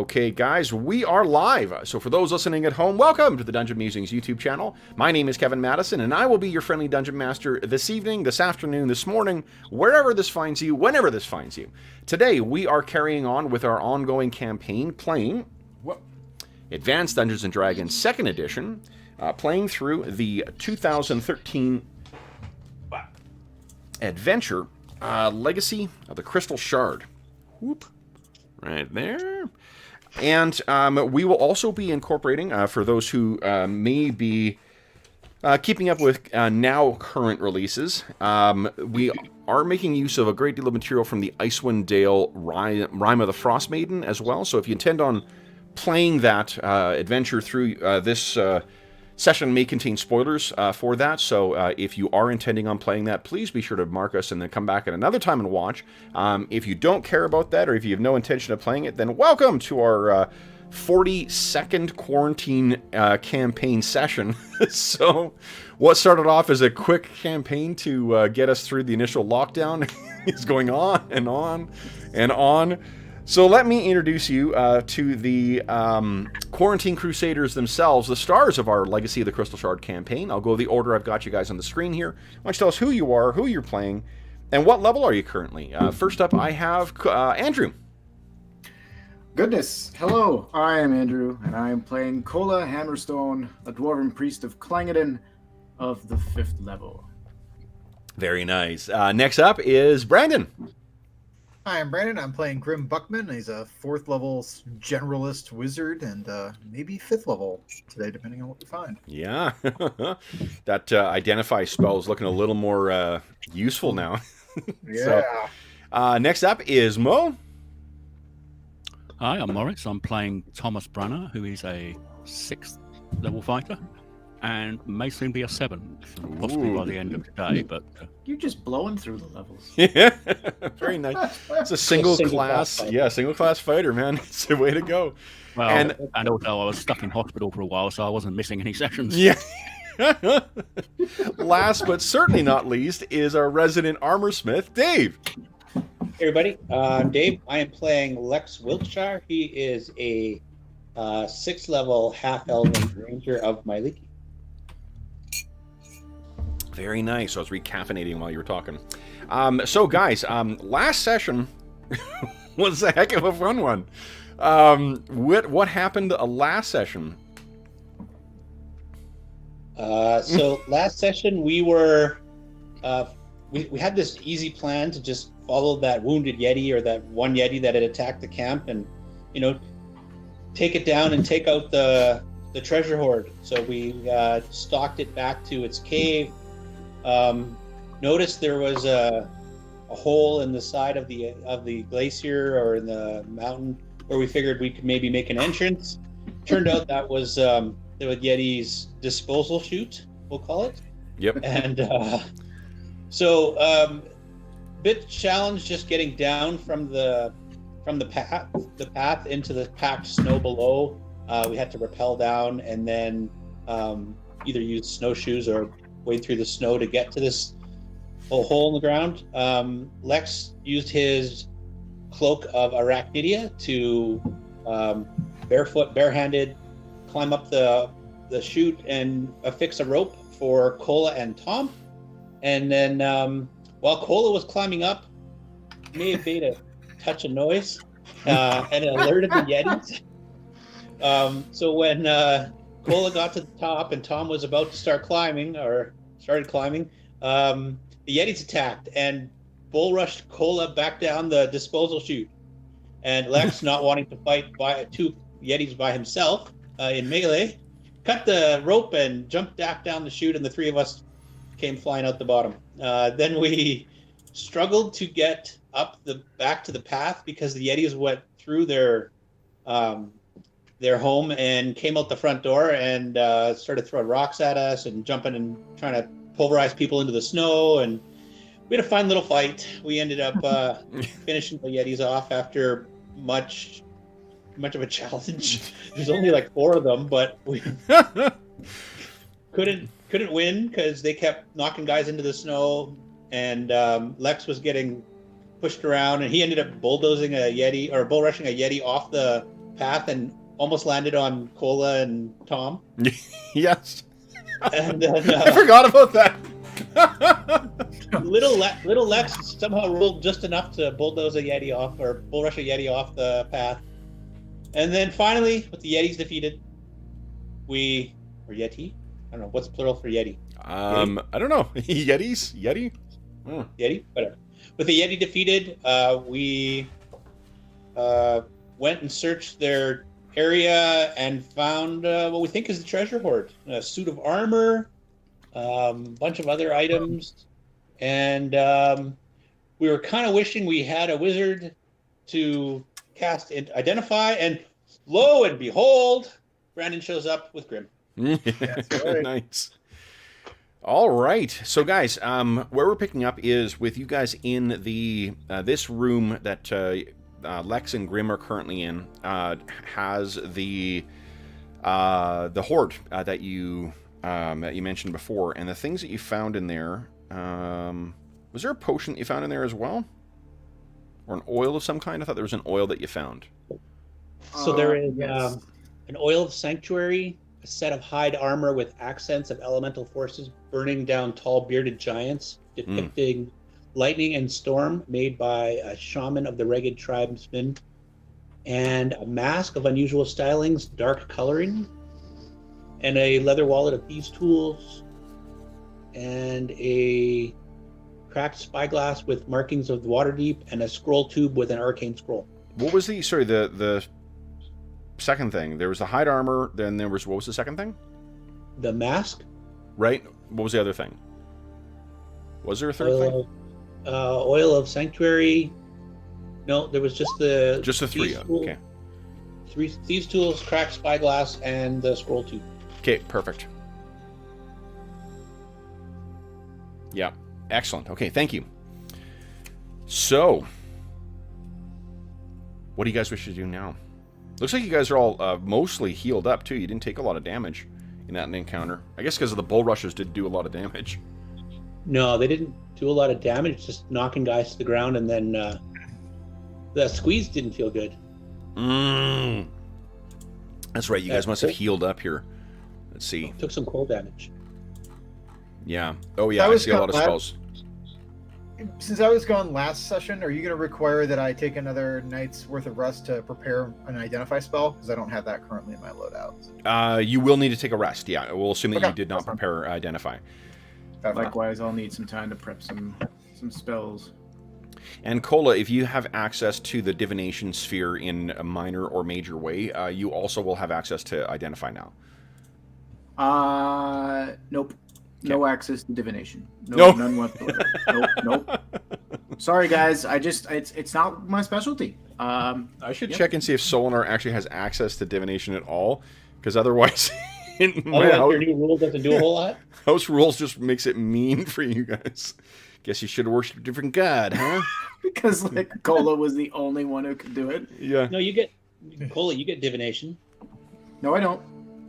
Okay, guys, we are live. So for those listening at home, welcome to the Dungeon Musings YouTube channel. My name is Kevin Madison, and I will be your friendly Dungeon Master this evening, this afternoon, this morning, wherever this finds you, whenever this finds you. Today, we are carrying on with our ongoing campaign, playing Advanced Dungeons & Dragons 2nd Edition, playing through the 2013 adventure, Legacy of the Crystal Shard. Whoop. Right there. And we will also be incorporating, for those who may be keeping up with now current releases, we are making use of a great deal of material from the Icewind Dale Rime of the Frost Maiden as well. So if you intend on playing that adventure through this session may contain spoilers for that, so if you are intending on playing that, please be sure to mark us and then come back at another time and watch. If you don't care about that, or if you have no intention of playing it, then welcome to our 40-second quarantine campaign session. So what started off as a quick campaign to get us through the initial lockdown is going on and on and on. So let me introduce you to the Quarantine Crusaders themselves, the stars of our Legacy of the Crystal Shard campaign. I'll go the order I've got you guys on the screen here. Why don't you tell us who you are, who you're playing, and what level are you currently? First up, I have Andrew. Goodness, hello, I am Andrew, and I am playing Kola Hammerstone, a Dwarven Priest of Clangeddon of the 5th level. Very nice. Next up is Brandon. Hi, I'm Brandon. I'm playing Grim Buckman. He's a 4th level generalist wizard and maybe 5th level today, depending on what we find. Yeah, that identify spell is looking a little more useful now. Yeah. So, next up is Mo. Hi, I'm Morris. I'm playing Thomas Brunner, who is a 6th level fighter, and may soon be a 7th, possibly by the end of today. But You're just blowing through the levels. Yeah, very nice. It's a single class fighter, man. It's the way to go. well, and also I was stuck in hospital for a while, so I wasn't missing any sessions. Yeah. Last but certainly not least is our resident armor smith, Dave. Hey everybody, I'm Dave. I am playing Lex Wiltshire. He is a 6th level half-elven ranger of Myliki. Very nice. I was recaffeinating while you were talking. So guys, last session was a heck of a fun one. What happened last session? So last session we were we had this easy plan to just follow that wounded Yeti, or that one Yeti that had attacked the camp, and take it down and take out the treasure hoard. So we stalked it back to its cave. Noticed there was a hole in the side of the glacier, or in the mountain, where we figured we could maybe make an entrance. Turned out that was the Yeti's disposal chute, we'll call it. Yep. And so bit challenge just getting down from the path into the packed snow below. We had to rappel down and then either use snowshoes or wade through the snow to get to this hole in the ground. Lex used his cloak of arachnidia to barehanded climb up the chute and affix a rope for Kola and Tom. And then while Kola was climbing up, may have made a touch of noise and alerted the Yetis. So when Kola got to the top and Tom was about to started climbing, the Yetis attacked and bull rushed Kola back down the disposal chute. And Lex, not wanting to fight two Yetis by himself in melee, cut the rope and jumped back down the chute, and the three of us came flying out the bottom. Then we struggled to get back to the path because the Yetis went through their home and came out the front door and started throwing rocks at us and jumping and trying to pulverize people into the snow. And we had a fun little fight. We ended up finishing the Yetis off after much of a challenge. There's only like 4 of them, but we couldn't win because they kept knocking guys into the snow, and Lex was getting pushed around, and he ended up bulldozing a Yeti, or bull rushing a Yeti off the path and almost landed on Cola and Tom. Yes. And then I forgot about that. little Lex somehow rolled just enough to bulldoze a Yeti off, or bull rush a Yeti off the path. And then finally, with the Yetis defeated, or Yeti? I don't know, what's plural for Yeti? I don't know. Yetis? Yeti? Oh. Yeti? Whatever. With the Yeti defeated, we went and searched their area and found what we think is the treasure hoard. A suit of armor, a bunch of other items, and we were kind of wishing we had a wizard to cast Identify, and lo and behold, Brandon shows up with Grim. That's right. Nice. All right, so guys, where we're picking up is with you guys in the this room that Lex and Grim are currently in. Has the hoard that you mentioned before, and the things that you found in there. Was there a potion that you found in there as well, or an oil of some kind? I thought there was an oil that you found. So there is yes. an oil of sanctuary, a set of hide armor with accents of elemental forces burning down tall bearded giants, depicting lightning and storm made by a shaman of the ragged tribesmen, and a mask of unusual stylings, dark coloring, and a leather wallet of thieves' tools, and a cracked spyglass with markings of the Waterdeep, and a scroll tube with an arcane scroll. What was the second thing? There was the hide armor, then there was, what was the second thing? The mask? Right? What was the other thing? Was there a third thing? Oil of sanctuary. No, there was just the three. thieves' tool, Okay. Thieves' tools, cracked spyglass, and the scroll tube. Okay, perfect. Yeah, excellent. Okay, thank you. So, what do you guys wish to do now? Looks like you guys are all mostly healed up, too. You didn't take a lot of damage in that encounter. I guess because of the bull rushers did do a lot of damage. No, they didn't do a lot of damage, just knocking guys to the ground, and then the squeeze didn't feel good. That's right, you guys must have healed up here. Let's see. Took some cold damage. Yeah. Oh, yeah, That I was see a lot of kind of spells. Since I was gone last session, are you going to require that I take another night's worth of rest to prepare an Identify spell? Because I don't have that currently in my loadout. You will need to take a rest, yeah. We'll assume that Okay, you did not that's fine. prepare Identify. Likewise, I'll need some time to prep some spells. And Kola, if you have access to the divination sphere in a minor or major way, you also will have access to Identify now. Nope. No access to divination. No. None whatsoever. Nope. Sorry, guys. It's not my specialty. I should check and see if Solinar actually has access to divination at all, because otherwise, Your new rule doesn't do a whole lot? house rules just makes it mean for you guys. Guess you should have worshipped a different god, huh? Because Cola was the only one who could do it. Yeah. No, you get Cola. You get divination. No, I don't.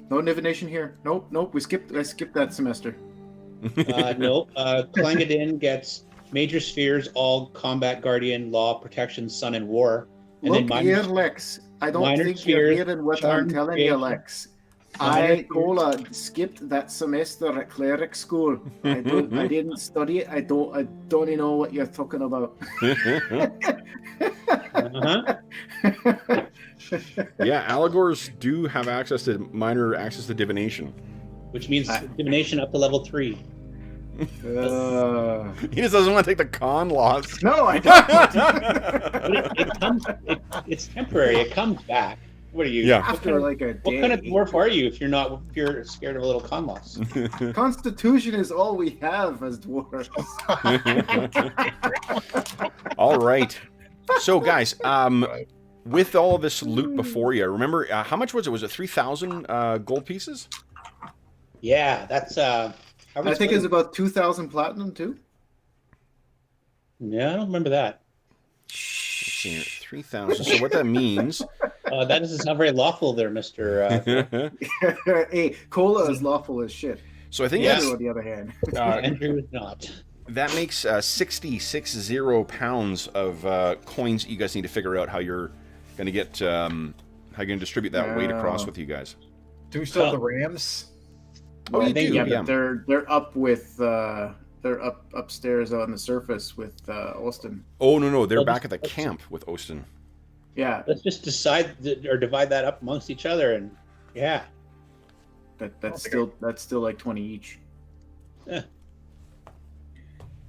No divination here. Nope. I skipped that semester. No. Clangadin gets major spheres, all combat, guardian, law, protection, sun, and war. And Look then here, Lex. I don't minor think you're spheres, hearing what charm, I'm telling you, creation. Lex. Minor Cola, skipped that semester at cleric school. I didn't study it. I don't even know what you're talking about. Uh-huh. Yeah, Allegors do have access to access to divination. Which means divination up to level 3. He just doesn't want to take the con loss. No, I don't. But it's temporary. It comes back. What are you? Yeah. After like a day. What kind of dwarf are you if you're scared of a little con loss? Constitution is all we have as dwarves. All right. So, guys, with all this loot before you, remember, how much was it? Was it 3,000 gold pieces? Yeah, that's I think it's about 2,000 platinum too. Yeah, I don't remember that. Let's see here, 3,000. So what that means... That doesn't sound very lawful there, Mr. Hey, Cola is lawful as shit. So I think Andrew, on the other hand. Andrew is not. that makes 60 pounds of coins that you guys need to figure out how you're going to get How you going to distribute that weight across Uh, with you guys? Do we still have the Rams? Oh, you I think- do. Yeah, Yeah. but they're up with they're upstairs on the surface with Austin. Oh no, they're Well, back at just- the camp with Ostin. Yeah, Let's just divide that up amongst each other, and yeah. that's still like 20 each.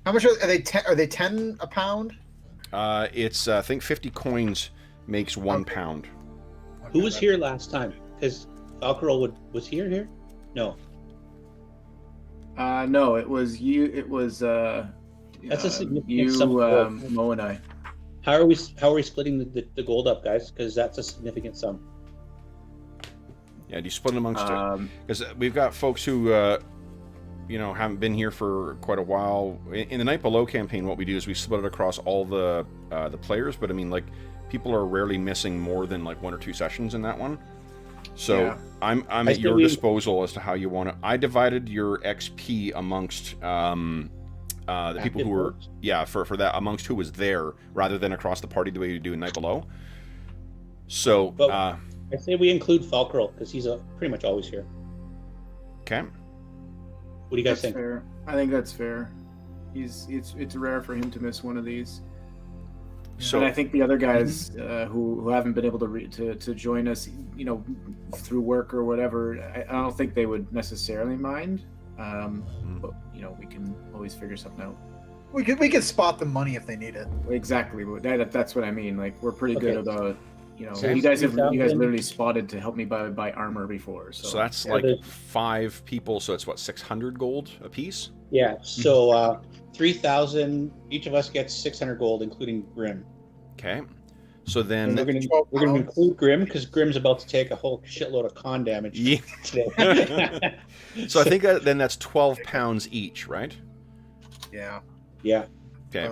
How much are they? Are they 10 a pound? It's I think 50 coins makes 1 Okay. pound. Who was here last time? Because Valkyro was here? No. No, it was you. It was That's a significant you, sum of gold. Mo, and I. How are we splitting the gold up, guys? Because that's a significant sum. Yeah, do you split it amongst it? Because we've got folks who, haven't been here for quite a while. In the Night Below campaign, what we do is we split it across all the players. But I mean, like, people are rarely missing more than like 1 or 2 sessions in that one. So Yeah. I'm at your disposal as to how you want to. I divided your XP amongst the people who were for that amongst who was there rather than across the party the way you do in Night Below. So But I say we include Valkyro because he's pretty much always here. okay. What do you guys That's think? fair. I think that's fair. It's rare for him to miss one of these. So And I think the other guys who haven't been able to join us, through work or whatever, I don't think they would necessarily mind. But we can always figure something out. We could spot the money if they need it. Exactly. That's what I mean. Like we're pretty good Okay. about. So You guys $3,000. literally spotted to help me buy armor before. So that's Yeah, like there's- 5 people. So it's what 600 gold a piece. Yeah. So 3,000. Each of us gets 600 gold, including Grim. Okay. So And then we're going 12 to pounds. include Grim because Grim's about to take a whole shitload of con damage yeah. today. So I think then that's 12 pounds each, right? Yeah. yeah. Okay.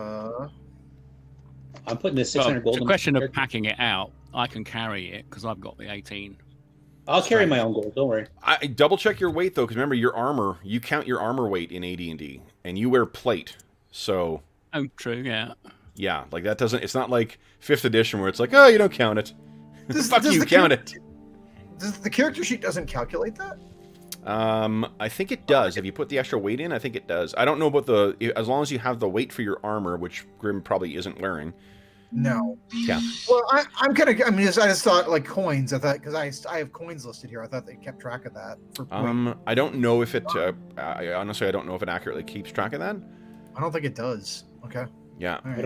I'm putting this Well, 600 gold. it's a in question my- of packing it out. I can carry it because I've got the 18. I'll carry my own gold. Don't worry. I double check your weight though, because remember your armor. You count your armor weight in AD&D, and you wear plate. So Oh, true, yeah. yeah, like that doesn't. It's not like 5th edition where it's like, oh, you don't count it. Fuck you, count it. The character sheet doesn't calculate that? I think it does. If you put the extra weight in, I think it does. I don't know about as long as you have the weight for your armor, which Grim probably isn't wearing. No. Yeah. Well, I just thought like coins. I thought because I have coins listed here. I thought they kept track of that. For I don't know if it. Honestly, I don't know if it accurately keeps track of that. I don't think it does. Okay. Yeah. All I right.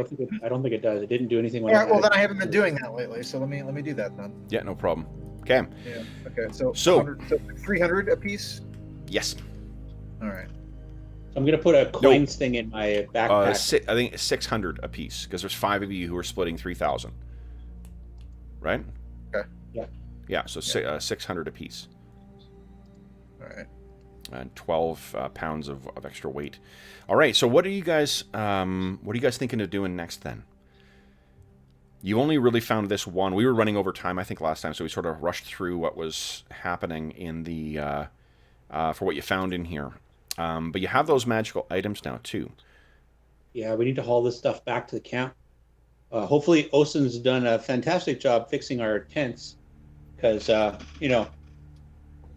don't think it does. It didn't do anything. When Yeah, I well had then it. I haven't been doing that lately, so let me do that then. Yeah. No problem. Okay. Yeah. Okay. So So- 300 a piece. Yes. All right. I'm gonna put a coins thing in my backpack. I think 600 a piece because there's 5 of you who are splitting 3,000. Right. Okay. Yeah. Yeah. So 600 a piece. All right. And 12 pounds of extra weight. All right. So what are you guys thinking of doing next then? You only really found this one. We were running over time, I think, last time, so we sort of rushed through what was happening in the for what you found in here. But you have those magical items now too. Yeah, we need to haul this stuff back to the camp. Hopefully, Osen's done a fantastic job fixing our tents, because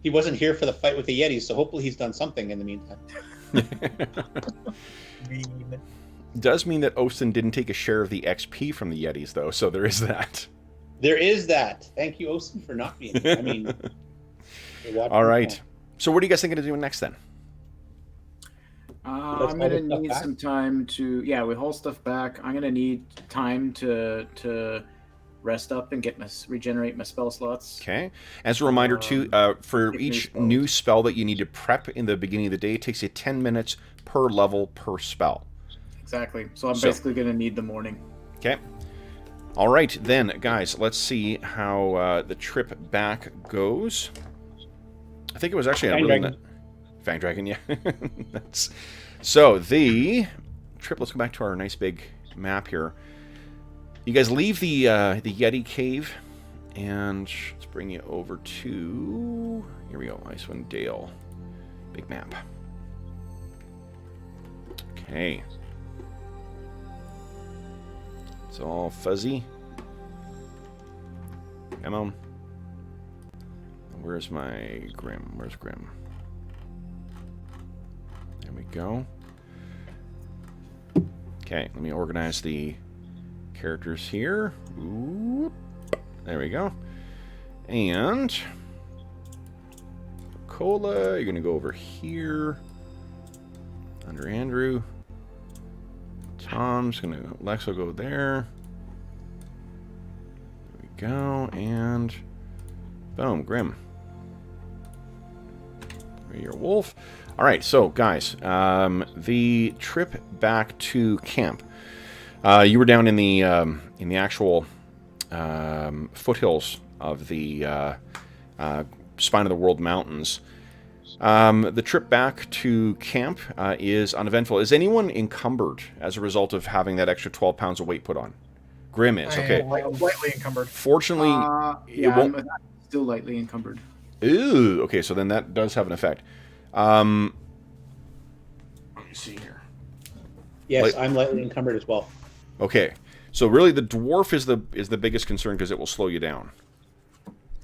he wasn't here for the fight with the Yetis, so hopefully he's done something in the meantime. Mean. Does mean that Osten didn't take a share of the XP from the Yetis, though, so there is that. There is that. Thank you, Osen, for not being here. I mean, you're watching All the right. camp. So what are you guys thinking of doing next then? Let's I'm haul gonna this stuff need back. some time to we haul stuff back. I'm gonna need time to rest up and regenerate my spell slots. Okay. As a reminder, too, for pick new each spells. new spell that you need to prep in the beginning of the day, it takes you 10 minutes per level per spell. Exactly. So I'm So- basically gonna need the morning. Okay. All right, then, guys, let's see how the trip back goes. I think it was actually a Fang really Dragon. Fang Dragon, yeah. So the trip. Let's go back to our nice big map here. You guys leave the Yeti cave, and let's bring you over to here we go, Icewind Dale, big map. Okay. It's all fuzzy. Come on. Where's my Grim? Where's Grim? There we go. Okay, let me organize the characters here. Ooh, there we go. And Cola, you're going to go over here. Under Andrew. Tom's going to... Lex will go there. There we go. And... Boom, Grim. Your wolf. All right, so guys, the trip back to camp. You were down in the actual foothills of the Spine of the World Mountains. The trip back to camp is uneventful. Is anyone encumbered as a result of having that extra 12 pounds of weight put on? Grim is, okay. Lightly encumbered. Fortunately, it won't... I'm still lightly encumbered. Ooh, okay, so then that does have an effect. Let me see here. Yes, I'm lightly encumbered as well. Okay, so really the dwarf is the biggest concern because it will slow you down.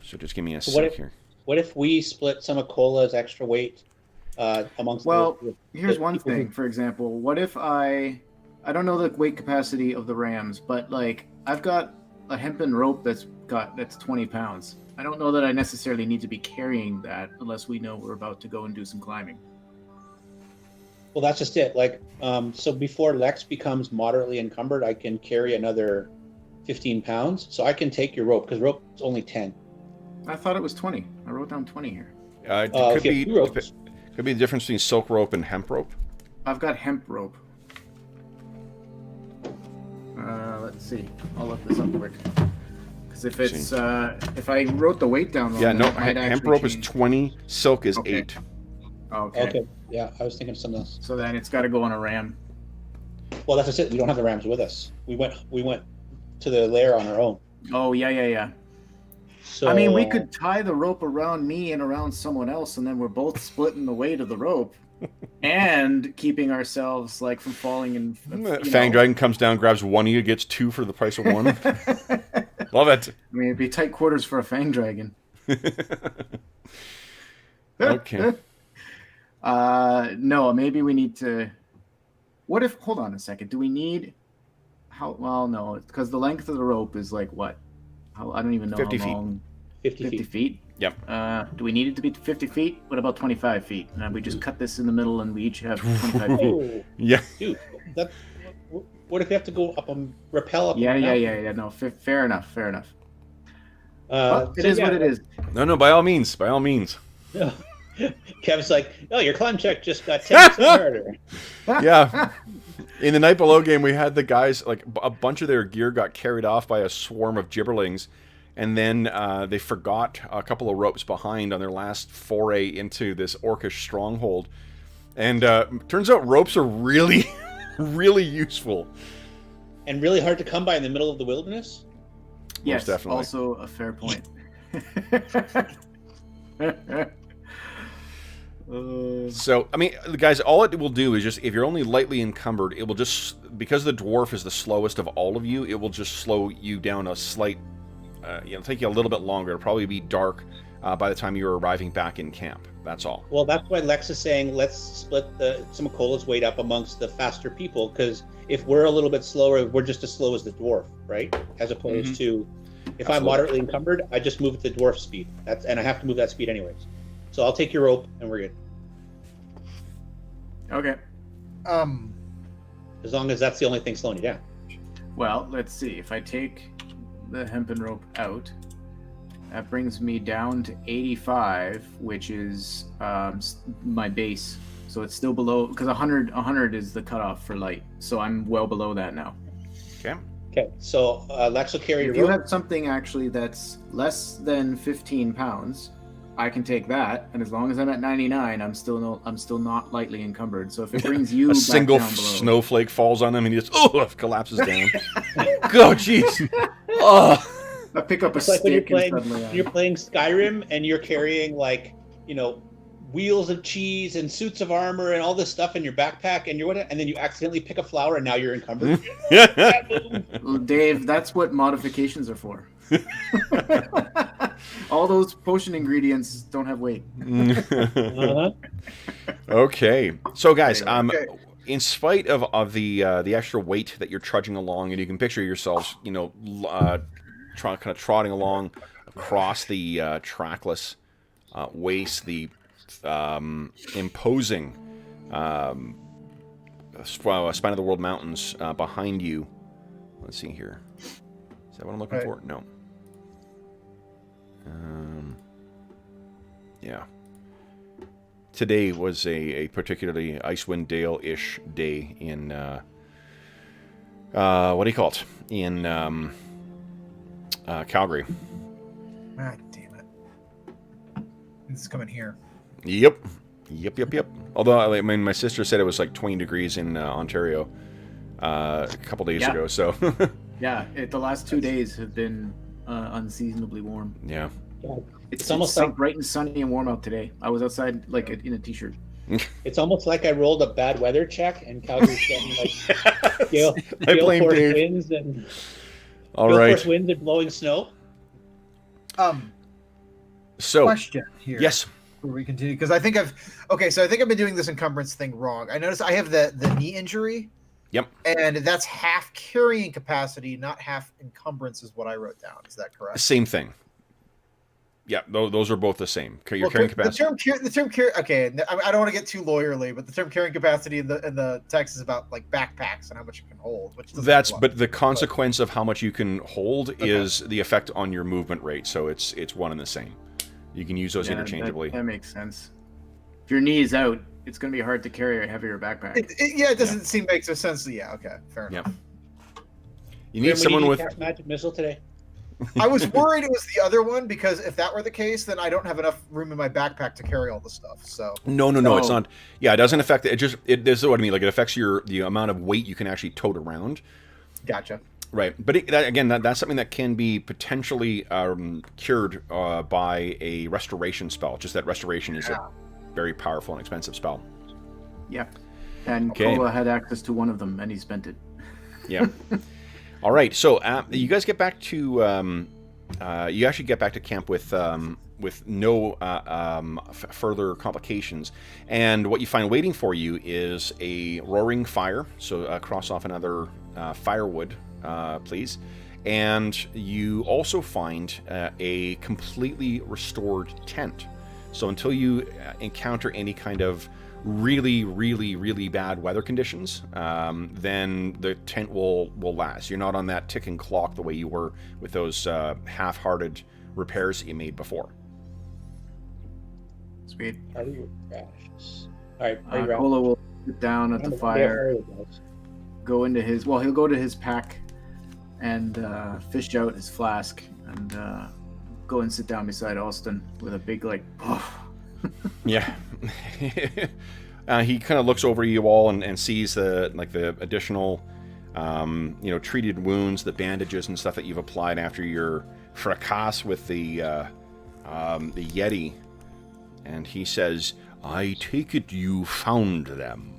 So just give me a sec here. What if we split some of Cola's extra weight amongst? Here's one thing. For example, what if I don't know the weight capacity of the rams, but like I've got a hempen rope that's 20 pounds. I don't know that I necessarily need to be carrying that unless we know we're about to go and do some climbing. Well, that's just it. Like, so before Lex becomes moderately encumbered, I can carry another 15 pounds. So I can take your rope because rope's only 10. I thought it was 20. I wrote down 20 here. It could be the difference between silk rope and hemp rope. I've got hemp rope. Let's see. I'll look this up quick. Because if it's if I wrote the weight down wrong, hemp rope is 20, silk is 8. Okay. Yeah, I was thinking of something else. So then it's got to go on a ram. Well, that's just it. We don't have the rams with us. We went to the lair on our own. Oh yeah. So I mean, we could tie the rope around me and around someone else, and then we're both splitting the weight of the rope, and keeping ourselves like from falling. And Fang Dragon comes down, grabs one of you, gets 2 for the price of 1. Love it. I mean, it'd be tight quarters for a Fang Dragon. Okay. No, maybe we need to. What if? Hold on a second. Do we need? How? Well, no, because the length of the rope is like what? I don't even know 50 how feet. long. 50 feet. Yep. Do we need it to be 50 feet? What about 25 feet? And we just cut this in the middle, and we each have 25 feet. Oh, Yeah. dude, what if we have to go up and rappel up? Yeah. No, fair enough. It is what it is. No, by all means. Kev's like, oh, your climb check just got 10% harder. Yeah. In the Night Below game, we had the guys, like, a bunch of their gear got carried off by a swarm of gibberlings, and then they forgot a couple of ropes behind on their last foray into this orcish stronghold. And turns out ropes are really, really useful. And really hard to come by in the middle of the wilderness? Yes, definitely. Also a fair point. So, I mean, guys, all it will do is just, if you're only lightly encumbered, it will just, because the dwarf is the slowest of all of you, it will just slow you down a slight, it'll take you a little bit longer. It'll probably be dark by the time you're arriving back in camp. That's all. Well, that's why Lex is saying, let's split some of Cola's weight up amongst the faster people, because if we're a little bit slower, we're just as slow as the dwarf, right? As opposed to, if I'm moderately encumbered, I just move at the dwarf speed. And I have to move that speed anyways. So I'll take your rope, and we're good. Okay. As long as that's the only thing slowing you down. Well, let's see. If I take the hempen rope out, that brings me down to 85, which is my base. So it's still below, because 100 is the cutoff for light. So I'm well below that now. Okay. So Lex will carry your If rope. you have something actually that's less than 15 pounds, I can take that, and as long as I'm at 99, I'm still not lightly encumbered. So if it brings you A back single down below, snowflake falls on him, and he just collapses down. Go, jeez. Oh. I pick up a It's like when stick and suddenly you're playing Skyrim and you're carrying wheels of cheese and suits of armor and all this stuff in your backpack, and then you accidentally pick a flower and now you're encumbered. Well, Dave, that's what modifications are for. All those potion ingredients don't have weight. Uh-huh. Okay, so guys, Okay. in spite of the extra weight that you're trudging along, and you can picture yourselves, kind of trotting along across the trackless waste, the imposing spine of the world mountains behind you. Let's see here. Is that what I'm looking for? No. Yeah. Today was a particularly Icewind Dale-ish day in, what do you call it? In Calgary. Ah, damn it. This is coming here. Yep. Although, I mean, my sister said it was like 20 degrees in Ontario a couple days ago, so... Yeah, the last 2 days have been unseasonably warm. Yeah. It's almost like bright and sunny and warm out today. I was outside like in a t-shirt. It's almost like I rolled a bad weather check, and Calgary's getting like gale blame force Dave. winds and All gale right. force winds and blowing snow. So, Question here. yes. Before we continue, because I think I've been doing this encumbrance thing wrong. I noticed I have the knee injury. Yep. And that's half carrying capacity, not half encumbrance, is what I wrote down. Is that correct? Same thing. Yeah, those are both the same. Your carrying capacity. The term carry. Okay, I don't want to get too lawyerly, but the term carrying capacity in the text is about like backpacks and how much you can hold. Which But the consequence of how much you can hold is the effect on your movement rate. So it's one and the same. You can use those interchangeably. That makes sense. If your knee is out, it's going to be hard to carry a heavier backpack. It doesn't seem make sense. Yeah, okay, fair enough. You need someone with cast magic missile today. I was worried it was the other one, because if that were the case, then I don't have enough room in my backpack to carry all the stuff. So no, it's not. Yeah, it doesn't affect it. This is what I mean. Like, it affects the amount of weight you can actually tote around. Gotcha. Right, but that's something that can be potentially cured by a restoration spell. Just that restoration is a very powerful and expensive spell. Yeah, and Okay. Kola had access to one of them, and he spent it. Yeah. All right, so you guys get back to you actually get back to camp with no further complications, and what you find waiting for you is a roaring fire. So cross off another firewood, please, and you also find a completely restored tent. So until you encounter any kind of really, really, really bad weather conditions, then the tent will last. You're not on that ticking clock the way you were with those half-hearted repairs that you made before. Sweet. Party with rashes. All right, party rashes. Kola will sit down at the fire, go into his. Well, he'll go to his pack and fish out his flask and go and sit down beside Austin with a big Yeah. He kind of looks over you all and sees the additional, treated wounds, the bandages and stuff that you've applied after your fracas with the Yeti, and he says, "I take it you found them."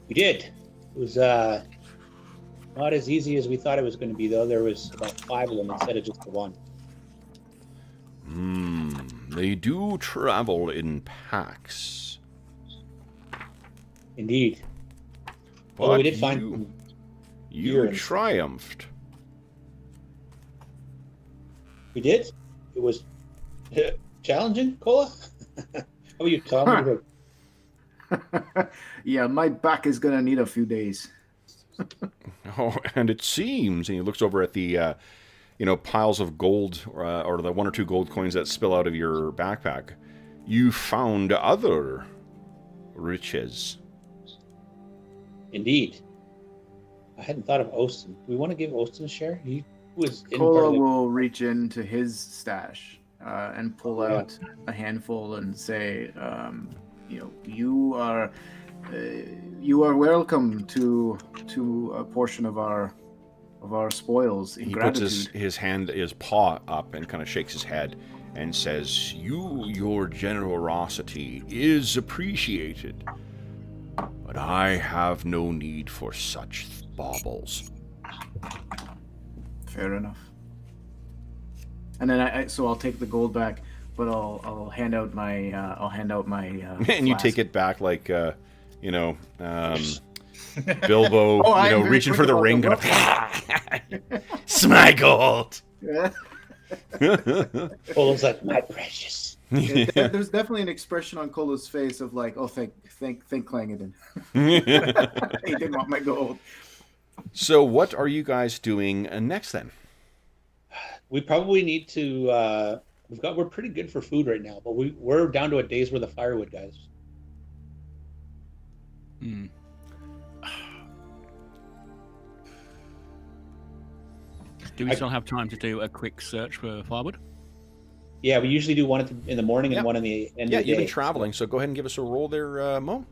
We did. It was not as easy as we thought it was going to be, though. There was about 5 of them instead of just the one. They do travel in packs. Indeed. But Well, we did find some you urine. triumphed. We did. It was challenging, Kola. How are you, Tom? What do you think? Yeah, my back is gonna need a few days. Oh, and it seems, and he looks over at the, piles of gold, or the 1 or 2 gold coins that spill out of your backpack. You found other riches. Indeed. I hadn't thought of Austin. Do we want to give Austin a share? He was in part Kola of the... will reach into his stash and pull out a handful and say, you are welcome to a portion of our spoils in He gratitude. puts his paw up and kind of shakes his head and says, your generosity is appreciated, but I have no need for such baubles. Fair enough. And then so I'll take the gold back, but I'll hand out my And you flask. take it back like Bilbo, Oh, I'm very reaching quick for the about ring, the gonna it's my gold. Yeah. Cola's like, my precious. There's definitely an expression on Cola's face of like, oh, thank Clangeddon. He didn't want my gold. So, what are you guys doing next then? We probably need to. We're pretty good for food right now, but we're down to a day's worth of firewood, guys. Hmm. Do we still have time to do a quick search for firewood? Yeah, we usually do one in the morning and Yep. one in the end Yeah, of the you've day. been traveling, so go ahead and give us a roll there, Mo.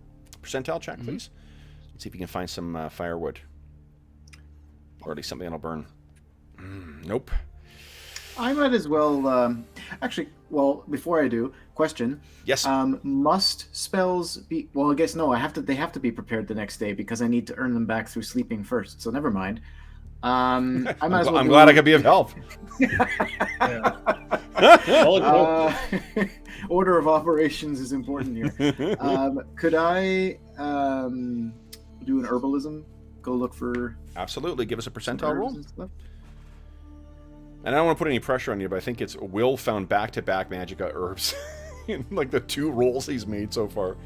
Percentile check, please. Let's see if you can find some firewood. Or at least something that'll burn. Nope. I might as well. Actually, well, before I do, question. Yes. Must spells be? Well, I guess no. They have to be prepared the next day because I need to earn them back through sleeping first. So never mind. I might as well. I'm glad I could be of help. Order of operations is important here. Could I do an herbalism? Go look for Absolutely. Give us a some percentile herbs roll. and stuff? And I don't want to put any pressure on you, but I think it's Will found back-to-back Magicka herbs in like the 2 rolls he's made so far.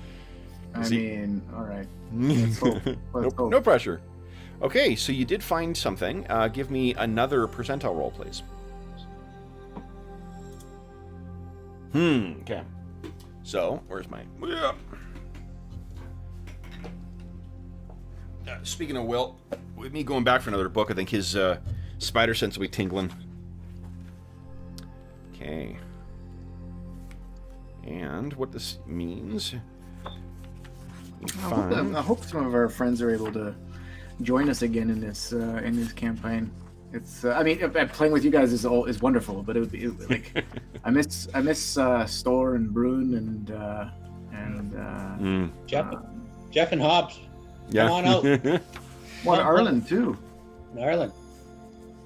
I See- mean, all right. Let's hope. Let's hope. No pressure. Okay, so you did find something. Give me another percentile roll, please. Okay. So, where's my... Speaking of Will, with me going back for another book, I think his spider sense will be tingling. Okay. And what this means... I hope some of our friends are able to join us again in this campaign. It's I mean playing with you guys is wonderful, but it would be like I miss Store and Bruin and Jeff and Hobbs. Yeah. Come on out. well, Ireland too. In Ireland.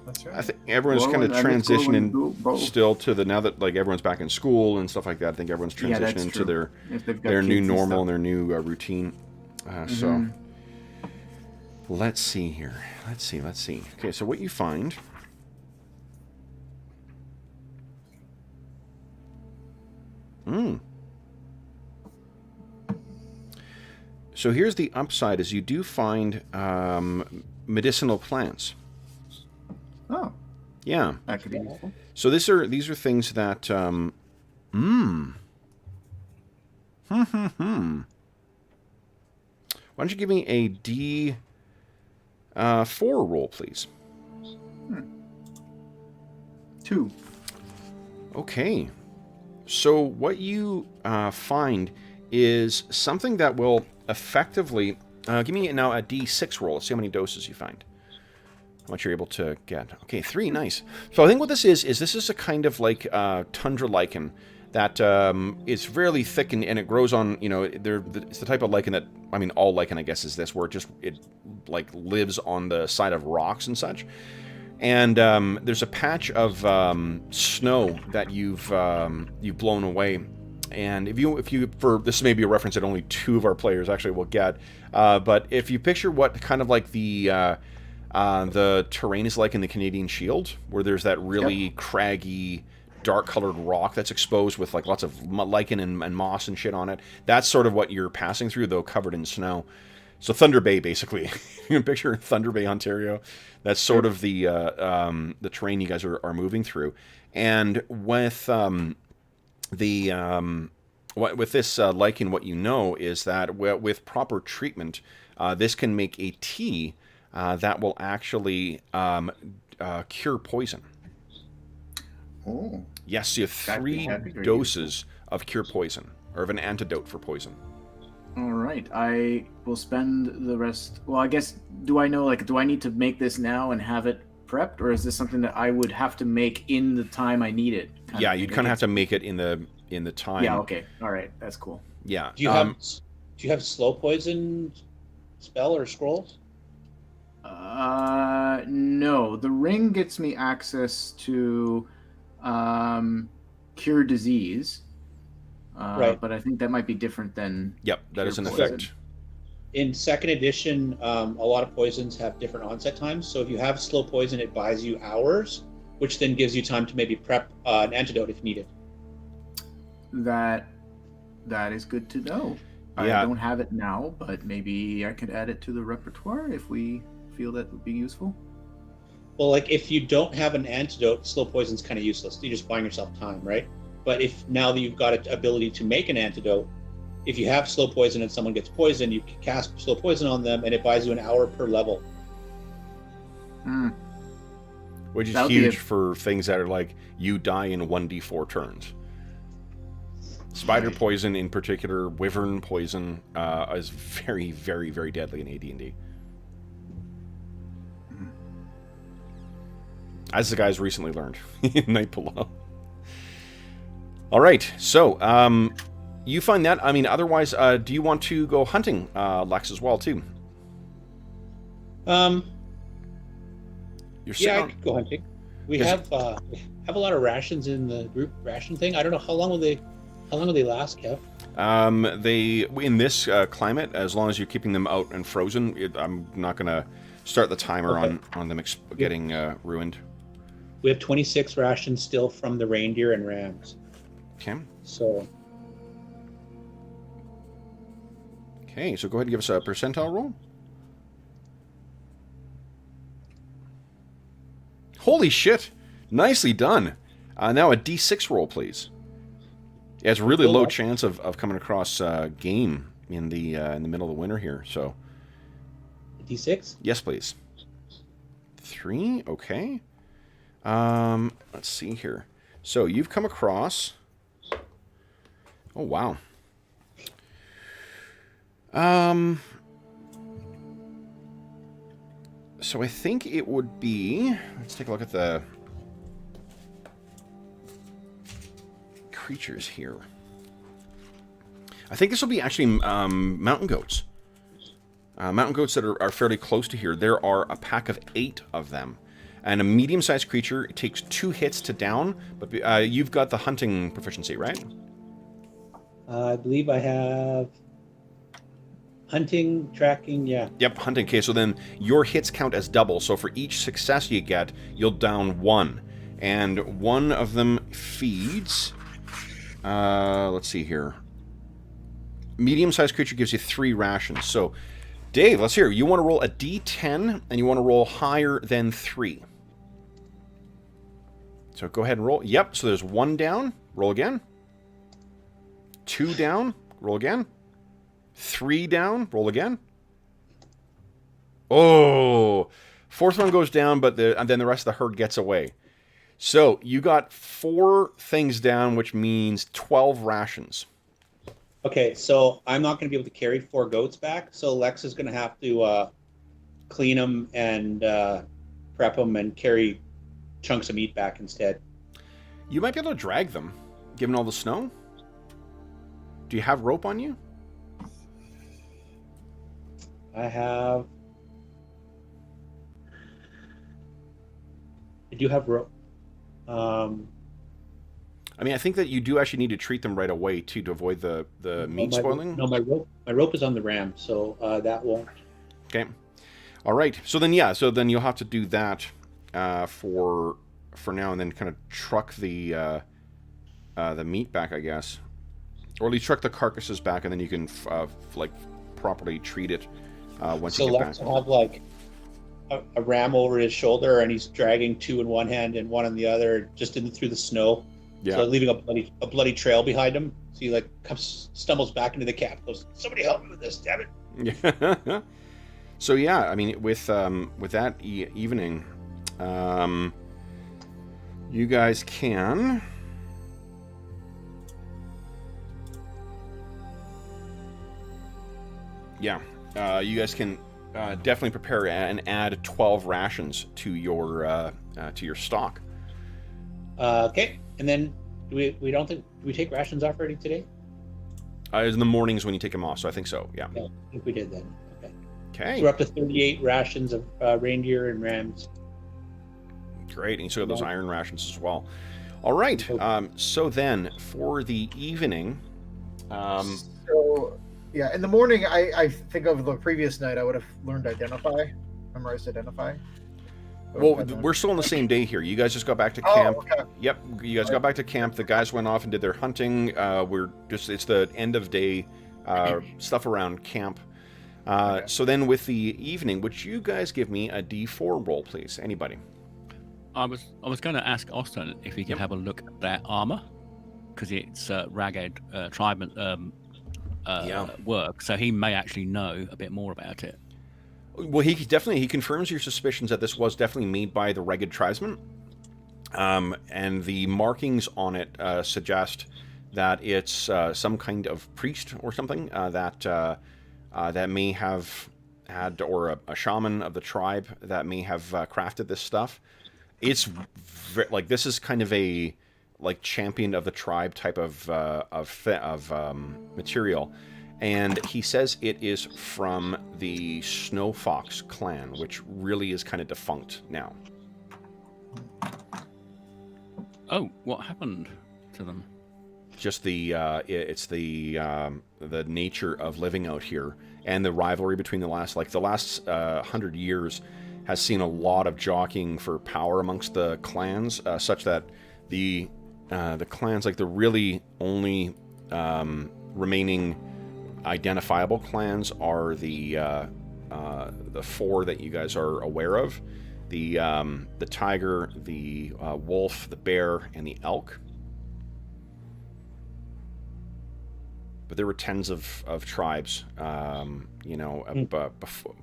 That's right. I think everyone's kind of Gorwin, I miss Gorwin transitioning both. still to the now that like everyone's back in school and stuff like that. I think everyone's Yeah, that's transitioning to true. their If they've got their new kids and normal and stuff. their new routine. So Mhm. let's see here. Let's see. Okay, so what you find. So here's the upside: is you do find medicinal plants. Oh, Yeah. that could be useful. So these are things that Why don't you give me a D4 roll, please? 2. Okay. So what you find is something that will effectively give me now a D6 roll. Let's see how many doses you find. How much you're able to get. Okay, 3, nice. So I think what this is a kind of like tundra lichen that is fairly thick and it grows on, it's the type of lichen that, I mean, all lichen, I guess, is this, where it like lives on the side of rocks and such. And there's a patch of snow that you've blown away. And if you for this may be a reference that only 2 of our players actually will get, but if you picture what kind of like the terrain is like in the Canadian Shield, where there's that really craggy, dark-colored rock that's exposed with like lots of lichen and moss and shit on it. That's sort of what you're passing through, though covered in snow. So Thunder Bay, basically. You can picture Thunder Bay, Ontario. That's sort of the terrain you guys are moving through. And with with this lichen, what you know is that with proper treatment, this can make a tea that will actually cure poison. Oh. Yes, you have That'd be 3 very doses of cure poison, or of an antidote for poison. All right. I will spend the rest. Well, I guess. Do I know? Like, do I need to make this now and have it prepped, or is this something that I would have to make in the time I need it? Yeah, you'd kind of have to make it in the time. Yeah. Okay. All right. That's cool. Yeah. Do you have slow poison spell or scrolls? No. The ring gets me access to cure disease. Right. But I think that might be different than. Yep, that is in Cure effect. poison. In second edition, a lot of poisons have different onset times. So if you have slow poison, it buys you hours, which then gives you time to maybe prep an antidote if needed. That is good to know. Yeah. I don't have it now, but maybe I could add it to the repertoire if we feel that would be useful. Well, like if you don't have an antidote, slow poison's kind of useless. You're just buying yourself time, right? But if now that you've got an ability to make an antidote, if you have slow poison and someone gets poisoned, you can cast slow poison on them, and it buys you an hour per level. Which is That would be huge for things that are like you die in 1d4 turns. Spider poison in particular, wyvern poison is very, very, very deadly in AD&D. As the guys recently learned in Night Below. All right, so you find that. I mean, otherwise, do you want to go hunting, Lex, as well too? Yeah, You're I could go hunting. We have a lot of rations in the group ration thing. I don't know how long will they last, Kev? They in this climate, as long as you're keeping them out and frozen, I'm not gonna start the timer on them getting ruined. We have 26 rations still from the reindeer and rams. Okay. So. Okay, so go ahead and give us a percentile roll. Holy shit! Nicely done. Now a d6 roll, please. Yeah, it's a really low chance of coming across game in the middle of the winter here. So. D6? Yes, please. 3. Okay. Let's see here. So you've come across. Oh wow. So I think it would be. Let's take a look at the creatures here. I think this will be actually mountain goats. Mountain goats that are fairly close to here. There are a pack of 8 of them. And a medium-sized creature, it takes 2 hits to down, but you've got the hunting proficiency, right? I believe I have hunting, tracking, yeah. Yep, hunting. Okay, so then your hits count as double. So for each success you get, you'll down 1. And one of them feeds... let's see here. Medium-sized creature gives you 3 rations. So, Dave, let's hear. You want to roll a d10, and you want to roll higher than 3. So go ahead and roll. Yep, so there's 1 down. Roll again. 2 down. Roll again. 3 down. Roll again. Oh! 4th one goes down, but and then the rest of the herd gets away. So you got 4 things down, which means 12 rations. Okay, so I'm not going to be able to carry 4 goats back, so Lex is going to have to clean them and prep them and carry chunks of meat back instead. You might be able to drag them, given all the snow. Do you have rope on you? I do have rope. I mean, I think that you do actually need to treat them right away, too, to avoid the meat spoiling. No, my rope is on the ram, so that won't. Okay. All right. So then, yeah. So then you'll have to do that for now, and then kind of truck the meat back, I guess, or at least truck the carcasses back, and then you can like properly treat it once you get back. So Lex will have like a ram over his shoulder, and he's dragging 2 in one hand and 1 in the other, just through the snow. Yeah. So leaving a bloody trail behind him. So he like stumbles back into the camp. Goes, somebody help me with this, damn it! Yeah. So yeah, I mean, with that evening, you guys can. Yeah, you guys can definitely prepare and add 12 rations to your stock. Okay, and then do we take rations off already today? In the mornings when you take them off, so I think so. Yeah. Yeah, I think we did then. Okay. Okay. So we're up to 38 rations of reindeer and rams. Great, and you still got those iron rations as well. All right. So then, for the evening, So, yeah, in the morning, I think of the previous night, I would have learned Identify, memorized Identify. well, we're still on the same day here. You guys just got back to camp. Okay. Yep, you guys got back to camp. The guys went off and did their hunting. It's the end of day stuff around camp. So then, with the evening, would you guys give me a D4 roll, please? Anybody? I was going to ask Austin if he could have a look at their armor, because it's ragged tribal work, so he may actually know a bit more about it. Well, he confirms your suspicions that this was definitely made by the ragged tribesmen, and the markings on it suggest that it's some kind of priest or something that may have had, or a shaman of the tribe that may have crafted this stuff. It's like, this is kind of a champion of the tribe type of material, and he says it is from the Snow Fox clan, which really is kind of defunct now. Oh, what happened to them? Just it's the nature of living out here, and the rivalry between the last 100 years has seen a lot of jockeying for power amongst the clans, such that the clans, like the really only remaining identifiable clans, are the four that you guys are aware of: the tiger, the wolf, the bear, and the elk. But there were tens of tribes,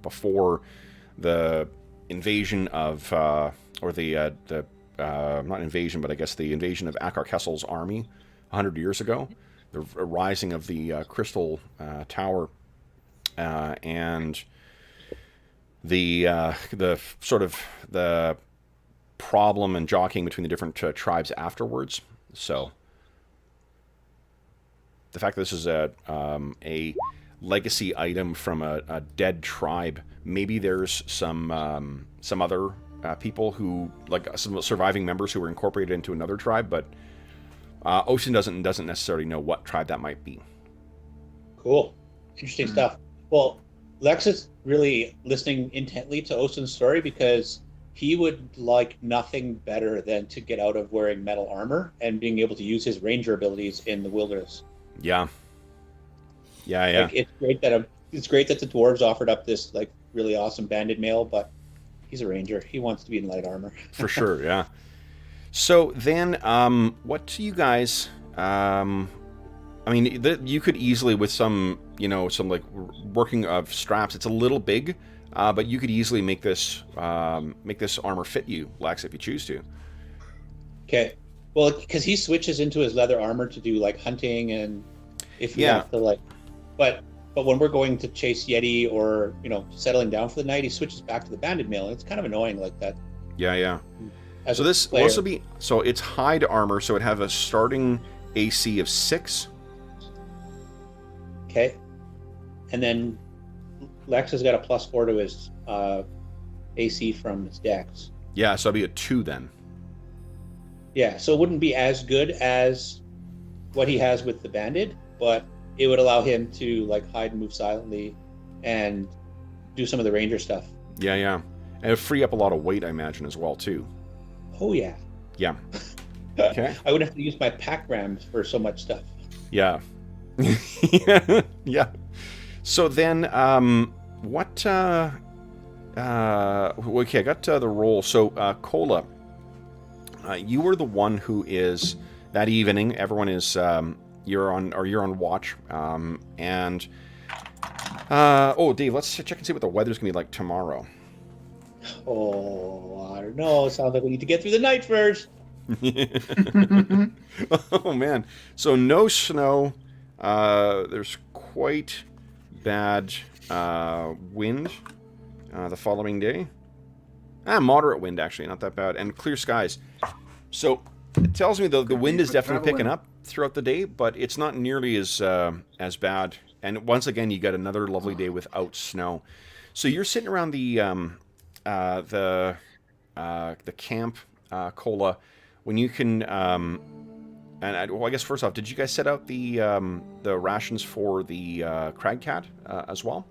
before the invasion of, not invasion, but I guess the invasion of Akar Kessel's army 100 years ago, the rising of the Crystal Tower, and the sort of the problem and jockeying between the different tribes afterwards. So the fact that this is a legacy item from a dead tribe, maybe there's some other people who, like some surviving members who were incorporated into another tribe, but Ocean doesn't necessarily know what tribe that might be. Cool. Interesting stuff. Well, Lex is really listening intently to Ocean's story, because he would like nothing better than to get out of wearing metal armor and being able to use his ranger abilities in the wilderness. Yeah. Like, it's great that the dwarves offered up this like really awesome banded mail, but he's a ranger. He wants to be in light armor. For sure, yeah. So then, what do you guys? You could easily, with some like working of straps. It's a little big, but you could easily make this armor fit you, Lex, if you choose to. Okay. Well, because he switches into his leather armor to do like hunting, and if you have to like, but when we're going to chase Yeti or settling down for the night, he switches back to the banded mail, and it's kind of annoying like that. Yeah. So this will also be, so it's hide armor, so it have a starting AC of 6. Okay. And then Lex has got a +4 to his AC from his dex. Yeah, so it'll be a 2 then. Yeah, so it wouldn't be as good as what he has with the banded, but it would allow him to like hide and move silently and do some of the ranger stuff. Yeah. And it'll free up a lot of weight, I imagine, as well, too. Oh, yeah. Yeah. Okay. I would have to use my pack rams for so much stuff. Yeah. Yeah. So then, what, okay, I got the roll. So, Cola, you were the one who is, that evening, everyone is, you're on watch, and, Dave, let's check and see what the weather's gonna be like tomorrow. Oh, I don't know. Sounds like we need to get through the night first. Oh, man. So no snow. There's quite bad wind the following day. Moderate wind, actually. Not that bad. And clear skies. So it tells me the wind is definitely picking up throughout the day, but it's not nearly as bad. And once again, you got another lovely day without snow. So you're sitting around the camp, Cola, when you can. Well, I guess first off, did you guys set out the rations for the crag cat as well?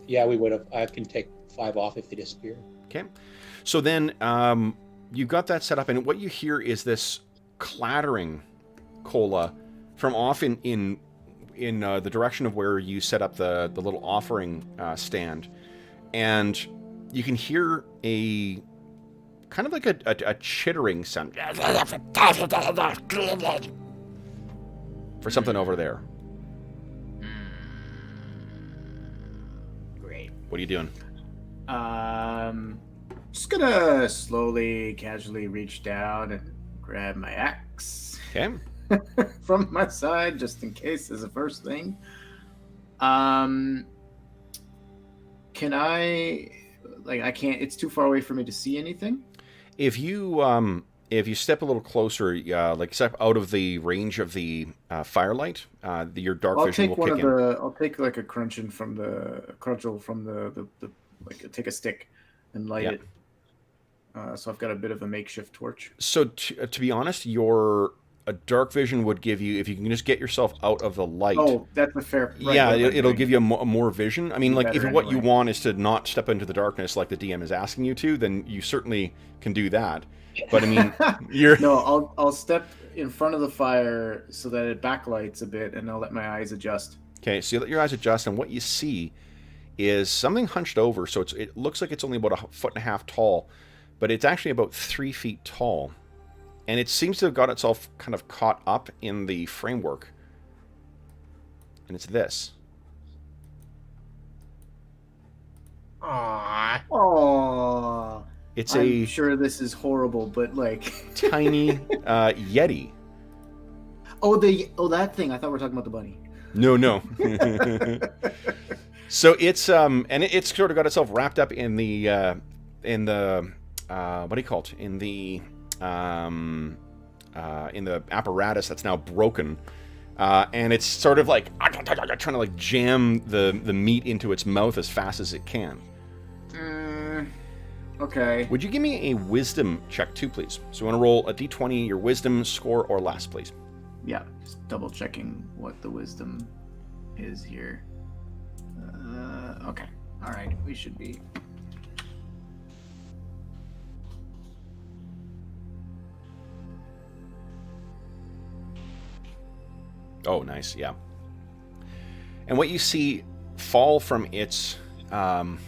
Yeah, we would have. I can take 5 off if they disappear. Okay. So then you got that set up, and what you hear is this clattering, Cola, from off in the direction of where you set up the little offering stand, and you can hear a kind of like a chittering sound for something over there. Great. What are you doing? Just gonna slowly, casually reach down and grab my axe Okay. from my side, just in case as a first thing. Can I, like, I can't, it's too far away for me to see anything? If you step a little closer, like step out of the range of the firelight, your dark vision will kick in. I'll take like a crunchel from the like take a stick and light it. So I've got a bit of a makeshift torch. So to be honest, your dark vision would give you, if you can just get yourself out of the light. Oh, that's a fair. Right, yeah, it'll give you more vision. I mean, like if what you anyway. want is to not step into the darkness like the DM is asking you to, then you certainly can do that. But I mean, you're No, I'll step in front of the fire so that it backlights a bit, and I'll let my eyes adjust. okay. So you let your eyes adjust, and what you see is something hunched over. So it looks like it's only about 1.5 feet tall, but it's actually about 3 feet tall. And it seems to have got itself kind of caught up in the framework. And it's this. Aww. I'm sure this is horrible, but like tiny Yeti. that thing. I thought we were talking about the bunny. No. So it's and it's sort of got itself wrapped up in the what do you call it? In the apparatus that's now broken. And it's sort of like trying to like jam the meat into its mouth as fast as it can. Okay. Would you give me a wisdom check too, please? So you want to roll a d20, your wisdom score or less, please. Yeah, just double checking what the wisdom is here. Okay. All right. We should be. Oh, nice. Yeah. And what you see fall from its around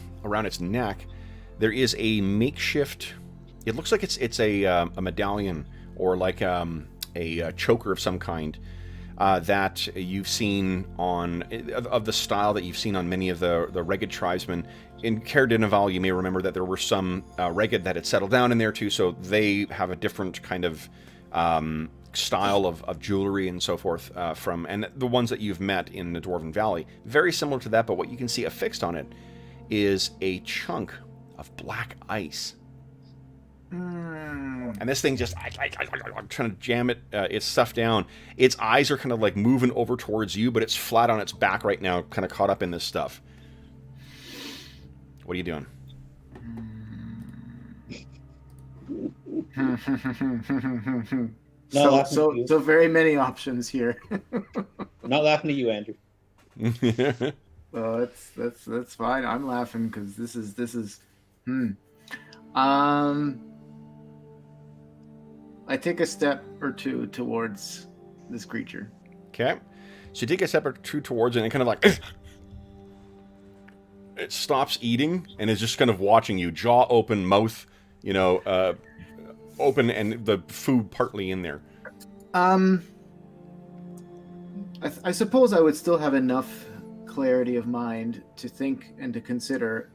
its neck, there is a makeshift. It looks like it's a medallion or like a choker of some kind that you've seen on of the style that you've seen on many of the Reged tribesmen. In Caer Dineval, you may remember that there were some Reged that had settled down in there too, so they have a different kind of style of jewelry and so forth from, and the ones that you've met in the Dwarven Valley, very similar to that, but what you can see affixed on it is a chunk of black ice. And this thing just trying to jam its stuff down. Its eyes are kind of like moving over towards you, but it's flat on its back right now, kind of caught up in this stuff. What are you doing? So very many options here. I'm not laughing at you, Andrew. Well, that's fine. I'm laughing because this is. I take a step or two towards this creature. Okay. So you take a step or two towards it and kind of like it stops eating and is just kind of watching you, jaw open, mouth, open, and the food partly in there. I suppose I would still have enough clarity of mind to think and to consider.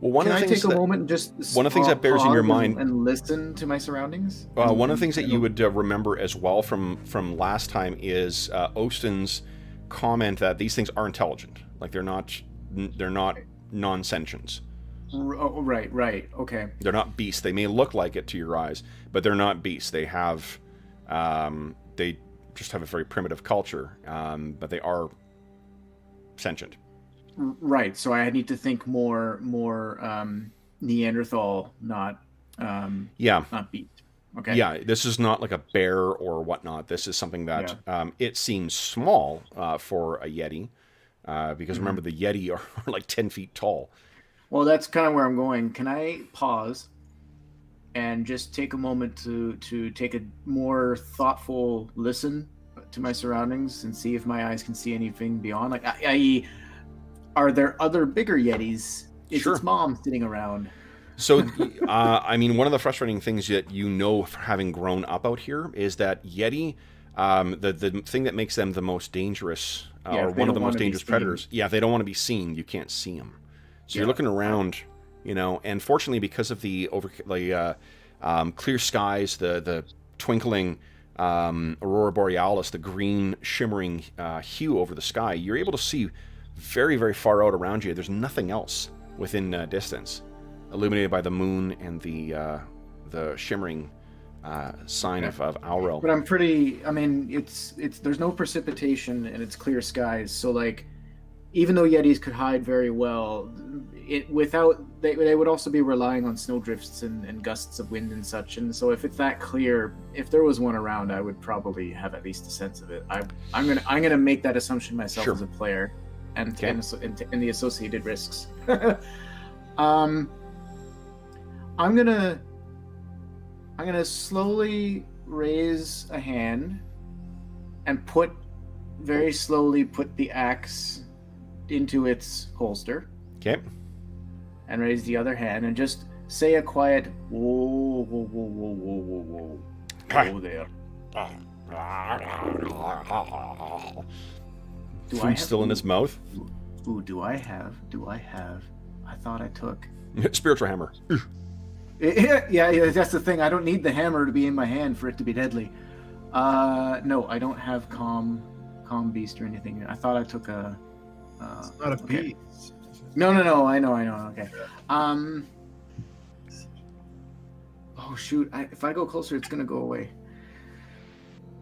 Well, one Can of the I things take a moment and just one of the things that bears in your mind and listen to my surroundings? One of the things that you would remember as well from last time is Ostin's comment that these things are intelligent, like they're not non-sentients. Oh, right. Okay. They're not beasts. They may look like it to your eyes, but they're not beasts. They have, they just have a very primitive culture, but they are sentient. Right. So I need to think more Neanderthal, not Yeah. not beast. Okay. Yeah, this is not like a bear or whatnot. This is something that it seems small for a Yeti, because remember the Yeti are like 10 feet tall. Well, that's kind of where I'm going. Can I pause and just take a moment to take a more thoughtful listen to my surroundings and see if my eyes can see anything beyond? Like, i.e., are there other bigger Yetis? Is Sure. its mom sitting around? So, I mean, one of the frustrating things that you know for having grown up out here is that Yeti, the thing that makes them the most dangerous, or one of the most dangerous predators, they don't want to be seen. You can't see them. So you're looking around, you know, and fortunately because of the clear skies, the twinkling aurora borealis, the green shimmering hue over the sky, you're able to see very, very far out around you. There's nothing else within distance, illuminated by the moon and the shimmering sign of Aurel. But I mean, it's there's no precipitation and it's clear skies. So like, even though Yetis could hide very well, they would also be relying on snowdrifts and gusts of wind and such. And so if it's that clear, if there was one around, I would probably have at least a sense of it. I'm gonna make that assumption myself as a player, and the associated risks. I'm gonna slowly raise a hand and very slowly put the axe into its holster. Okay. And raise the other hand and just say a quiet whoa, whoa, whoa, whoa, whoa, whoa, whoa. Whoa there. Food still in his mouth? Ooh, do I have? I thought I took. Spiritual hammer. Yeah, that's the thing. I don't need the hammer to be in my hand for it to be deadly. No, I don't have calm beast or anything. I thought I took a. It's not a beast. No. I know. Okay. Oh shoot! If I go closer, it's gonna go away.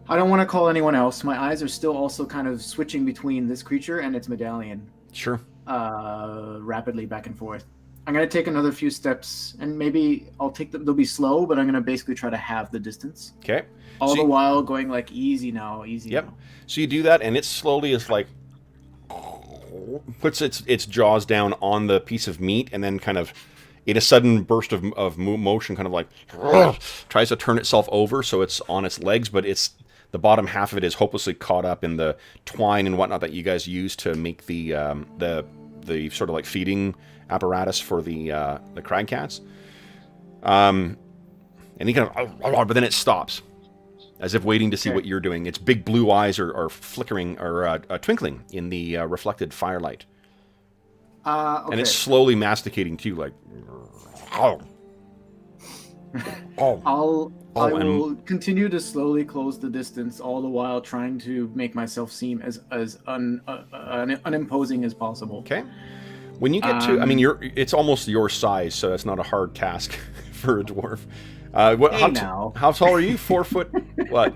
I don't want to call anyone else. My eyes are still also kind of switching between this creature and its medallion. Sure. Rapidly back and forth. I'm gonna take another few steps, and maybe I'll take them. They'll be slow, but I'm gonna basically try to halve the distance. Okay. All the while going like easy now. Yep. So you do that, and it slowly is like puts its jaws down on the piece of meat, and then kind of, in a sudden burst of motion, kind of like tries to turn itself over so it's on its legs, but the bottom half of it is hopelessly caught up in the twine and whatnot that you guys use to make the sort of like feeding apparatus for the crag cats. And he kind of, but then it stops, as if waiting to see what you're doing. Its big blue eyes are flickering or twinkling in the reflected firelight. Okay. And it's slowly masticating too, like. I will continue to slowly close the distance, all the while trying to make myself seem as unimposing as possible. Okay. When you get to, I mean, it's almost your size, so that's not a hard task for a dwarf. How tall are you? 4 foot? What?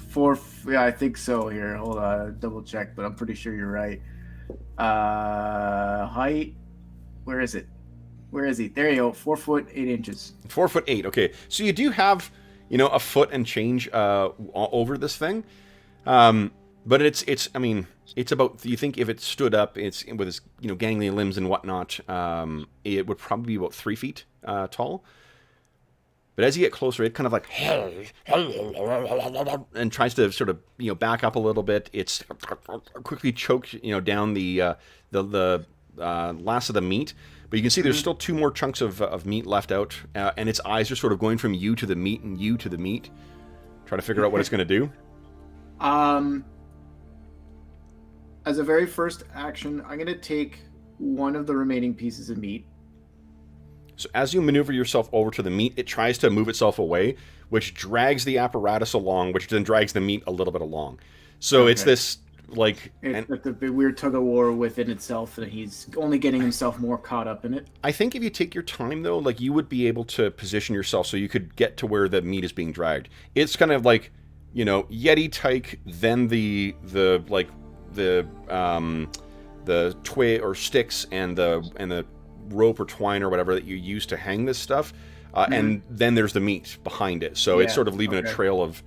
4. Yeah, I think so. Here, hold on, double check, but I'm pretty sure you're right. Height. Where is it? Where is he? There you go. 4 foot 8 inches. 4 foot 8. Okay, so you do have, a foot and change over this thing, but it's. I mean, it's about. You think if it stood up, it's with its gangly limbs and whatnot, it would probably be about 3 feet tall. But as you get closer, it kind of like and tries to sort of back up a little bit. It's quickly choked down the last of the meat. But you can see there's still 2 more chunks of meat left out, and its eyes are sort of going from you to the meat and you to the meat, trying to figure out what it's going to do. As a very first action, I'm going to take one of the remaining pieces of meat. So as you maneuver yourself over to the meat, it tries to move itself away, which drags the apparatus along, which then drags the meat a little bit along. So it's this, like... It's a weird tug-of-war within itself, and he's only getting himself more caught up in it. I think if you take your time, though, like, you would be able to position yourself so you could get to where the meat is being dragged. It's kind of like, Yeti tyke, then the twig or sticks and the rope or twine or whatever that you use to hang this stuff, and then there's the meat behind it. So it's sort of leaving a trail of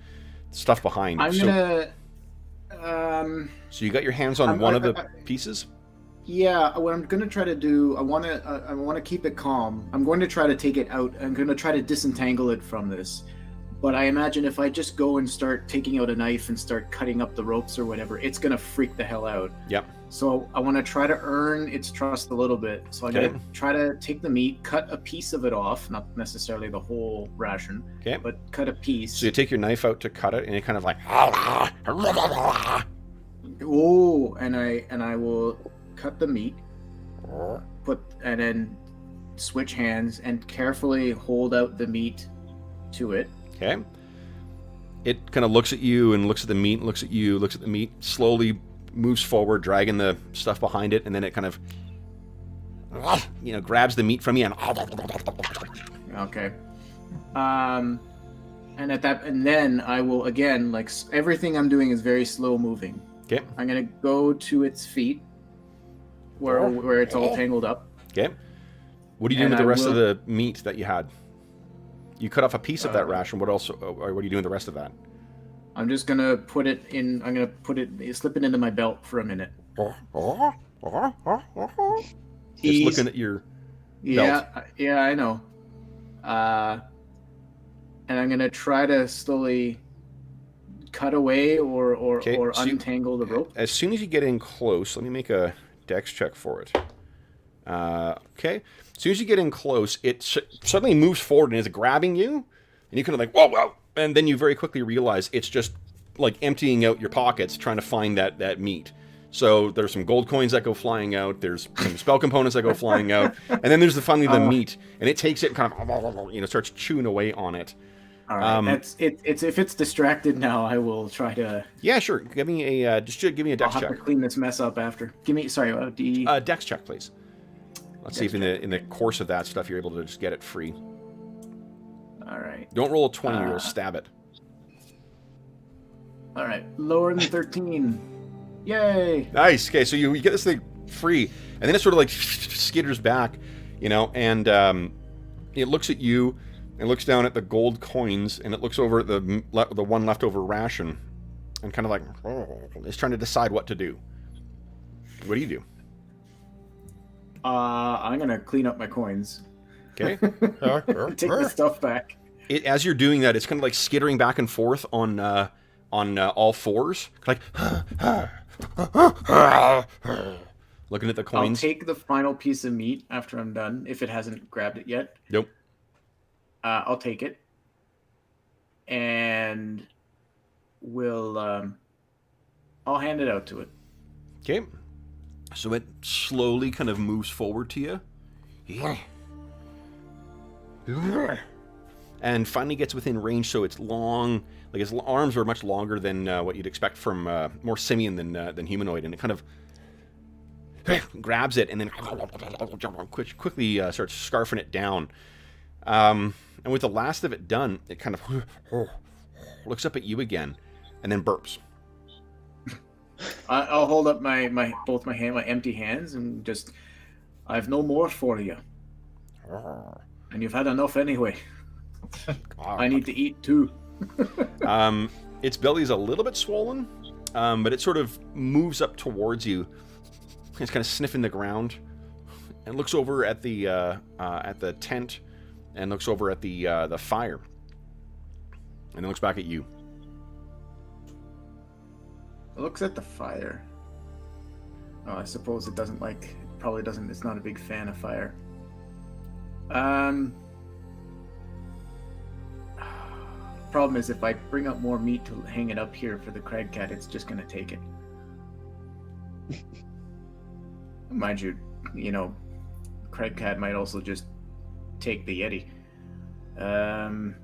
stuff behind. So you got your hands on one of the pieces. Yeah, what I'm gonna try to do, I want to keep it calm. I'm going to try to take it out. I'm going to try to disentangle it from this. But I imagine if I just go and start taking out a knife and start cutting up the ropes or whatever, it's gonna freak the hell out. Yep. So I want to try to earn its trust a little bit. So I'm gonna try to take the meat, cut a piece of it off, not necessarily the whole ration, but cut a piece. So you take your knife out to cut it, and it kind of like, and I will cut the meat, and then switch hands and carefully hold out the meat to it. Okay. It kind of looks at you and looks at the meat, looks at you, looks at the meat, slowly moves forward, dragging the stuff behind it, and then it kind of, grabs the meat from you and. Okay. And then I will again, like everything I'm doing is very slow moving. Okay. I'm gonna go to its feet, where it's all tangled up. Okay. What are you doing with the rest of the meat that you had? You cut off a piece of that ration. What else? What are you doing with the rest of that? I'm just gonna put it in. I'm gonna slip it into my belt for a minute. Just looking at your belt. Yeah, I know. And I'm gonna try to slowly cut away or untangle the rope. As soon as you get in close, let me make a dex check for it. Okay. As soon as you get in close, it suddenly moves forward and is grabbing you, and you kind of like, whoa, and then you very quickly realize it's just like emptying out your pockets trying to find that meat. So there's some gold coins that go flying out, there's some spell components that go flying out, and then there's finally the meat, and it takes it and kind of, starts chewing away on it. All right, if it's distracted now, I will try to. Yeah, sure. Give me a dex check. I'll have to clean this mess up after. Dex check, please. Let's see if in the course of that stuff you're able to just get it free. All right. Don't roll a 20, you'll stab it. All right, lower than 13. Yay! Nice. Okay, so you get this thing free, and then it sort of like skitters back, and it looks at you, and looks down at the gold coins, and it looks over at the one leftover ration, and kind of like is trying to decide what to do. What do you do? I'm gonna clean up my coins. Okay. Take the stuff back. As you're doing that, it's kind of like skittering back and forth on all fours, like looking at the coins. I'll take the final piece of meat after I'm done, if it hasn't grabbed it yet. Nope. I'll take it, and I'll hand it out to it. Okay. So it slowly kind of moves forward to you. Yeah. And finally gets within range, so it's long. Like its arms are much longer than what you'd expect from more simian than humanoid, and it kind of grabs it and then quickly starts scarfing it down. And with the last of it done, it kind of looks up at you again, and then burps. I'll hold up my empty hands and just, I've no more for you. And you've had enough anyway. I need to eat too. Its belly's a little bit swollen, but it sort of moves up towards you. It's kind of sniffing the ground, and looks over at the tent, and looks over at the fire, and then looks back at you. It looks at the fire. Oh, I suppose it doesn't like. Probably doesn't. It's not a big fan of fire. Problem is, if I bring up more meat to hang it up here for the crag cat, it's just gonna take it. Mind you, crag cat might also just take the Yeti. I'm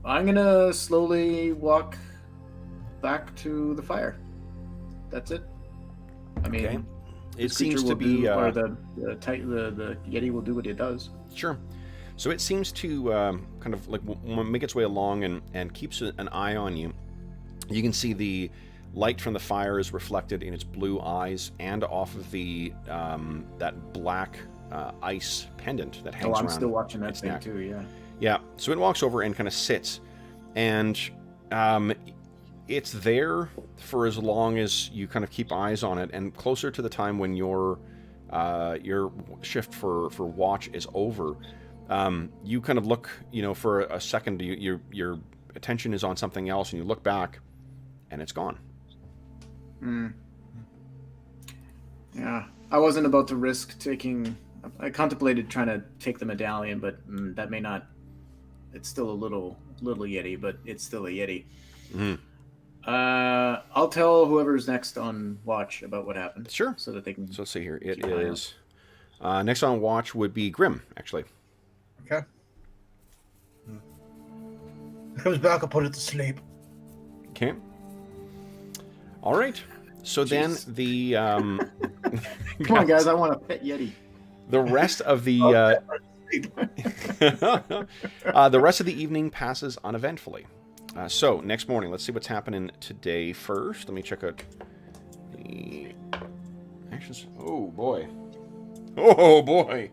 gonna slowly walk back to the fire. That's it. I mean, okay. It seems to be or the Yeti will do what it does. Sure. So it seems to kind of like make its way along and keeps an eye on you. You can see the light from the fire is reflected in its blue eyes and off of the that black ice pendant that hangs I'm around still watching that its thing neck. too. Yeah. Yeah, so it walks over and kind of sits, and it's there for as long as you kind of keep eyes on it, and closer to the time when your shift for watch is over, you kind of look, for a second, your attention is on something else, and you look back, and it's gone. Yeah, I wasn't about to risk taking. I contemplated trying to take the medallion, but that may not. It's still a little yeti, but it's still a yeti. Mm-hmm. I'll tell whoever's next on watch about what happened. Sure. So that they can. So let's see here. It is next on watch would be Grim, actually. Okay. It comes back, I'll put it to sleep. Okay. All right. So then the Come on, guys! I want a pet yeti. the rest of the the rest of the evening passes uneventfully. So next morning, let's see what's happening today first. Let me check out the actions. Oh boy! Oh boy!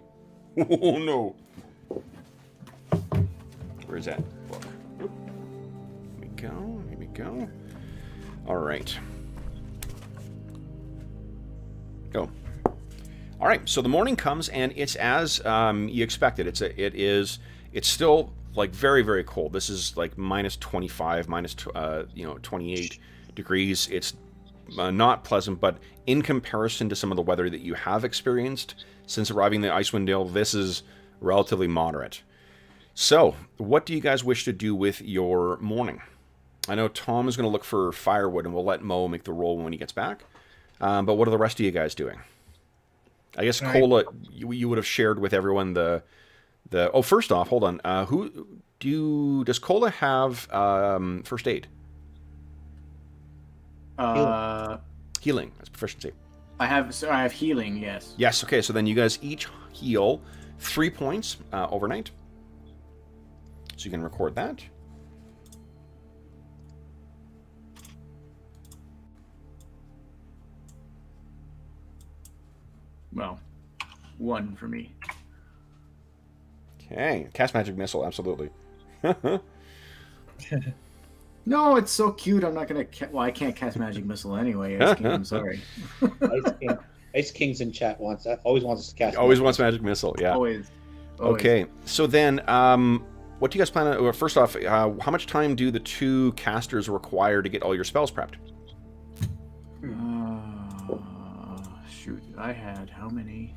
Oh no! Where's that book? Here we go. Here we go. All right. Go. All right. So the morning comes, and it's as you expected. It's still like very, very cold. This is like minus 25, minus 28 degrees. It's not pleasant, but in comparison to some of the weather that you have experienced since arriving in the Icewind Dale, this is relatively moderate. So, what do you guys wish to do with your morning? I know Tom is going to look for firewood, and we'll let Mo make the roll when he gets back. But what are the rest of you guys doing? I guess Cola, you would have shared with everyone the. Oh, first off, hold on. Does Cola have first aid? Healing. That's proficiency. I have healing. Yes. Yes. Okay. So then you guys each heal 3 points overnight. So you can record that. Well, 1 for me. Okay. Cast Magic Missile, absolutely. No, it's so cute. I'm not gonna. I can't cast Magic Missile anyway. I'm sorry. Ice King's in chat always wants us to cast. Always wants Magic Missile, yeah. Always. Okay, so then, what do you guys plan on... First off, how much time do the 2 casters require to get all your spells prepped? Shoot, I had how many?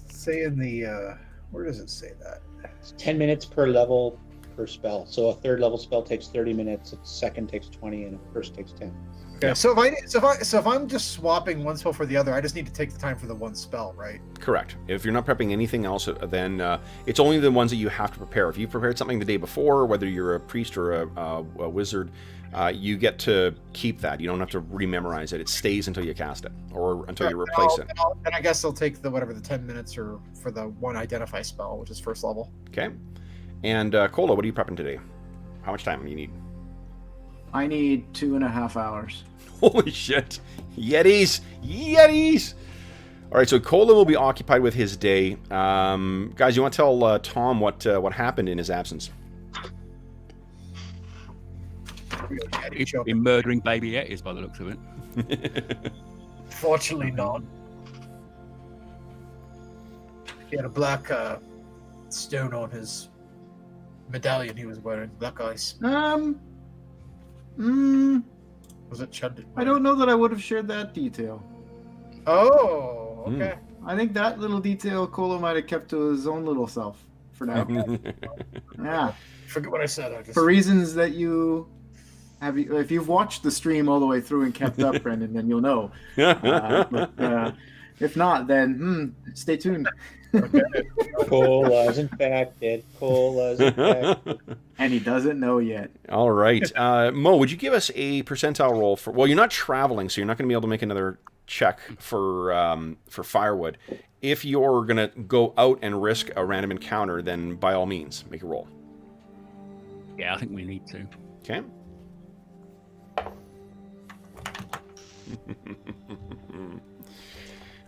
Say in the... where does it say that? It's 10 minutes per level per spell. So a third level spell takes 30 minutes, a second takes 20, and a first takes 10. Okay, Yeah. so if I'm just swapping one spell for the other, I just need to take the time for the one spell, right? Correct. If you're not prepping anything else, then it's only the ones that you have to prepare. If you prepared something the day before, whether you're a priest or a wizard, you get to keep that. You don't have to rememorize it. It stays until you cast it or until you replace it. And I guess I'll take the 10 minutes or for the one identify spell, which is first level. Okay. And Cola, what are you prepping today? How much time do you need? I need 2.5 hours. Holy shit. Yetis! Yetis! All right, so Cola will be occupied with his day. Guys, you want to tell Tom what happened in his absence? He's been murdering baby yetis by the looks of it. Fortunately not. He had a black stone on his medallion he was wearing. Black ice. Was it Chud? I don't know that I would have shared that detail. Oh, okay. I think that little detail Colo might have kept to his own little self for now. Yeah. Forget what I said. For reasons that you have, if you've watched the stream all the way through and kept up, Brendan, then you'll know. If not, then stay tuned. Cola's infected. Cola's infected. And he doesn't know yet. All right. Mo, would you give us a percentile roll for... Well, you're not traveling, so you're not going to be able to make another check for firewood. If you're going to go out and risk a random encounter, then by all means, make a roll. Yeah, I think we need to. Okay.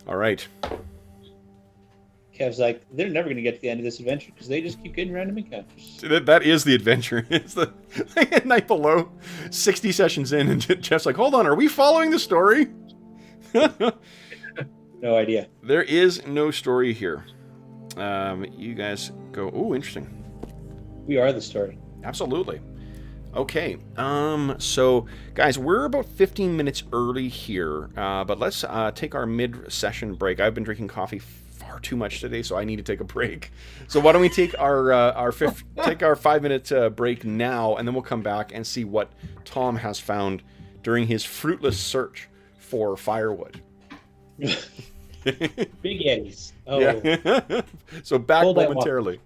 All right. Kev's like, they're never going to get to the end of this adventure because they just keep getting random encounters. That is the adventure. It's the night below, 60 sessions in, and Jeff's like, hold on, are we following the story? No idea. There is no story here. You guys go, oh, interesting. We are the story. Absolutely. Okay. So, guys, we're about 15 minutes early here, but let's take our mid-session break. I've been drinking coffee far too much today, so I need to take a break. So why don't we take our 5-minute break now, and then we'll come back and see what Tom has found during his fruitless search for firewood. Big Yetis. Oh. Yeah. So back Hold that momentarily.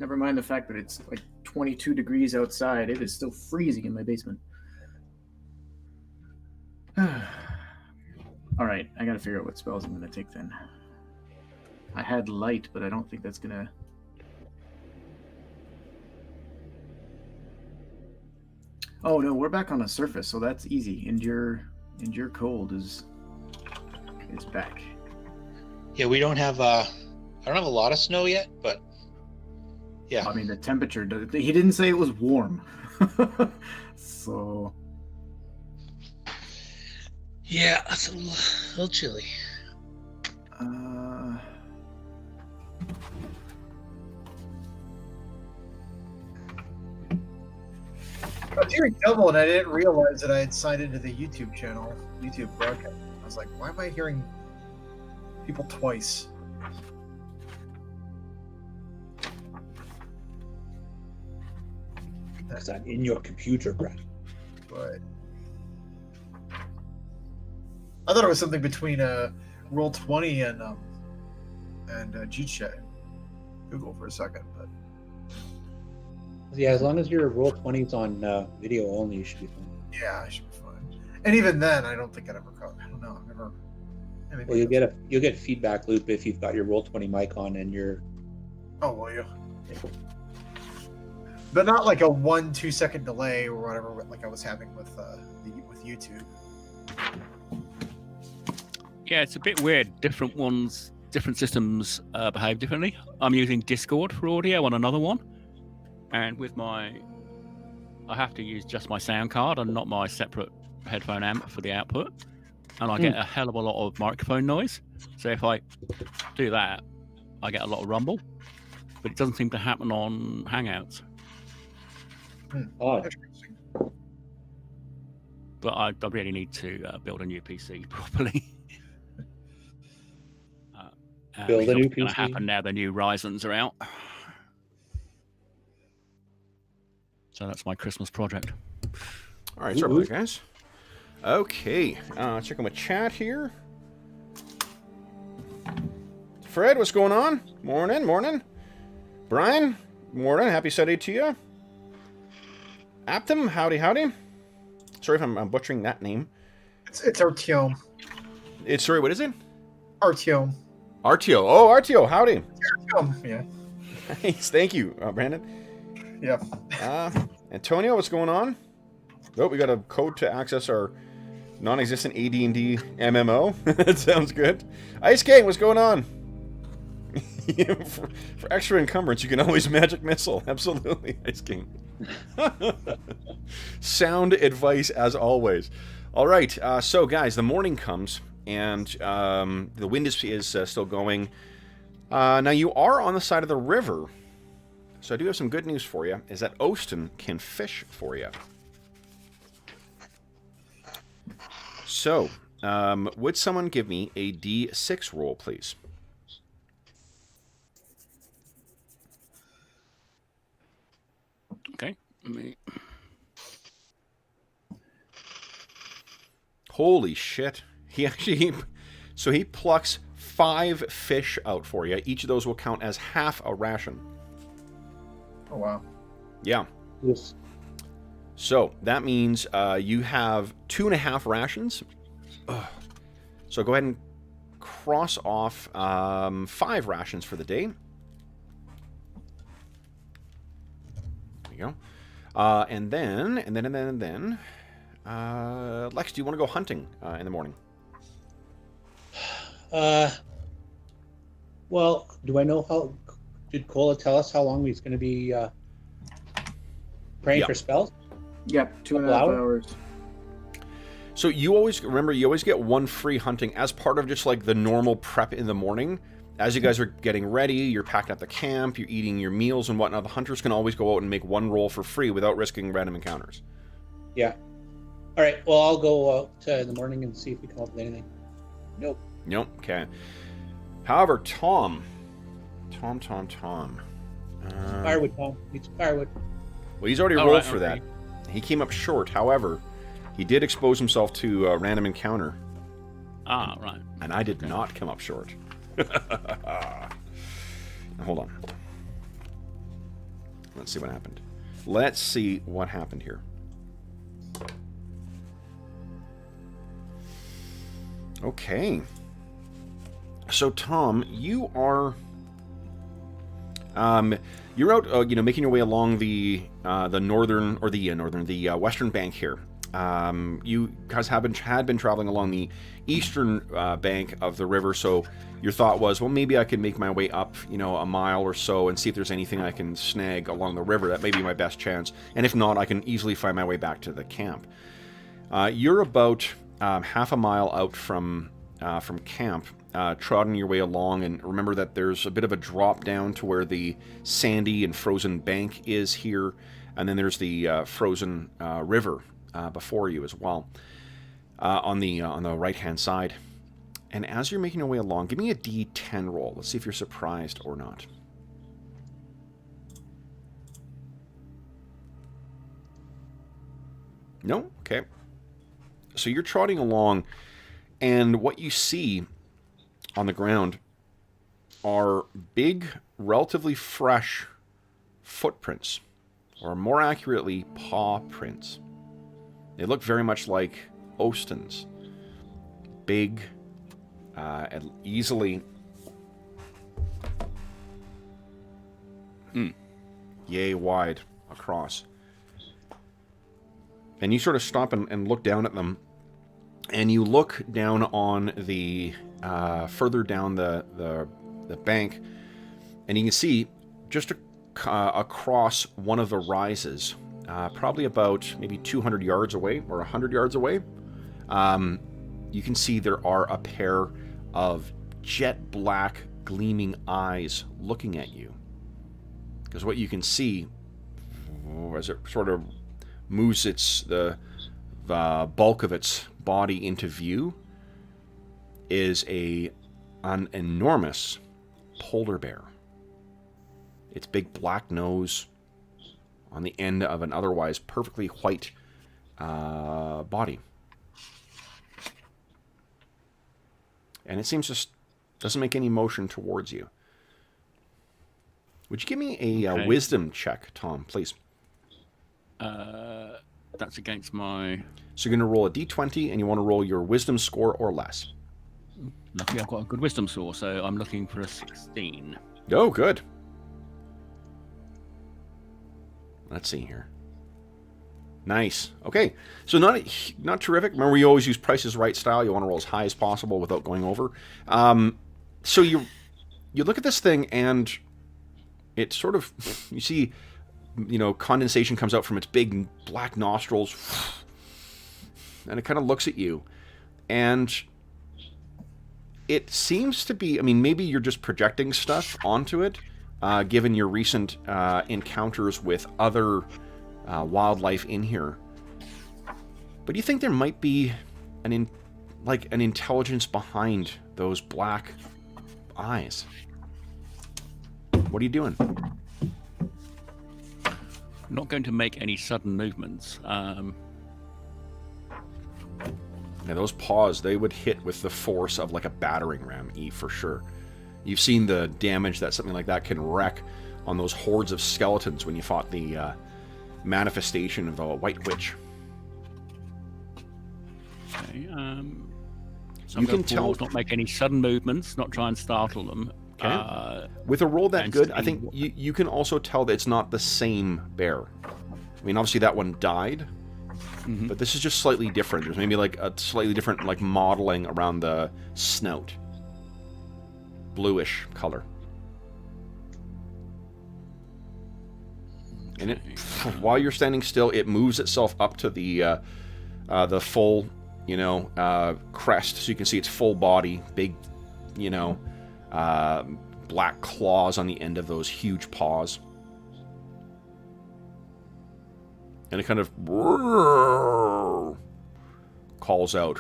Never mind the fact that it's like 22 degrees outside. It is still freezing in my basement. All right, I gotta figure out what spells I'm gonna take then. I had light, but I don't think that's gonna. Oh no, we're back on the surface, so that's easy. Endure cold is back. Yeah, we don't have. I don't have a lot of snow yet, but yeah. I mean, the temperature. He didn't say it was warm, so. Yeah, it's a little chilly. I was hearing double, and I didn't realize that I had signed into the YouTube channel, YouTube broadcast. I was like, why am I hearing people twice? That's not in your computer, Brad. But I thought it was something between Roll20 and G-Chat. Google for a second, but Yeah, as long as your Roll20's on video only, you should be fine. yeah, I should be fine. And even then, I don't think I'd ever caught. I don't know. I've never. Well, you'll get feedback loop if you've got your Roll20 mic on and you're. Oh, will you? But not like a 1-2 second delay or whatever, like I was having with YouTube. Yeah, it's a bit weird. Different systems behave differently. I'm using Discord for audio on another one, and with I have to use just my sound card and not my separate headphone amp for the output, and I get a hell of a lot of microphone noise. So if I do that, I get a lot of rumble, but it doesn't seem to happen on Hangouts. Odd. Interesting. But I really need to build a new PC properly. Build a new It's going to PC? happen now the new Ryzens are out. So that's my Christmas project. All right, sorry about that, guys. Okay, checking my chat here. Fred, what's going on? Morning. Brian, morning. Happy Saturday to you. Aptim, howdy. Sorry if I'm butchering that name. It's Artyom. Sorry, what is it? Artyom. Artio. Oh, Artio, howdy. Artyom. Yeah. Nice, thank you, Brandon. Yeah. Antonio, what's going on? Oh, we got a code to access our non-existent AD&D MMO. That sounds good. Ice King, what's going on? for extra encumbrance, you can always magic missile. Absolutely, Ice King. Sound advice as always. All right, so guys, the morning comes, and the wind is still going. Now, you are on the side of the river, so I do have some good news for you, is that Ostin can fish for you. So, would someone give me a D6 roll, please? Okay. Holy shit. He plucks 5 fish out for you. Each of those will count as half a ration. Oh wow. Yeah. Yes. So that means you have 2.5 rations. Ugh. So go ahead and cross off 5 rations for the day. There you go. And then, Lex, do you want to go hunting in the morning? Well, do I know how? Did Cola tell us how long he's going to be praying for spells? Yep, 2.5 hours? hours. So you always get 1 free hunting as part of just like the normal prep in the morning. As you guys are getting ready, you're packing up the camp, you're eating your meals and whatnot. The hunters can always go out and make 1 roll for free without risking random encounters. Yeah. All right. Well, I'll go out in the morning and see if we come up with anything. Nope. Okay. However, Tom. Firewood, Tom. Need some firewood. Well, he's already rolled for that. He came up short. However, he did expose himself to a random encounter. Ah, right. And I did not come up short. Hold on. Let's see what happened. Let's see what happened here. Okay. So Tom, you are you're out making your way along the western bank here. You guys had been traveling along the eastern bank of the river, so your thought was, well, maybe I can make my way up, a mile or so and see if there's anything I can snag along the river. That may be my best chance, and if not, I can easily find my way back to the camp. You're about half a mile out from camp, trotting your way along, and remember that there's a bit of a drop down to where the sandy and frozen bank is here, and then there's the frozen river before you as well, on the right hand side. And as you're making your way along, give me a D10 roll. Let's see if you're surprised or not. No? Okay. So you're trotting along, and what you see on the ground are big, relatively fresh footprints, or more accurately, paw prints. They look very much like Ostin's. Big, and easily yay wide across. And you sort of stop and look down at them, and you look down on the further down the bank, and you can see just across one of the rises, probably about maybe 200 yards away or 100 yards away, you can see there are a pair of jet black gleaming eyes looking at you. Because what you can see as it sort of moves the bulk of its body into view is an enormous polar bear. Its big black nose on the end of an otherwise perfectly white body. And it seems just doesn't make any motion towards you. Would you give me a wisdom check, Tom, please? That's against my... So you're going to roll a d20, and you want to roll your wisdom score or less. Luckily, I've got a good wisdom score, so I'm looking for a 16. Oh, good. Let's see here. Nice. Okay, so not terrific. Remember, we always use Price is Right style. You want to roll as high as possible without going over. So you look at this thing, and it sort of, you see, condensation comes out from its big black nostrils, and it kind of looks at you, and it seems to be, maybe you're just projecting stuff onto it, given your recent encounters with other wildlife in here. But do you think there might be an intelligence behind those black eyes? What are you doing? Not going to make any sudden movements. Yeah, those paws, they would hit with the force of like a battering ram, for sure. You've seen the damage that something like that can wreak on those hordes of skeletons when you fought the manifestation of a white witch. Okay, so you can tell, not make any sudden movements, not try and startle them. Okay. With a roll that good, I think you can also tell that it's not the same bear. Obviously that one died, but this is just slightly different. There's maybe like a slightly different modeling around the snout. Bluish color. And while you're standing still, it moves itself up to the full, crest, so you can see its full body, big, black claws on the end of those huge paws. And it kind of calls out.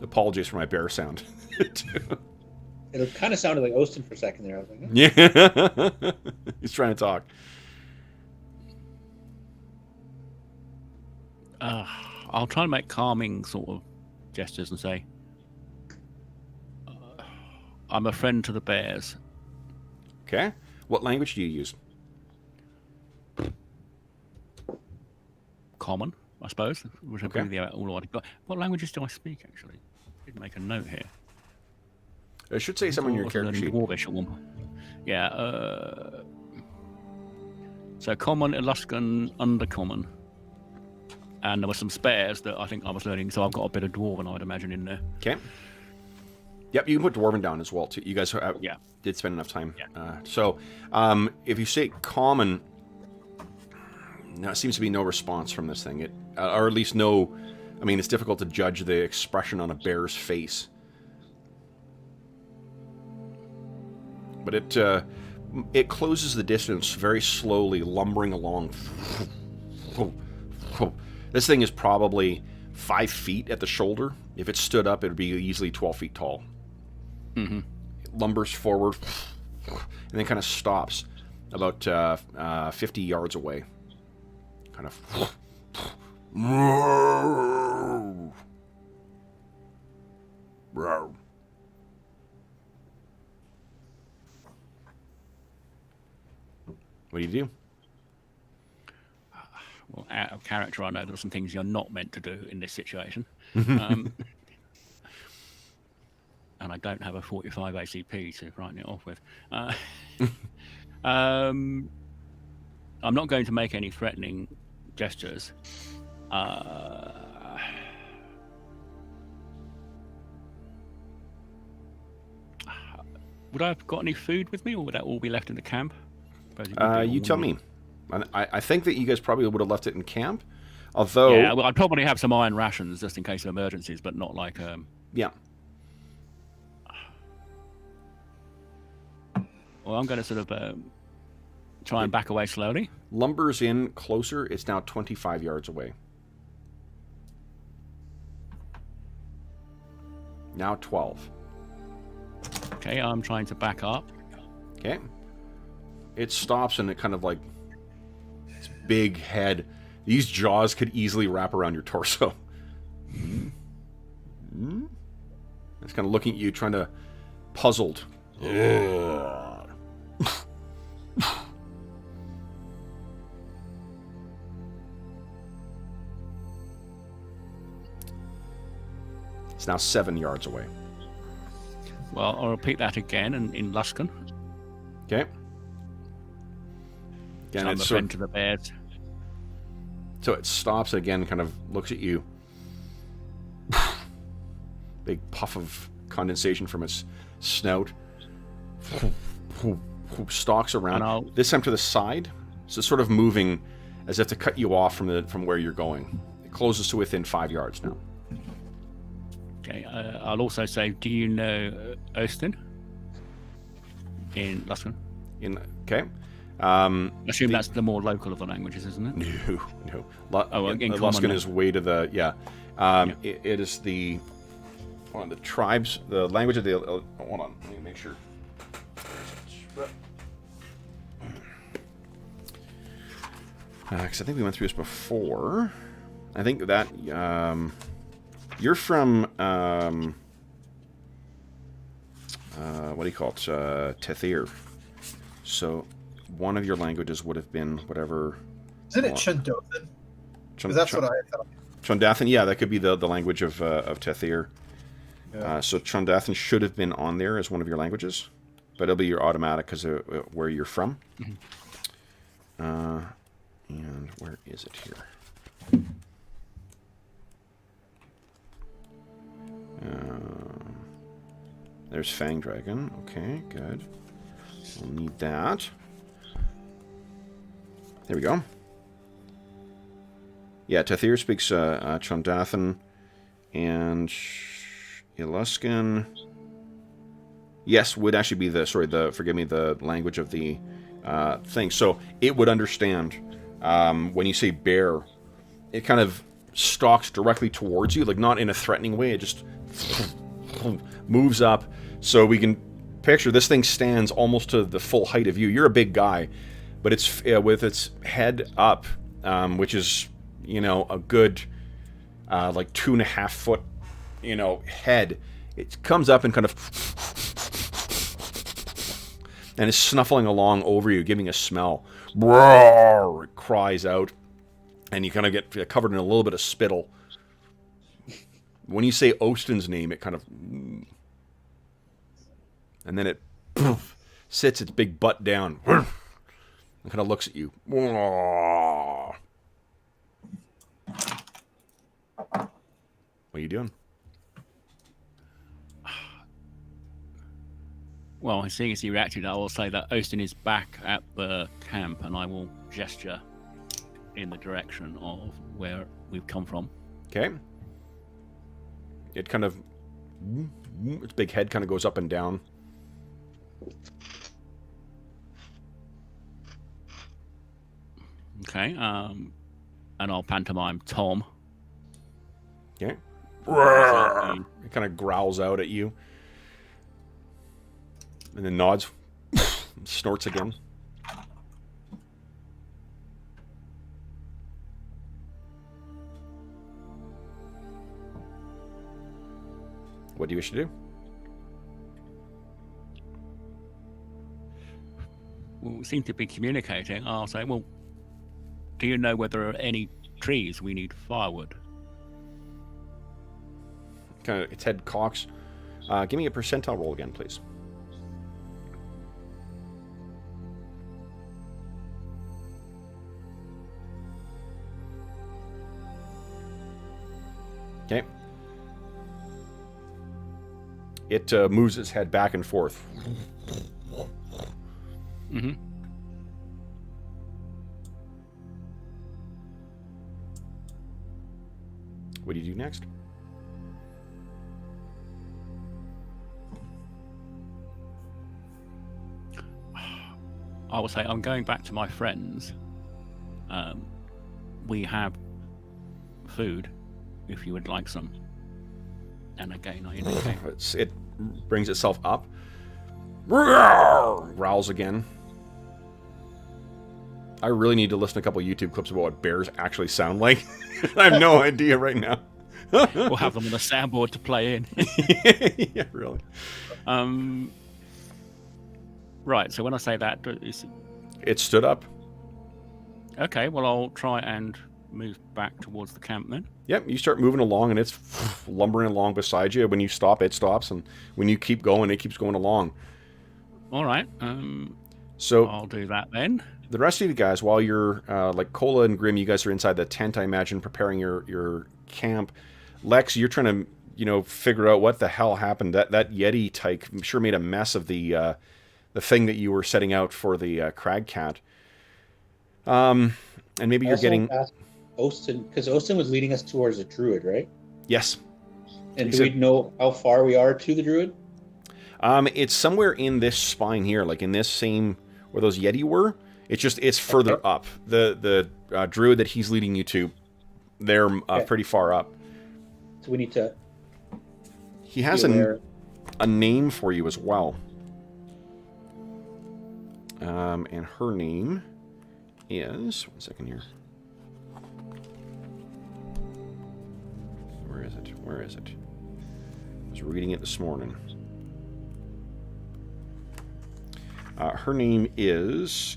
Apologies for my bear sound. It kind of sounded like Ostin for a second there. I was like, yeah. He's trying to talk. I'll try and make calming sort of gestures and say, I'm a friend to the bears. Okay. What language do you use? Common, I suppose, which Okay. would be all I've got. What languages do I speak, actually? I did make a note here. I should say something on your I was character learning sheet. Dwarvish at one point. Yeah. So Common, Eluskan, Undercommon. And there were some spares that I think I was learning, so I've got a bit of Dwarven, I'd imagine, in there. Okay. Yep, you can put Dwarven down as well, too. You guys Yeah. did spend enough time. Yeah. So, if you say common, no, it seems to be no response from this thing. Or at least no... I mean, it's difficult to judge the expression on a bear's face. But it closes the distance very slowly, lumbering along. This thing is probably 5 feet at the shoulder. If it stood up, it would be easily 12 feet tall. Mm-hmm. It lumbers forward and then kind of stops about 50 yards away. Kind of... What do you do? Well, out of character, I know there are some things you're not meant to do in this situation. And I don't have a 45 ACP to write it off with. I'm not going to make any threatening gestures. Would I have got any food with me, or would that all be left in the camp? You tell me. I think that you guys probably would have left it in camp. Although... Yeah, well, I'd probably have some iron rations just in case of emergencies, but not like... Yeah. Well, I'm going to sort of try and back away slowly. Lumbers in closer. It's now 25 yards away. Now 12. Okay, I'm trying to back up. Okay. It stops and it kind of like... Its big head. These jaws could easily wrap around your torso. It's kind of looking at you, trying to... Puzzled. It's now 7 yards away. Well, I'll repeat that again in Luskan. Okay. Again, I'm it's a sort friend to the bears. So it stops again, kind of looks at you. Big puff of condensation from its snout. Stalks around. This time to the side. So it's sort of moving as if to cut you off from where you're going. It closes to within 5 yards now. Okay. I'll also say, do you know Austin in Luskan? Okay. I assume that's the more local of the languages, isn't it? No. Luskan is way to the... Yeah. It is the... Hold on, the tribes... The language of the... hold on. Let me make sure. Because I think we went through this before. I think that... you're from... what do you call it? Tethir. So... One of your languages would have been whatever... Isn't it Chundothan? Because that's what I thought. Chundathan, yeah, that could be the language of Tethir. Yeah. So Chundathan should have been on there as one of your languages, but it'll be your automatic because of where you're from. And where is it here? There's Fang Dragon. Okay, good. We'll need that. There we go. Yeah, Tethir speaks Chundathan and Eluskan. Yes, would actually be the language of the thing. So it would understand when you say bear, it kind of stalks directly towards you, like not in a threatening way. It just moves up. So we can picture this thing stands almost to the full height of you. You're a big guy. But it's with its head up, which is, a good, like 2.5 foot, head. It comes up and kind of and is snuffling along over you, giving a smell. Roar! It cries out, and you kind of get covered in a little bit of spittle. When you say Ostin's name, it kind of... And then it sits its big butt down and kind of looks at you. What are you doing? Well, seeing as he reacted, I will say that Ostin is back at the camp, and I will gesture in the direction of where we've come from. Okay. It kind of... Its big head kind of goes up and down. Okay, and I'll pantomime Tom. Okay. It kind of growls out at you. And then nods. Snorts again. What do you wish to do? We seem to be communicating. I'll say, well, do you know whether there are any trees we need firewood? Kind of, its head cocks. Give me a percentile roll again, please. Okay. It moves its head back and forth. Mm-hmm. What do you do next? I will say I'm going back to my friends. We have food, if you would like some. And again, I indicate. It brings itself up. Growls again. I really need to listen to a couple of YouTube clips about what bears actually sound like. I have no idea right now. We'll have them on a soundboard to play in. Yeah, really. Right, so when I say that, It stood up. okay, well, I'll try and move back towards the camp then. Yep, you start moving along, and it's lumbering along beside you. When you stop, it stops, and when you keep going, it keeps going along. All right, So I'll do that then. the rest of you guys, while you're like Cola and Grim, you guys are inside the tent, I imagine, preparing your camp. Lex, you're trying to figure out what the hell happened. That Yeti tyke sure made a mess of the thing that you were setting out for the crag cat. And maybe you're getting Ostin, because Ostin was leading us towards the druid, right? yes. And do we know how far we are to the druid? It's somewhere in this spine here, like in this same where those Yeti were. It's further up. The druid that he's leading you to, they're pretty far up. So we need to. He has a name for you as well. And her name is... One second here. Where is it? I was reading it this morning. Her name is...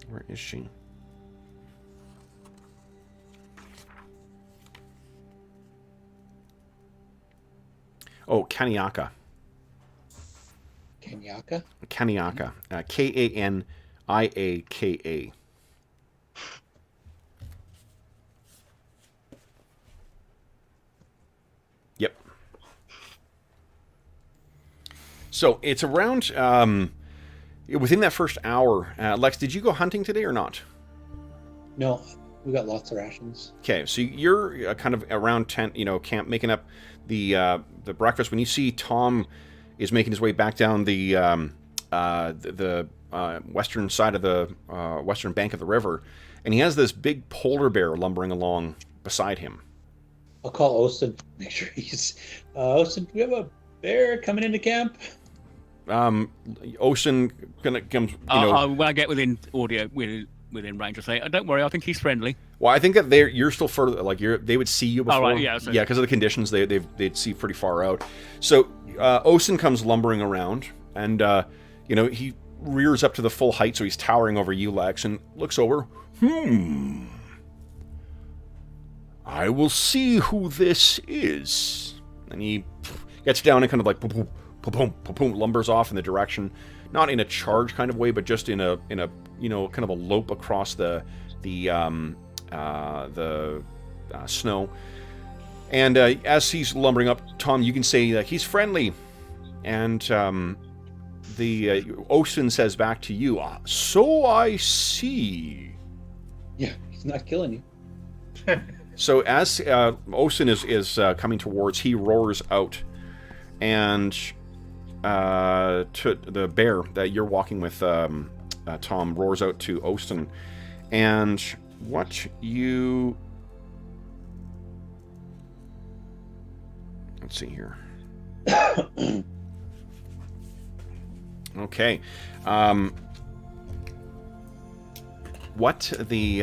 Where is she? Oh, Kaniaka. Kenyaka? Kaniaka. Kaniaka. Yep. So it's around within that first hour. Lex, did you go hunting today or not? No, we got lots of rations. Okay, so you're kind of around tent, camp, making up the breakfast. When you see Tom is making his way back down the western side of the western bank of the river, and he has this big polar bear lumbering along beside him. I'll call Ostin. Make sure he's Ostin. Do we have a bear coming into camp? Ostin comes. When I get within audio, within range. I say, oh, don't worry, I think he's friendly. Well, I think that you're still further, like they would see you before. Oh, right, yeah. So, because of the conditions, they'd see pretty far out. So Osen comes lumbering around, and he rears up to the full height, so he's towering over you, Lex, and looks over. I will see who this is. And he gets down and kind of like boom, boom, boom, boom, lumbers off in the direction, not in a charge kind of way, but just in a kind of a lope across the snow. And as he's lumbering up, Tom, you can say that he's friendly, and the Osen says back to you, so I see. Yeah, he's not killing you. So as Osen is coming towards, he roars out, and to the bear that you're walking with, Tom, roars out to Osen, and what you... Let's see here. Okay. What the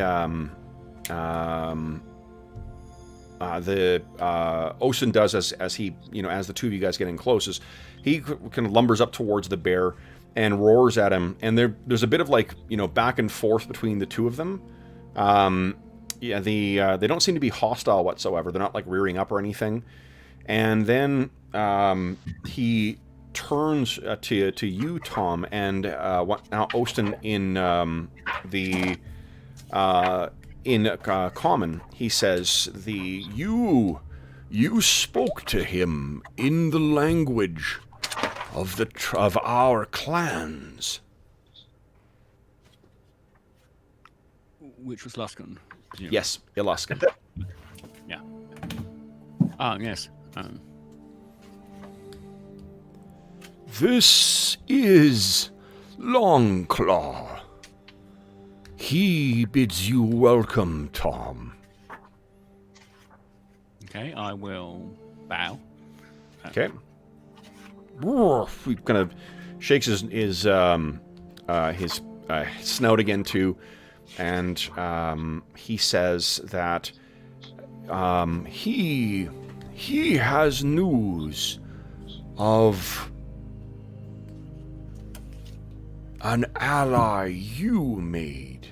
Osen does as he, as the two of you guys get in close, is he kind of lumbers up towards the bear and roars at him, and there's a bit of like, back and forth between the two of them. They don't seem to be hostile whatsoever. They're not like rearing up or anything. And then he turns to you, Tom, and now Osten in common, he says, you spoke to him in the language of our clans. Which was Luskan? Yes, Iluskan. Yeah. Ah, yes. This is Longclaw. He bids you welcome, Tom. Okay, I will bow. Okay. He kind of shakes his snout again too, and he says that he has news of an ally you made.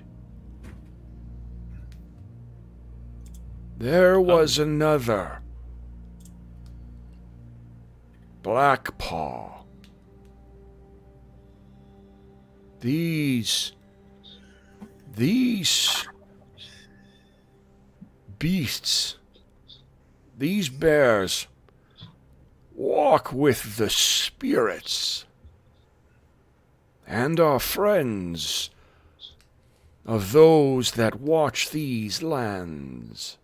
There was another Blackpaw. These beasts, these bears, walk with the spirits and are friends of those that watch these lands.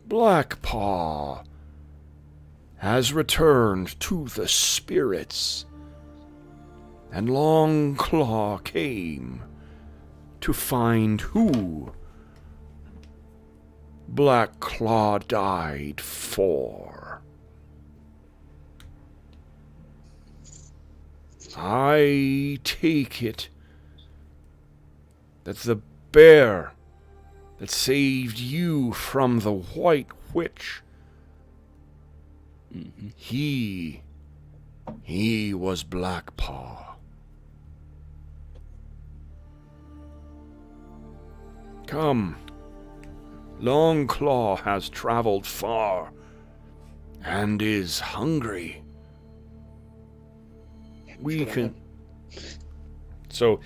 Blackpaw has returned to the spirits, and Longclaw came to find who Blackclaw died for. I take it that the bear that saved you from the White Witch, he was Blackpaw. Come, Longclaw has traveled far and is hungry. We can... So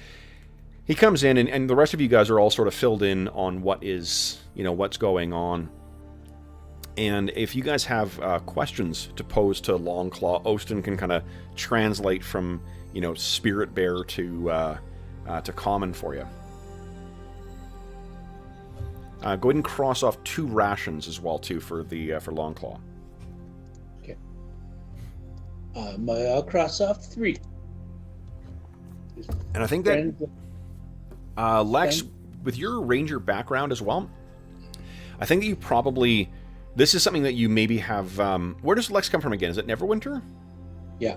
he comes in, and the rest of you guys are all sort of filled in on what is, what's going on. And if you guys have questions to pose to Longclaw, Osten can kind of translate from, spirit bear to common for you. Go ahead and cross off 2 rations as well too for Longclaw. Okay. I'll cross off 3. And I think that Lex, with your ranger background as well, I think that you probably, this is something that you maybe have. Where does Lex come from again? Is it Neverwinter? Yeah.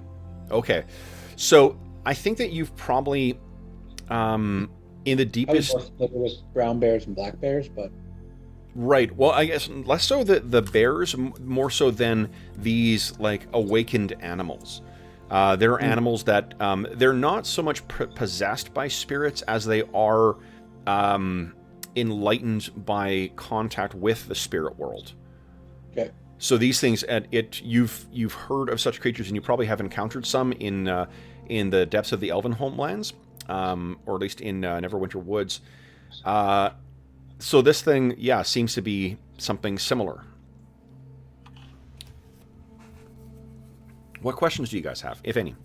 Okay, so I think that you've probably in the I was deepest... more familiar with brown bears and black bears, but Right. Well, I guess less so the bears, more so than these like awakened animals. They're animals that they're not so much possessed by spirits as they are enlightened by contact with the spirit world. okay. So these things, you've heard of such creatures, and you probably have encountered some in the depths of the Elven homelands, or at least in Neverwinter Woods. So this thing, yeah, seems to be something similar. What questions do you guys have, if any?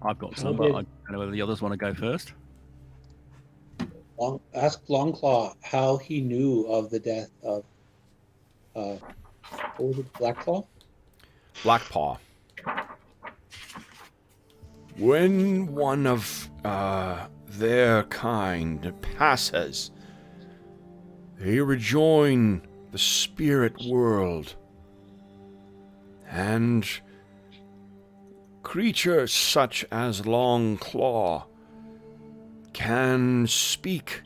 I've got some, but I don't know whether the others want to go first. Ask Longclaw how he knew of the death of what was it, Blackclaw? Blackpaw. When one of their kind passes, they rejoin the spirit world, and creatures such as Longclaw can speak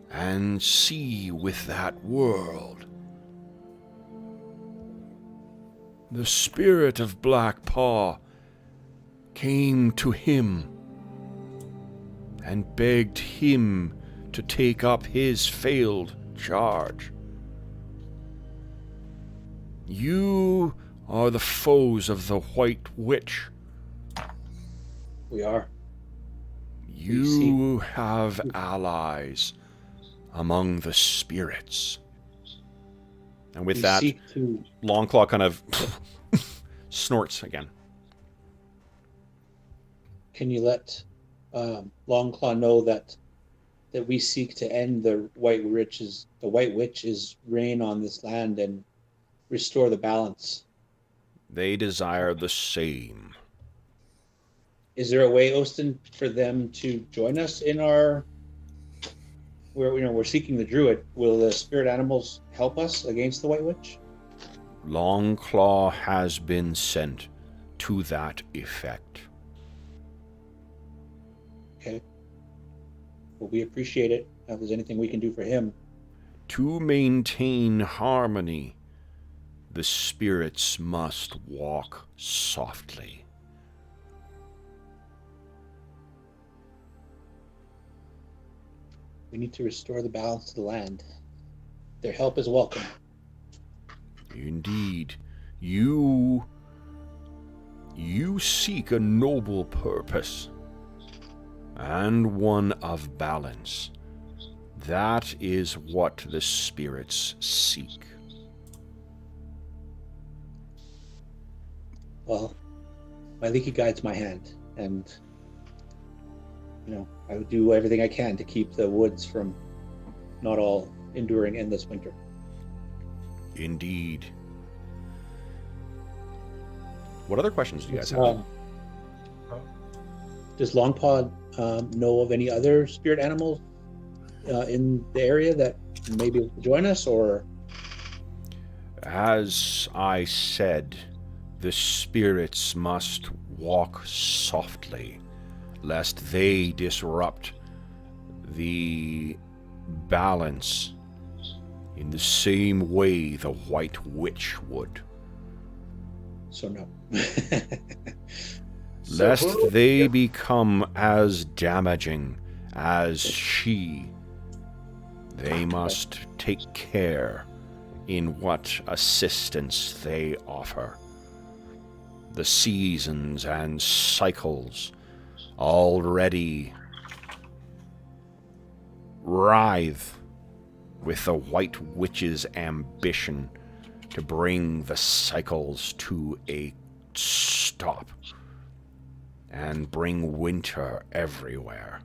and see with that world. The spirit of Blackpaw came to him and begged him to take up his failed charge. You are the foes of the White Witch. We are. You have allies among the spirits. And with that, Longclaw kind of snorts again. Can you let Longclaw know that we seek to end the White Witch's reign on this land and restore the balance? They desire the same. Is there a way, Ostin, for them to join us in our? We're seeking the druid. Will the spirit animals help us against the White Witch? Longclaw has been sent to that effect. Okay. Well, we appreciate it. If there's anything we can do for him. To maintain harmony, the spirits must walk softly. We need to restore the balance of the land. Their help is welcome. Indeed. You seek a noble purpose, and one of balance. That is what the spirits seek. Well, my leaky guides my hand, and I would do everything I can to keep the woods from not all enduring endless winter. Indeed. What other questions do you guys have? Does Longpaw know of any other spirit animals in the area that may be able to join us, or? As I said, the spirits must walk softly, lest they disrupt the balance in the same way the White Witch would. So no. Lest they become as damaging as she, they must take care in what assistance they offer. The seasons and cycles already writhe with the White Witch's ambition to bring the cycles to a stop and bring winter everywhere.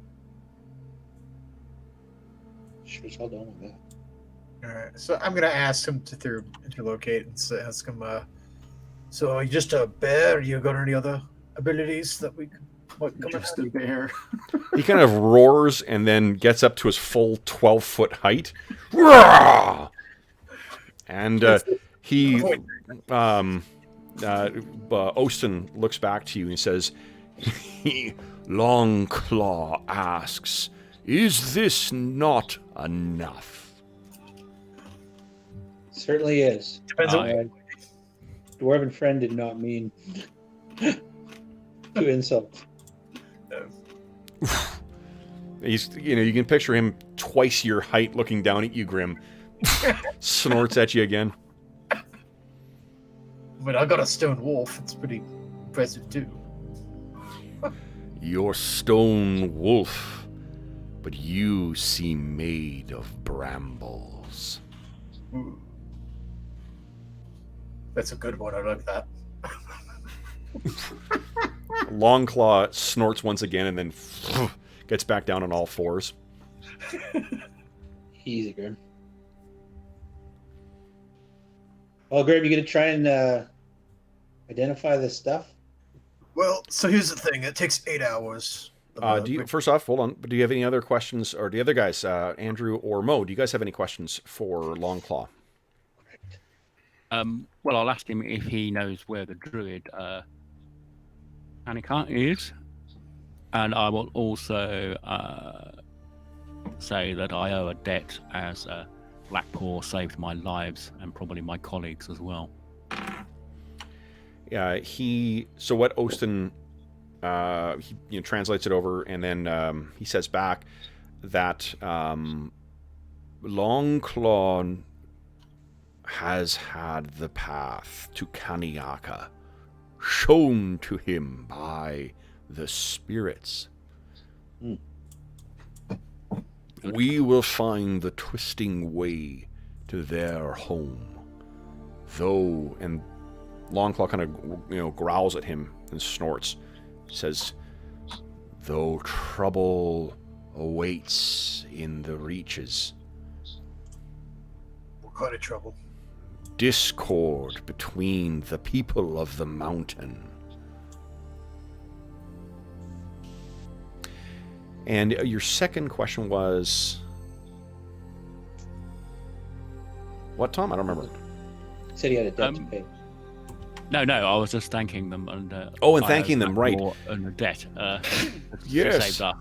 Sure as hell don't want that. All right, so I'm gonna ask him to interlocate and ask him. So are you just a bear? You got any other abilities that we could? Just a bear. He kind of roars and then gets up to his full 12-foot height. Roar! And Ostin looks back to you and says, Longclaw asks, is this not enough? Certainly is. Depends on Dwarven friend did not mean to insult. He's, you can picture him twice your height looking down at you, Grim. Snorts at you again. But I got a stone wolf. It's pretty impressive too. Your stone wolf, but you seem made of brambles. Ooh. That's a good one. I like that. Longclaw snorts once again and then gets back down on all fours. Easy, Grim. Well, Grim, you gonna try and identify this stuff? Well, so here's the thing. It takes 8 hours. First off, hold on. But do you have any other questions, or do the other guys, Andrew or Mo, do you guys have any questions for Longclaw? Well, I'll ask him if he knows where the druid Annika is, and I will also say that I owe a debt as Blackpaw saved my lives and probably my colleagues as well. Yeah, so what Ostin he translates it over, and then he says back that Longclaw has had the path to Kaniaka shown to him by the spirits. We will find the twisting way to their home. Though, and Longclaw kind of, growls at him and snorts. Says, though trouble awaits in the reaches. What kind of trouble? Discord between the people of the mountain. And your second question was... What, Tom? I don't remember. Said he had a debt to pay. No, I was just thanking them. And thanking them, right. And the debt. Yes. Saved us.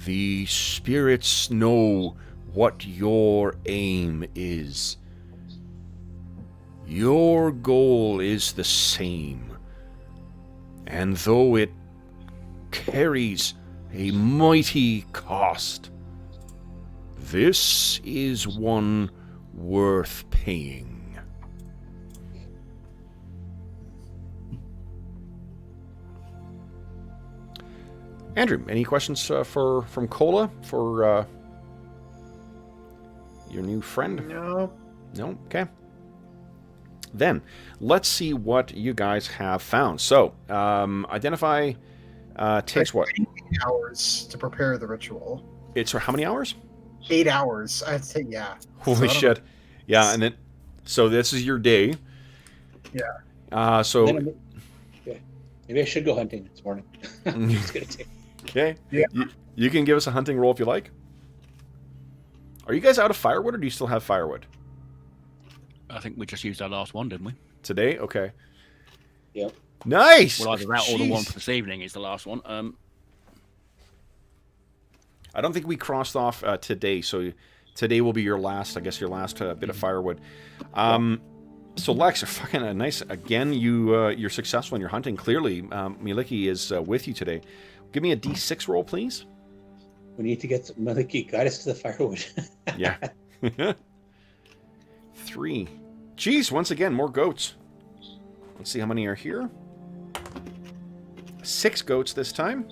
The spirits know what your aim is. Your goal is the same. And though it carries a mighty cost, this is one worth paying. Andrew, any questions from Cola for your new friend? No. No? Okay. Then, let's see what you guys have found. So, identify takes what? 8 hours to prepare the ritual. It's for how many hours? 8 hours. I'd say, yeah. Holy shit. Yeah, and then, so this is your day. Yeah. Maybe I should go hunting this morning. It's gonna take. Okay. Yeah. You can give us a hunting roll if you like. Are you guys out of firewood, or do you still have firewood? I think we just used our last one, didn't we? Today? Okay. Yep. Nice! Well, either that or the one for this evening is the last one. I don't think we crossed off today, so today will be your last bit of firewood. So Lex, fucking nice. Again, you're successful in your hunting. Clearly, Miliki is with you today. Give me a D6 roll, please. We need to get some Maliki. Guide us to the firewood. Yeah. 3. Jeez, once again, more goats. Let's see how many are here. 6 goats this time.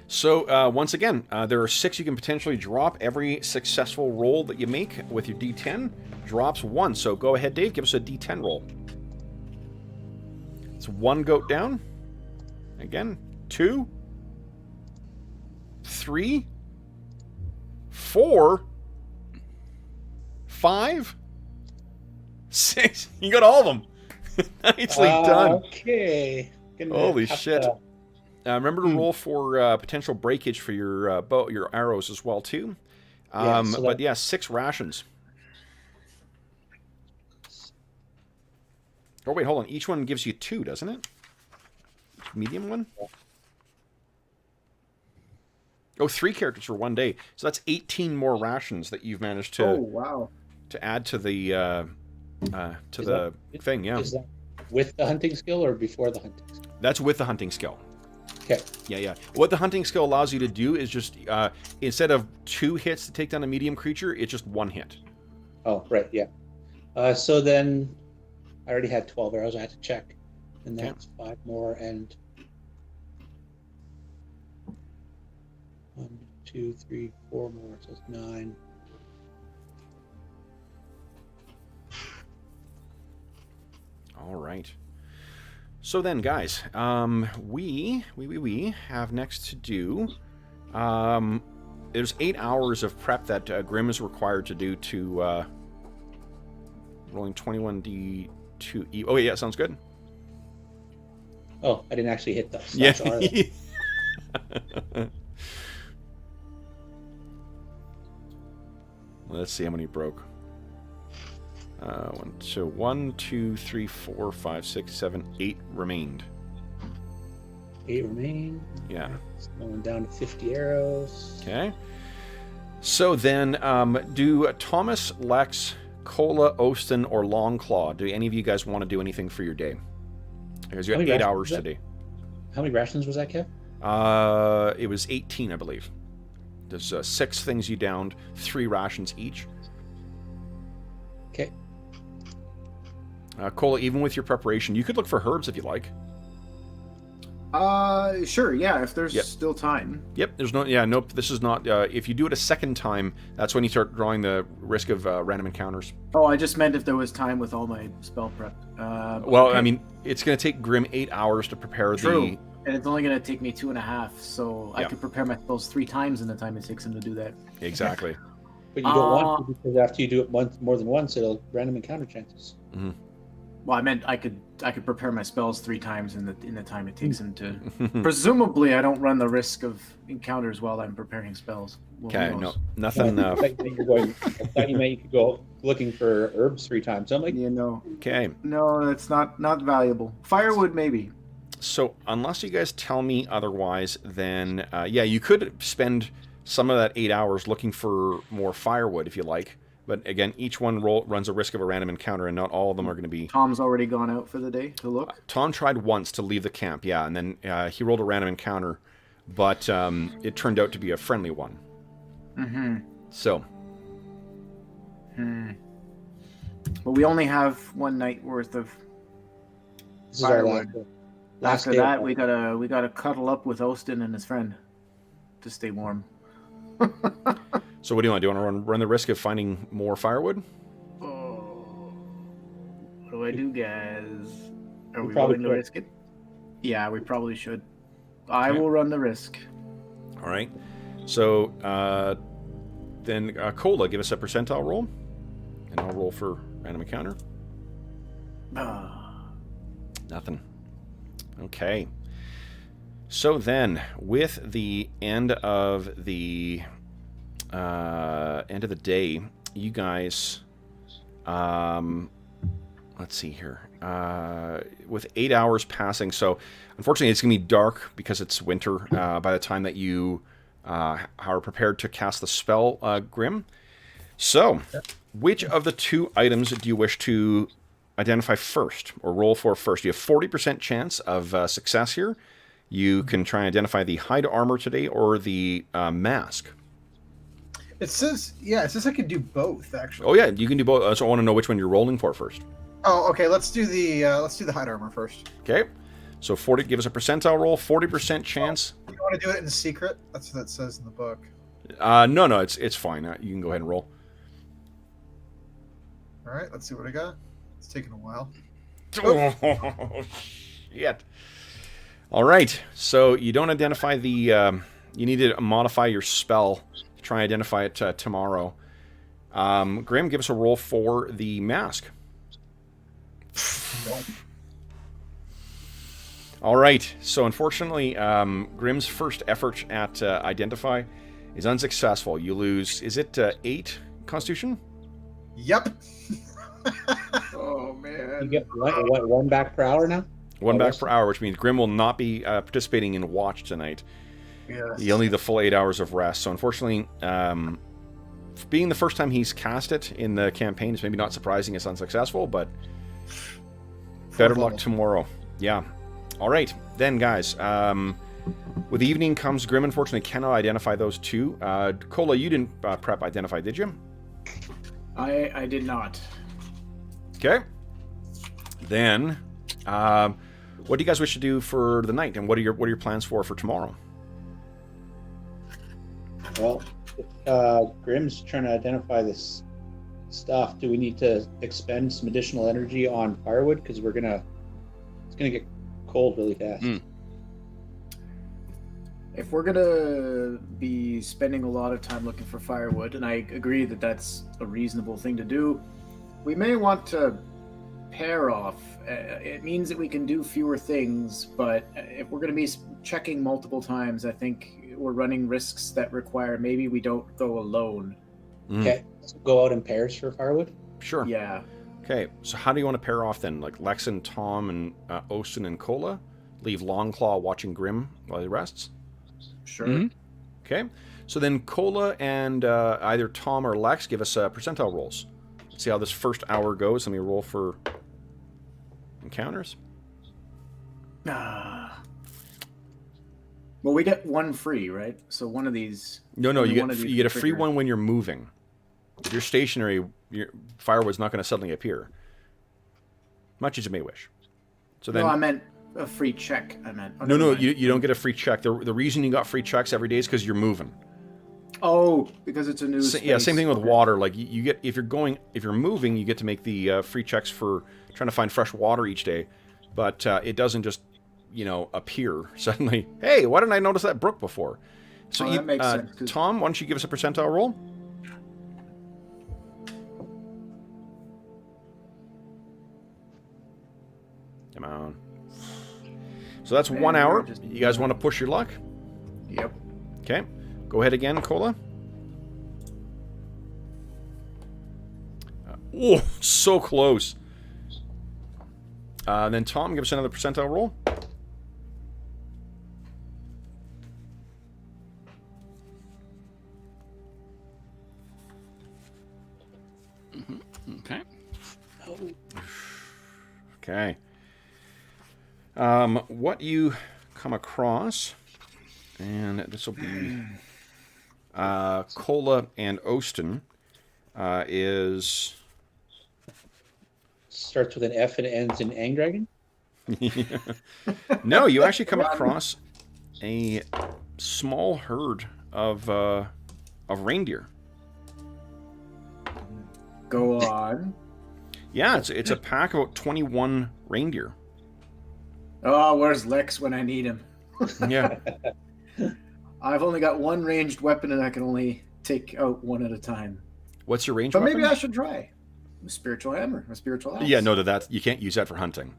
So, once again, there are 6 you can potentially drop. Every successful roll that you make with your D10 drops 1. So go ahead, Dave, give us a D10 roll. It's 1 goat down. Again, 2, 3, 4, 5, 6. You got all of them. Nicely done. Okay. Holy shit. Remember to roll for potential breakage for your bow, your arrows as well too. But yeah, 6 rations. Oh wait, hold on. Each one gives you 2, doesn't it? medium one? Oh, 3 characters for 1 day. So that's 18 more rations that you've managed to Oh wow. to add to the thing. Yeah, Is that with the hunting skill or before the hunting skill? that's with the hunting skill. Okay. Yeah. What the hunting skill allows you to do is just instead of 2 hits to take down a medium creature, it's just 1 hit. Oh, right. Yeah. So then I already had 12 arrows. I had to check, and that's 5 more and 1, 2, 3, 4 more. So it's 9. All right. So then, guys, we have next to do. There's 8 hours of prep that Grim is required to do to rolling 21d2e. Oh yeah, sounds good. Oh, I didn't actually hit those. Yeah. Let's see how many broke. 1, 2, 3, 4, 5, 6, 7, 8 remained. 8 remain. Yeah. It's going down to 50 arrows. Okay. So then, do Thomas, Lex, Cola, Ostin, or Longclaw, do any of you guys want to do anything for your day? Because you have 8 hours today. How many rations was that, Kev? It was 18, I believe. There's 6 things you downed, 3 rations each. Okay. Cola, even with your preparation, you could look for herbs if you like. Sure. Yeah, if there's still time. Yep. There's no. Yeah. Nope. This is not. If you do it a second time, that's when you start drawing the risk of random encounters. Oh, I just meant if there was time with all my spell prep. Well, okay. I mean, it's going to take Grim 8 hours to prepare True. And it's only going to take me 2.5, so I Yeah. could prepare my spells 3 times in the time it takes him to do that. Exactly. But you don't want to, because after you do it more than once, it'll random encounter chances. Mm-hmm. Well, I meant I could prepare my spells 3 times in the time it takes him to. Presumably, I don't run the risk of encounters while I'm preparing spells. Well, Okay. who No. knows? Nothing. I thought you meant you could go looking for herbs 3 times. I'm like, You know, Okay. no, that's not valuable. Firewood, maybe. So unless you guys tell me otherwise, then yeah, you could spend some of that 8 hours looking for more firewood if you like. But again, each one runs a risk of a random encounter, and not all of them are going to be. Tom's already gone out for the day to look. Tom tried once to leave the camp, yeah, and then he rolled a random encounter, but it turned out to be a friendly one. Mm-hmm. So. But we only have 1 night worth of this is our firewood. last After day. that, we gotta cuddle up with Ostin and his friend to stay warm. So what do you want? Do you want to run the risk of finding more firewood? Oh, what do I do, guys? Are We we probably willing to should. risk it? Yeah, we probably should. I will run the risk. All right. So then Cola, give us a percentile roll, and I'll roll for random encounter. Nothing. Okay. So then, with the end of the day, you guys, let's see here. With 8 hours passing, so unfortunately it's gonna be dark because it's winter by the time that you are prepared to cast the spell, Grim. So, which of the 2 items do you wish to identify first, or roll for first? You have 40% chance of success here. You can try and identify the hide armor today or the mask. It says I can do both actually. Oh yeah, you can do both. So I want to know which one you're rolling for first. Oh, okay. Let's do the hide armor first. Okay, so 40. Give us a percentile roll. 40% chance. You want to do it in secret? That's what it says in the book. No, it's fine. You can go ahead and roll. All right. Let's see what I got. It's taking a while. Oh shit! All right, so you don't identify the. You need to modify your spell to try and identify it tomorrow. Grim, give us a roll for the mask. All right, so unfortunately, Grim's first effort at identify is unsuccessful. You lose, is it 8 Constitution? Yep. Oh You man. get one back per hour now? 1 back per hour, which means Grim will not be participating in Watch tonight. Yes. He'll need the full 8 hours of rest. So unfortunately, being the first time he's cast it in the campaign is maybe not surprising it's unsuccessful, but better luck tomorrow. Yeah. All right, then, guys. With evening comes Grim. Unfortunately, cannot identify those two. Cola, you didn't prep identify, did you? I did not. Okay. Then, what do you guys wish to do for the night, and what are your plans for tomorrow? Well, Grim's trying to identify this stuff. Do we need to expend some additional energy on firewood? Because it's gonna get cold really fast. If we're gonna be spending a lot of time looking for firewood, and I agree that that's a reasonable thing to do, we may want to pair off. It means that we can do fewer things, but if we're gonna be checking multiple times, I think we're running risks that require maybe we don't go alone. Okay, so go out in pairs for firewood? Sure. Yeah. Okay, so how do you want to pair off then? Like Lex and Tom and Osten and Cola? Leave Longclaw watching Grim while he rests? Sure. Okay, so then Cola and either Tom or Lex give us percentile rolls. Let's see how this first hour goes. Let me roll for encounters. Well, we get one free, right? So one of these. No, only you one of get these you get a can free trigger. one when you're moving. If you're stationary, your firewood's not going to suddenly appear. Much as you may wish. So then, No, I meant a free check. I meant. Oh, no, never mind. you don't get a free check. The reason you got free checks every day is because you're moving. Oh, because it's a new. Yeah, same thing with Okay. water. Like you get if you're moving, you get to make the free checks for trying to find fresh water each day, but it doesn't just appear suddenly. Hey, why didn't I notice that brook before? So that makes sense, 'cause- Tom, why don't you give us a percentile roll? Come on. So that's Man, 1 you're hour. just- You guys want to push your luck? Yep. Okay. Go ahead again, Cola. Oh, so close. Then Tom, give us another percentile roll. Okay. Okay. What you come across, and this will be Cola and Osten, is... Starts with an F and ends in Ang Dragon? No, you actually come across a small herd of reindeer. Go on. Yeah, it's a pack of about 21 reindeer. Oh, where's Lex when I need him? Yeah. I've only got one ranged weapon, and I can only take out one at a time. What's your range But weapon? maybe I should try a spiritual hammer, a spiritual axe. Yeah, no, that you can't use that for hunting.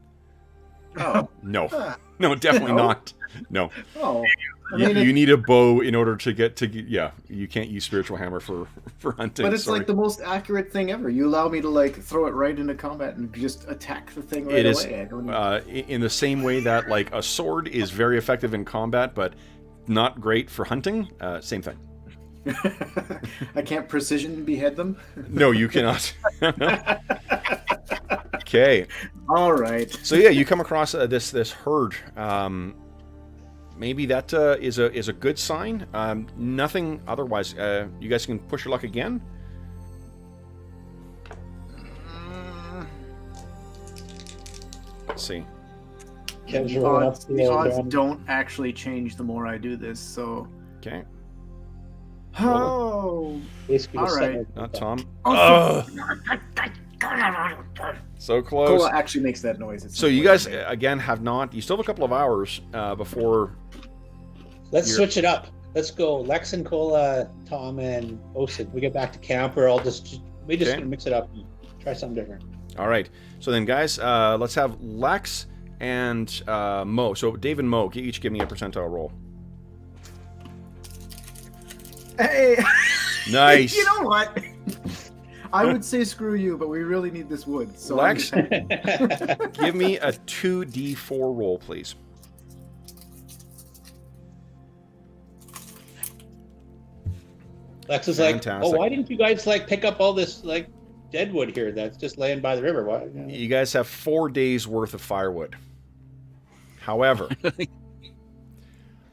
Oh, No, Ah, no, definitely No? not. No, oh. I you, mean, you need a bow in order to get. Yeah, you can't use spiritual hammer for hunting. but it's sorry. like the most accurate thing ever. You allow me to like throw it right into combat and just attack the thing right It is away. I don't in the same way that like a sword is very effective in combat, but not great for hunting. Same thing. I can't precision behead them. No, you cannot. Okay. All right. So yeah, you come across this herd. Maybe that is a good sign. Nothing otherwise. You guys can push your luck again. Let's see. Kev's The rolling odds, up the odds ground. don't actually change the more I do this. So. Okay. Oh. Basically, All just right. something like Not that. Tom. Oh, So close. Cola actually makes that noise. It's So you not guys like- again have not. You still have a couple of hours before. Let's You're- switch it up. Let's go Lex and Cola, Tom and Osen. We get back to camp, or I'll just Okay. gonna mix it up and try something different. All right. So then, guys, let's have Lex and Mo. So Dave and Mo, each give me a percentile roll. Hey. Nice. You know what? I would say screw you, but we really need this wood. So Lex, give me a 2d4 roll, please. Lex is like, Fantastic. oh, why didn't you guys like pick up all this like deadwood here that's just laying by the river? Why? You guys have 4 days worth of firewood. However,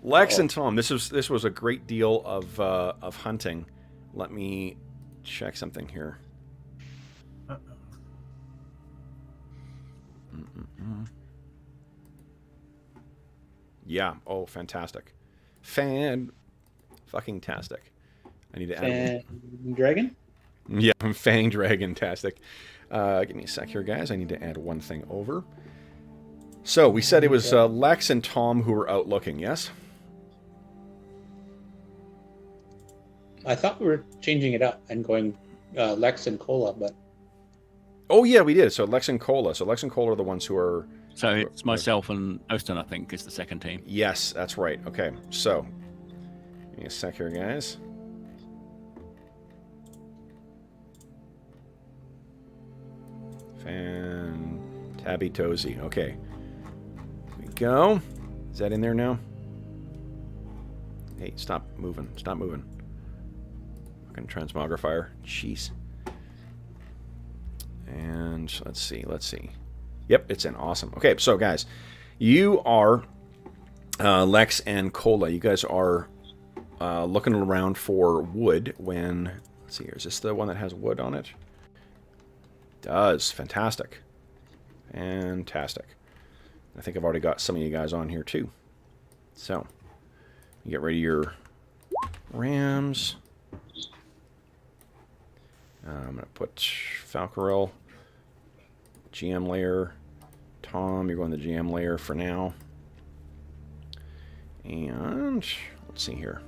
Lex and Tom, this was a great deal of hunting. Let me check something here. Yeah. Oh, fantastic. Fucking-tastic. I need to add Dragon? Yeah, Fang Dragon-tastic. Give me a sec here, guys. I need to add one thing over. So, we said it was Lex and Tom who were out looking, yes? I thought we were changing it up and going Lex and Cola, but... Oh, yeah, we did. So, Lex and Cola. So, Lex and Cola are the ones who are... So it's myself and Oston, I think, is the second team. Yes, that's right. Okay, so... Give me a sec here, guys. Tabby-tozy. Okay. Here we go. Is that in there now? Hey, stop moving. Stop moving. Fucking transmogrifier. Jeez. And let's see. Let's see. Yep, it's in. Awesome. Okay, so guys, you are Lex and Cola. You guys are looking around for wood when... Let's see here. Is this the one that has wood on it? Does. Fantastic. Fantastic. I think I've already got some of you guys on here too. So, you get ready your rams. I'm going to put Falcarel, GM layer. Tom, you're going to the GM layer for now. And let's see here.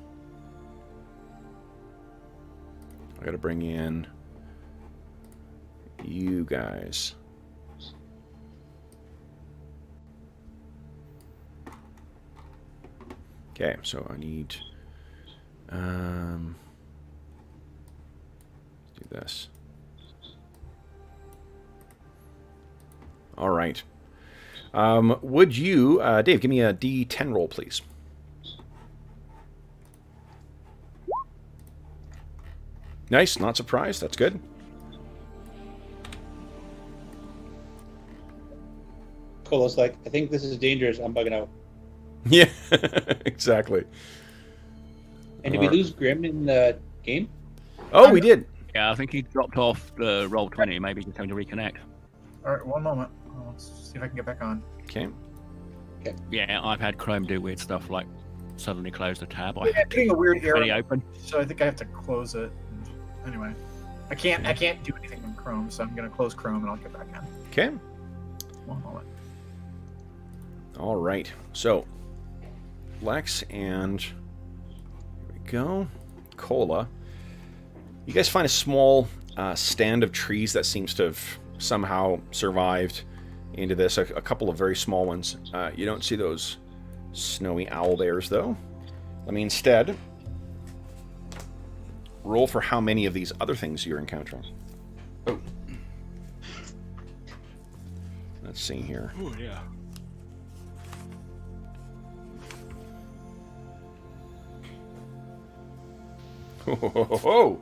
I got to bring in you guys. Okay, so I need let's do this. All right. Would you, Dave, give me a D10 roll, please. Nice, not surprised. That's good. Cola's like, I think this is dangerous. I'm bugging out. Yeah, exactly. And did we lose Grim in the game? Oh, we did. Yeah, I think he dropped off the roll 20. Maybe he's going to reconnect. All right, one moment. Let's see if I can get back on. Okay. Yeah, I've had Chrome do weird stuff like suddenly close the tab. I Yeah, had getting a weird error, pretty open. so I think I have to close it. Anyway, I can't do anything in Chrome, so I'm gonna close Chrome and I'll get back in. Okay. One moment. All right. So, Lex and here we go. Cola. You guys find a small stand of trees that seems to have somehow survived into this. A couple of very small ones. You don't see those snowy owl bears, though. Let me instead roll for how many of these other things you're encountering. Oh. Let's see here. Oh, yeah. Oh,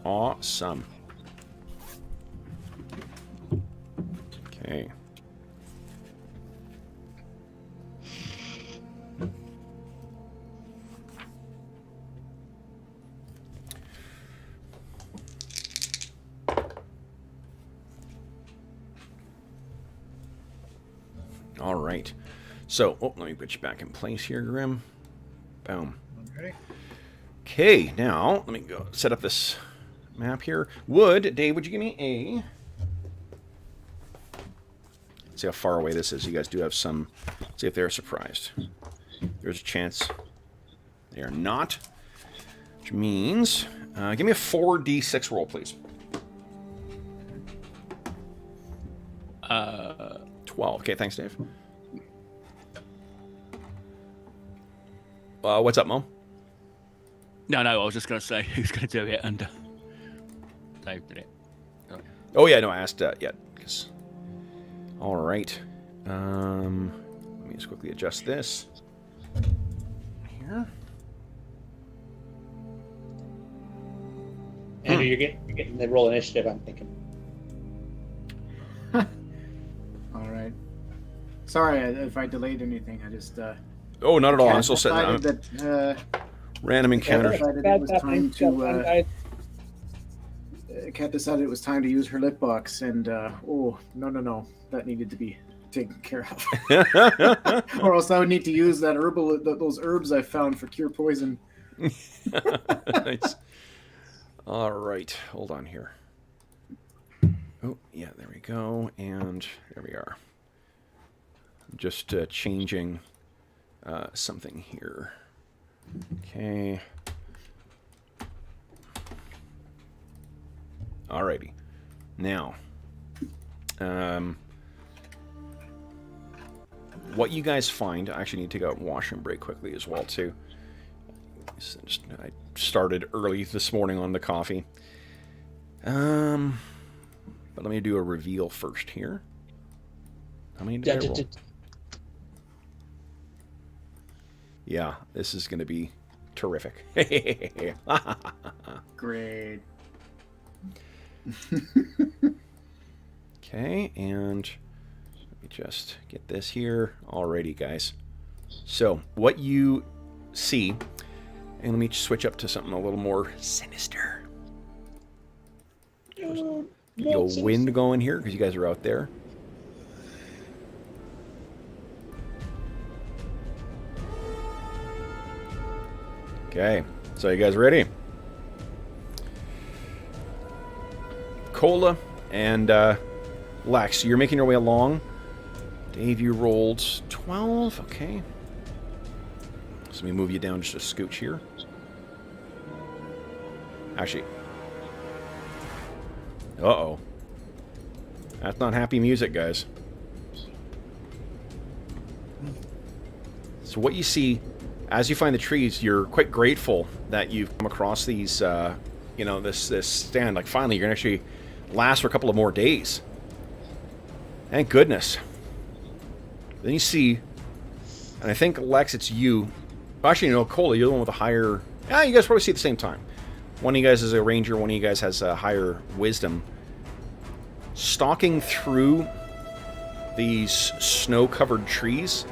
awesome. Okay. All right. So, let me put you back in place here, Grim. Boom. Ready? Okay, now let me go set up this map here. Dave, would you give me a... Let's see how far away this is. You guys do have some... Let's see if they're surprised. There's a chance they are not. Which means... give me a 4d6 roll, please. 12. Okay, thanks, Dave. What's up, Mo? No, I was just going to say who's going to do it, and Dave did it. Oh yeah, no, I asked yet. All right. Let me just quickly adjust this here. Andrew, you're getting the roll initiative, I'm thinking. All right. Sorry if I delayed anything. I just. Oh, not at all. I'm still decided setting that, random encounters. Cat decided it was time to use her lip box, and no, that needed to be taken care of, or else I would need to use that those herbs I found for cure poison. Nice. All right, hold on here. Oh yeah, there we go, and there we are. Just changing something here. Okay. Alrighty. Now, what you guys find, I actually need to go out and wash and break quickly as well, too. I started early this morning on the coffee. But let me do a reveal first here. How many did I roll? Yeah, this is going to be terrific. Great. Okay, and let me just get this here. Alrighty, guys. So, what you see, and let me switch up to something a little more sinister. Get a little wind going here, because you guys are out there. Okay, so you guys ready? Cola and Lex, you're making your way along. Dave, you rolled 12. Okay. So let me move you down just a scooch here. Actually. Uh-oh. That's not happy music, guys. So what you see, as you find the trees, you're quite grateful that you've come across these, this stand. Like, finally, you're going to actually last for a couple of more days. Thank goodness. Then you see, and I think, Lex, it's you. Actually, no, Cola, you're the one with a higher... Yeah, you guys probably see at the same time. One of you guys is a ranger, one of you guys has a higher wisdom. Stalking through these snow-covered trees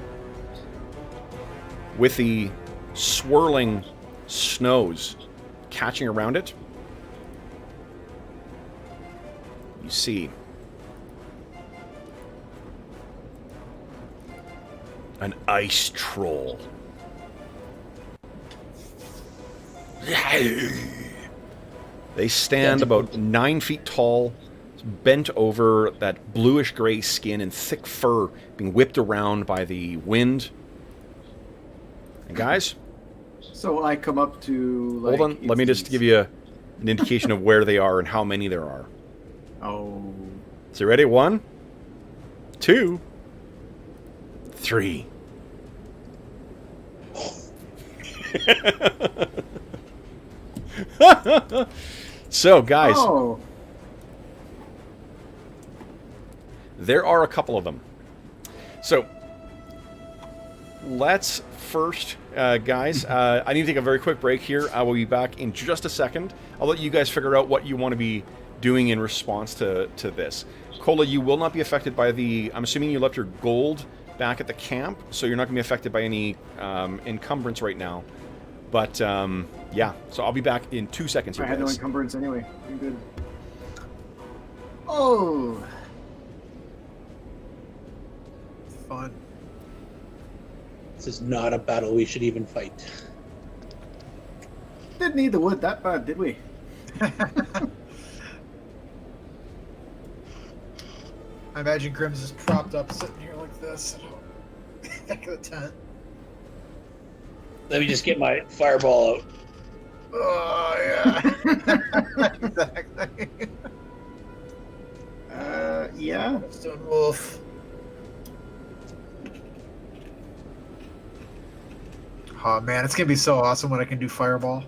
with the swirling snows catching around it, you see an ice troll. They stand about 9 feet tall, bent over, that bluish-gray skin and thick fur being whipped around by the wind. And guys? So I come up to... Hold on, let me just give you an indication of where they are and how many there are. Oh. So you ready? 1, 2, 3. So, guys, there are a couple of them. So, let's first, guys, I need to take a very quick break here. I will be back in just a second. I'll let you guys figure out what you want to be doing in response to this. Cola, you will not be affected by the... I'm assuming you left your gold back at the camp, so you're not going to be affected by any encumbrance right now. But, yeah, so I'll be back in 2 seconds here, I had no guys. encumbrance anyway. I'm good. Oh. Fun. This is not a battle we should even fight. Didn't need the wood that bad, did we? I imagine Grimm's is propped up sitting here like this. Back of the tent. Let me just get my fireball out. Oh, yeah. Exactly. Yeah. Stone Wolf. Oh, man, it's going to be so awesome when I can do fireball.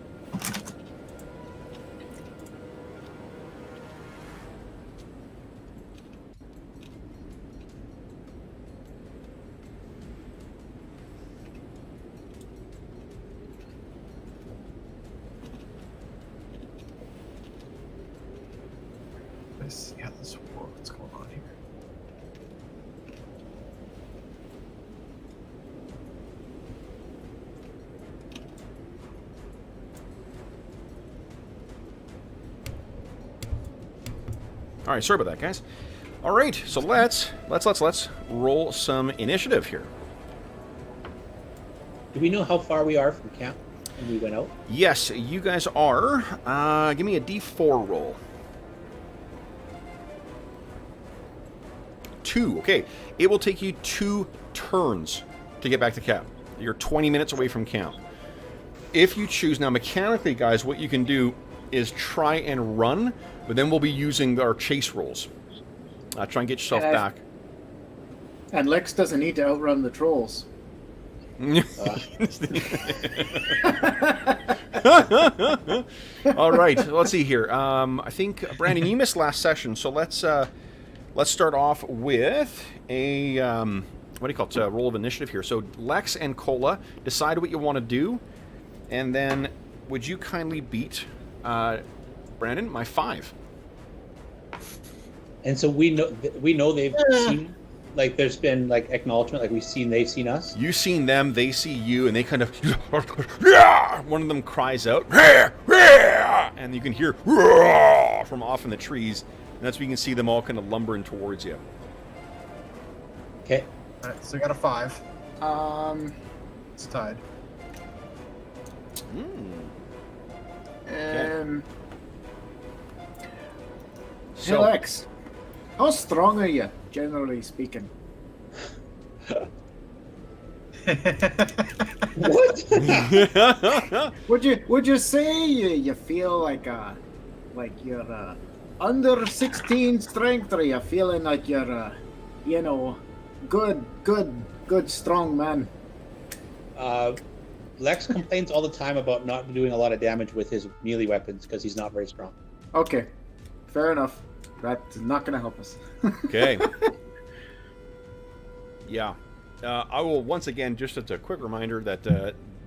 All right, sorry about that, guys. All right, so let's roll some initiative here. Do we know how far we are from camp when we went out? Yes, you guys are. Give me a D4 roll. 2. Okay, it will take you 2 turns to get back to camp. You're 20 minutes away from camp. If you choose now, mechanically, guys, what you can do is try and run, but then we'll be using our chase rolls. Try and get yourself back. And Lex doesn't need to outrun the trolls. All right, let's see here. I think Brandon, you missed last session, so let's start off with a what do you call it? Roll of initiative here. So Lex and Cola, decide what you want to do, and then would you kindly beat Brandon my 5? And so we know they've seen, like, there's been like acknowledgement, like they've seen us. You've seen them, they see you, and they kind of one of them cries out, and you can hear from off in the trees, and that's when you can see them all kind of lumbering towards you. Okay. All right, so we got a 5. It's tied. Hey, So, Lex, how strong are you, generally speaking? What? Would you say you feel like you're under 16 strength, or you feeling like you're good strong man? Lex complains all the time about not doing a lot of damage with his melee weapons because he's not very strong. Okay, fair enough. That's not gonna help us. okay. Yeah. I will once again, just as a quick reminder that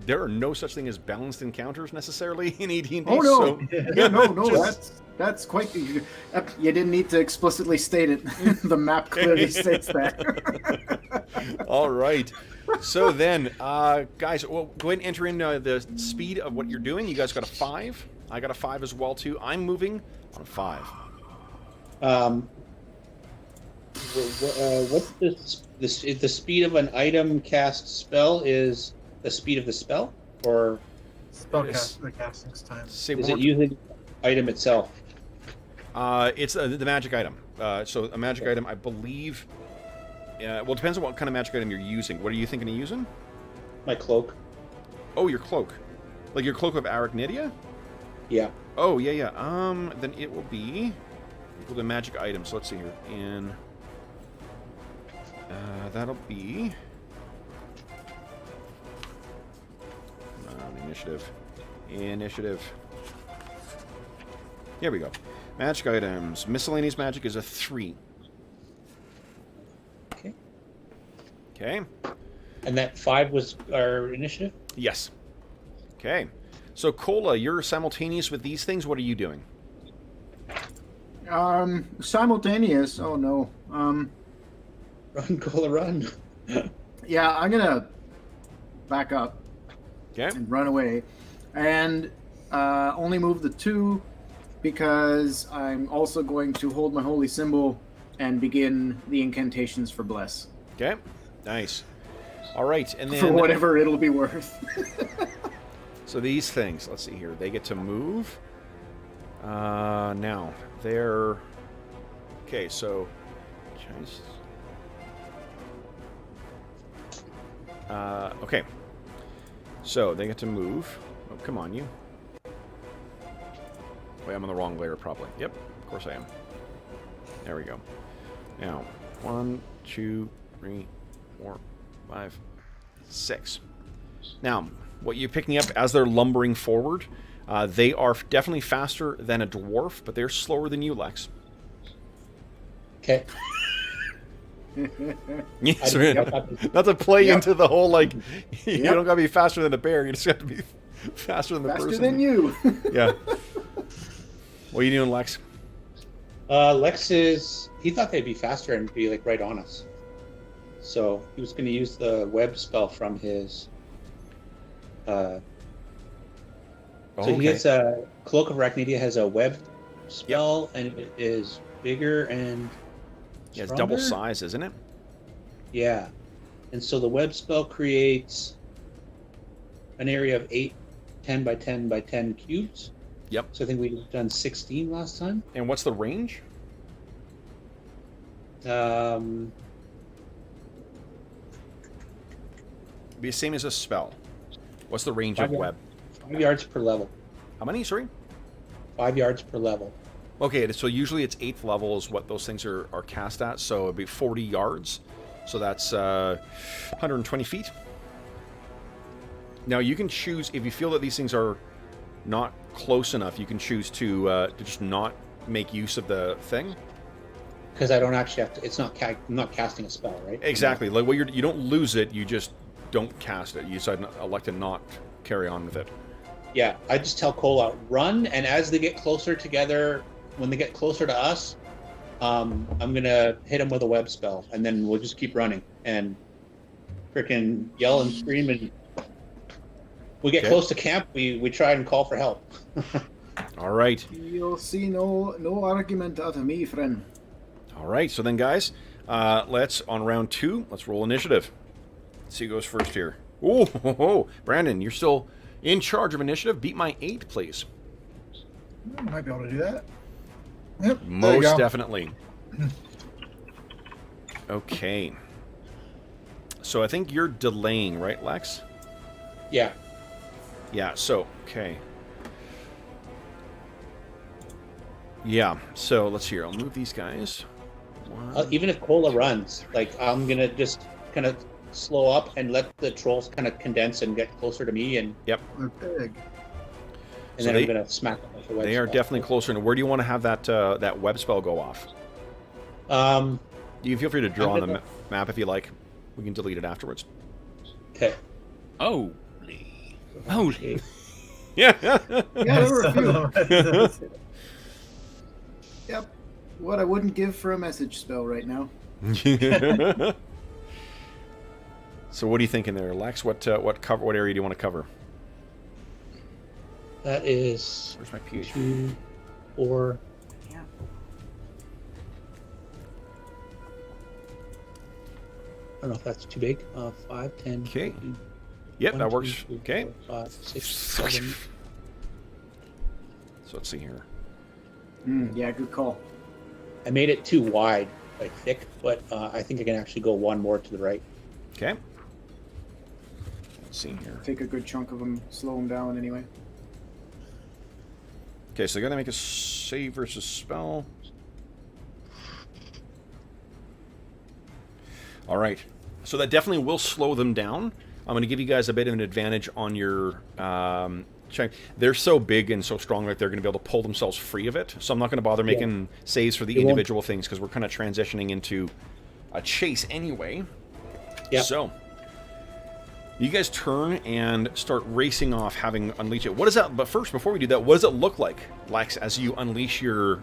there are no such thing as balanced encounters necessarily in AD&D. Oh no, So, yeah, no, that's quite. You didn't need to explicitly state it. The map clearly states that. All right. So then, guys, well, go ahead and enter in the speed of what you're doing. You guys got a 5. I got a 5 as well too. I'm moving on a 5. What's the speed of an item cast spell is the speed of the spell, or Spellcast, the casting time. Say is more. it using the item itself? It's the magic item. So a magic item, I believe. Well, it depends on what kind of magic item you're using. What are you thinking of using? My cloak. Oh, your cloak. Like your cloak of Arachnidia? Yeah. Oh, yeah. Then it will be equal to magic item. So let's see here. In that'll be initiative. Here we go. Magic items. Miscellaneous magic is a 3. Okay. And that 5 was our initiative? Yes. Okay. So, Cola, you're simultaneous with these things. What are you doing? Simultaneous. Oh no. Run, Cola, run. Yeah, I'm gonna back up. Okay. And run away, and only move the 2 because I'm also going to hold my holy symbol and begin the incantations for bless. Okay. Nice. All right, and then For whatever it'll be worth. so these things, let's see here. They get to move. Now they're okay. So, okay. So they get to move. Oh, come on, you. Wait, I'm on the wrong layer, probably. Yep, of course I am. There we go. Now, 1, 2, 3, 4, 5, 6. Now, what you're picking up as they're lumbering forward, they are definitely faster than a dwarf, but they're slower than you, Lex. Okay. Yes, not to play into the whole, like, you don't gotta be faster than a bear, you just have to be faster than the person. Faster than you. Yeah. What are you doing, Lex? Lex he thought they'd be faster and be like right on us. So he was going to use the web spell from his. So he gets a Cloak of Arachnidia has a web spell, and it is bigger and Yeah, it's double stronger? size, isn't it? Yeah. And so the web spell creates an area of 8, 10 by 10 by 10 cubes. Yep. So I think we've done 16 last time. And what's the range? Be the same as a spell. What's the range of 5 web? 5 yards per level. How many? Sorry. 5 yards per level. Okay, so usually it's 8th level is what those things are cast at. So it'd be 40 yards. So that's 120 feet. Now you can choose if you feel that these things are not close enough. You can choose to just not make use of the thing. Because I don't actually have to. It's not. I'm not casting a spell, right? Exactly. Like, well, you don't lose it. You just don't cast it. You decide elect to not carry on with it. Yeah, I just tell Cola run, and as they get closer together, when they get closer to us, I'm gonna hit them with a web spell, and then we'll just keep running and freaking yell and scream. And we get close to camp, we try and call for help. All right. You'll see no argument out of me, friend. All right. So then, guys, let's on round 2. Let's roll initiative. Let's see who goes first here. Oh, Brandon, you're still in charge of initiative. Beat my 8, please. I might be able to do that. Yep. Most definitely. Okay. So I think you're delaying, right, Lex? Yeah. Yeah, so, okay. Yeah, so let's see here. I'll move these guys. Even if Cola runs, like I'm gonna just kind of slow up and let the trolls kind of condense and get closer to me, and Yep. They're big. and So then I'm gonna smack them with the web They are spell. definitely closer. And where do you want to have that web spell go off? You can feel free to draw on the map if you like. We can delete it afterwards. Okay. Holy. Yeah. Yeah, there were a few. Yep. What I wouldn't give for a message spell right now. So what are you thinking there, Lex? What area do you want to cover? That is Where's my PH? 2, 4. Yeah. I don't know if that's too big. 5, 10. Okay. 15, Yep, 1, that 2, works. 3, Okay. 4, 5, 6, 7. So let's see here. Yeah, good call. I made it too wide, like thick, but I think I can actually go one more to the right. Okay. Let's see here. Take a good chunk of them, slow them down anyway. Okay, so I gotta make a save versus spell. All right. So that definitely will slow them down. I'm going to give you guys a bit of an advantage on your check. They're so big and so strong that they're going to be able to pull themselves free of it. So I'm not going to bother making saves for the individual things because we're kind of transitioning into a chase anyway. Yeah. So you guys turn and start racing off, having unleashed it. What is that? But first, before we do that, what does it look like, Lex, as you unleash the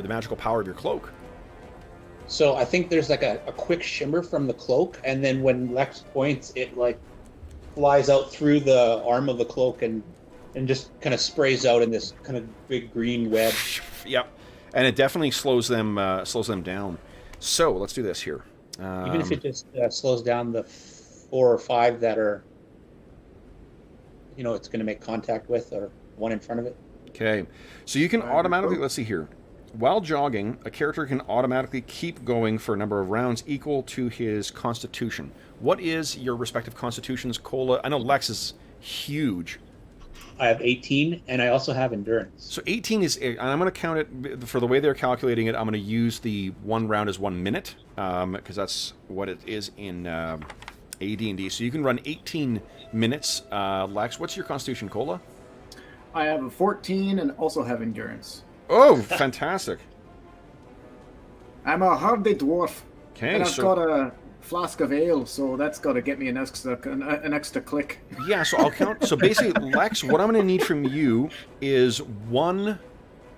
magical power of your cloak? So I think there's like a quick shimmer from the cloak, and then when Lex points, it like flies out through the arm of the cloak and just kind of sprays out in this kind of big green web. Yep, and it definitely slows them down. So let's do this here. Even if it just slows down the 4 or 5 that are, it's going to make contact with, or one in front of it. Okay, so you can automatically, let's see here. While jogging, a character can automatically keep going for a number of rounds equal to his constitution. What is your respective constitutions, Cola? I know Lex is huge. I have 18, and I also have endurance. So 18 is, and I'm going to count it, for the way they're calculating it, I'm going to use the 1 round as 1 minute, because that's what it is in AD&D. So you can run 18 minutes. Lex, what's your constitution, Cola? I have a 14 and also have endurance. Oh, fantastic. I'm a hardy dwarf. Okay, And I've so got a flask of ale, so that's got to get me an extra click. yeah, so I'll count. So basically, Lex, what I'm going to need from you is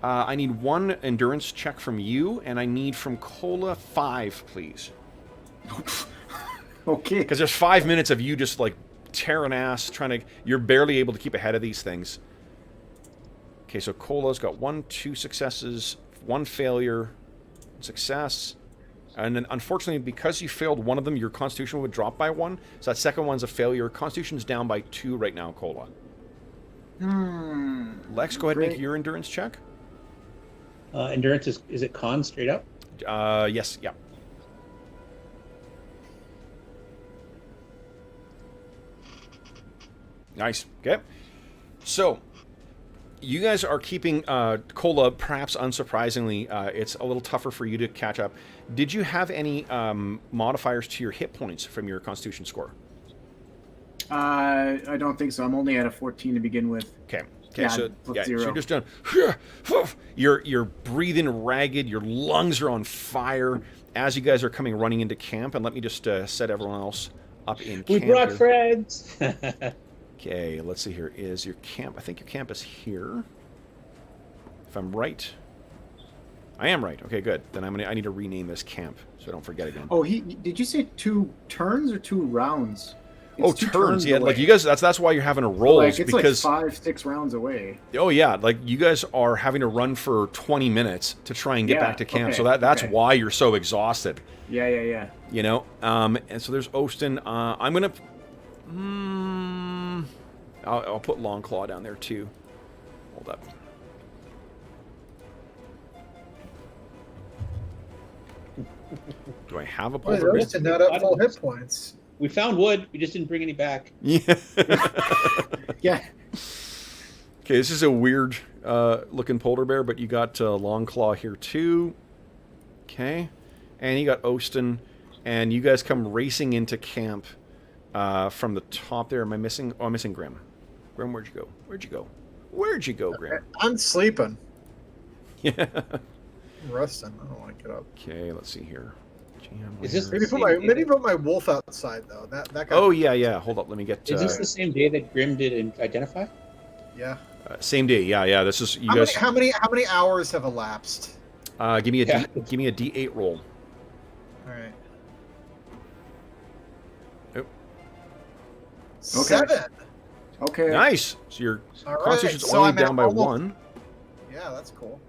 I need 1 endurance check from you, and I need from Cola 5, please. Okay. Because there's 5 minutes of you just like tearing ass, you're barely able to keep ahead of these things. Okay, so Cola's got 1, 2 successes, 1 failure. Success. And then, unfortunately, because you failed one of them, your Constitution would drop by 1. So that second one's a failure. Constitution's down by 2 right now, Cola. Lex, go ahead and make your endurance check. Endurance is it con straight up? Yes, yeah. Nice. Okay. So, you guys are keeping Cola, perhaps unsurprisingly, it's a little tougher for you to catch up. Did you have any modifiers to your hit points from your Constitution score? I don't think so. I'm only at a 14 to begin with. Okay. Yeah, so plus you're 0. just done. You're breathing ragged. Your lungs are on fire as you guys are coming running into camp. And let me just set everyone else up in camp. We brought here. friends. Okay, let's see here. Is your camp? I think your camp is here. If I'm right, I am right. Okay, good. Then I need to rename this camp so I don't forget again. Oh, did you say 2 turns or 2 rounds? Oh, It's 2 turns. Yeah, away. like you guys. That's why you're having to roll Like, it's because like 5-6 rounds away. oh yeah, like you guys are having to run for 20 minutes to try and get Yeah, back to camp. okay, So that's okay. why you're so exhausted. Yeah. You know. And so there's Ostin. I'm gonna. I'll put Longclaw down there too. Hold up. Do I have a Why is polar bear? Austin not at full hit points? We found wood. We just didn't bring any back. Yeah. Yeah. Okay, this is a weird looking polar bear, but you got Longclaw here too. Okay. And you got Ostin. And you guys come racing into camp from the top there. Am I missing? Oh, I'm missing Grim. Grim, where'd you go? Where'd you go, Grim? I'm sleeping. Yeah. I'm resting. I don't want to get up. Okay, let's see here. Is this Maybe put my wolf outside though. That guy. Oh, yeah. Hold up. Let me get... Is this the same day that Grim did Identify? Yeah. same day. Yeah. This is... You How guys... many hours have elapsed? Give me a Yeah. give me a D8 roll. All right. Oh. 7. Okay. Nice. So your All right. Constitution's So only I'm down at by almost- 1. Yeah, that's cool.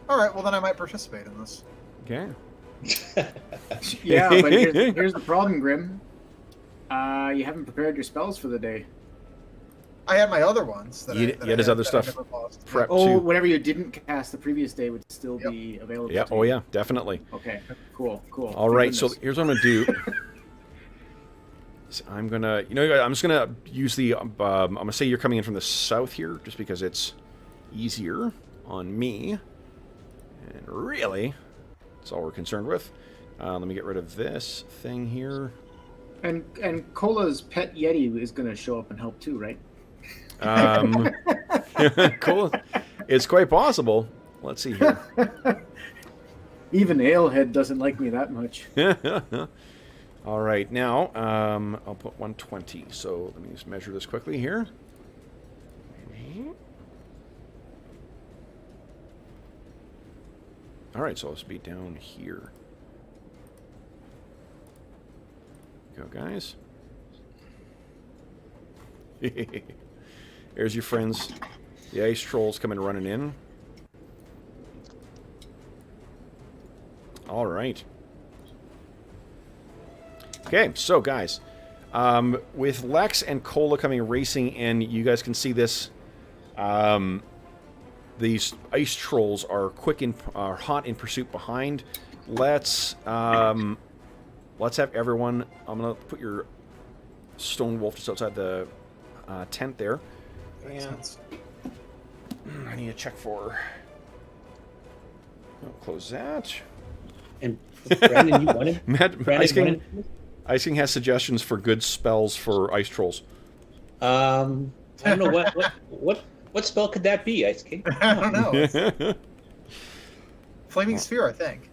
All right. Well, then I might participate in this. Okay. Yeah, but here's the problem, Grim. You haven't prepared your spells for the day. I had my other ones. You had his other stuff prepped Oh, too. whatever you didn't cast the previous day would still Yep. be available. Yeah. to Oh, you. yeah. Definitely. Okay. Cool. All Thank right. So goodness. here's what I'm going to do. So I'm going to... I'm just going to use the... I'm going to say you're coming in from the south here, just because it's easier on me. And really, that's all we're concerned with. Let me get rid of this thing here. And Cola's pet Yeti is going to show up and help too, right? Cool. It's quite possible. Let's see here. Even Alehead doesn't like me that much. All right, now I'll put 120. So let me just measure this quickly here. All right, so let's be down here. Go, guys. There's your friends. The ice trolls coming running in. All right. Okay, so guys, with Lex and Cola coming racing in, you guys can see this. These ice trolls are hot in pursuit behind. Let's have everyone. I'm gonna put your stone wolf just outside the tent there. And I need to check for. I'll close that. And Brandon, you wanted? Ice King has suggestions for good spells for ice trolls. I don't know what spell could that be, Ice King? I don't know. It's Flaming Sphere, I think.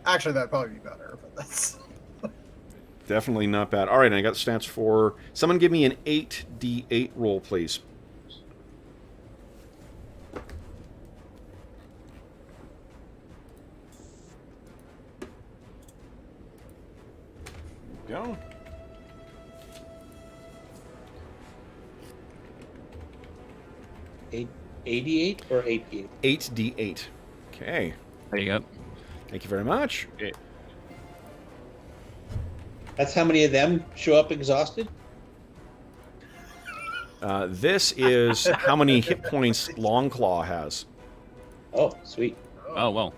Actually, that'd probably be better, but that's... Definitely not bad. All right, I got stats for... Someone give me an 8d8 roll, please. Go. AD8 or AP8? 8d8. Okay. There you go. Thank you very much. That's how many of them show up exhausted? This is how many hit points Longclaw has. Oh, sweet. Oh, well.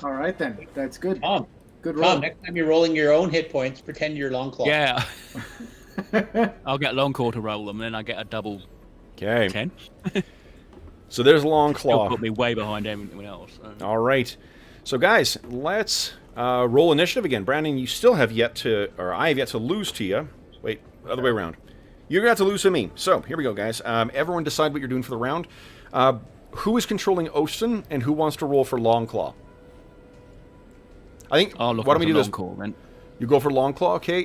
All right then, that's good. Tom, Good roll. next time you're rolling your own hit points, pretend you're Longclaw. Yeah. I'll get Longclaw to roll them, then I get a double Okay. 10. So there's Still Longclaw. put me way behind everyone else. All right. So, guys, let's roll initiative again. Brandon, you still have yet to, or I have yet to lose to you. Wait, other way around. You're going to have to lose to me. So, here we go, guys. Everyone decide what you're doing for the round. Who is controlling Osten, and who wants to roll for Longclaw? I think, I'll look why don't we do this? Longclaw, then. You go for Longclaw, okay.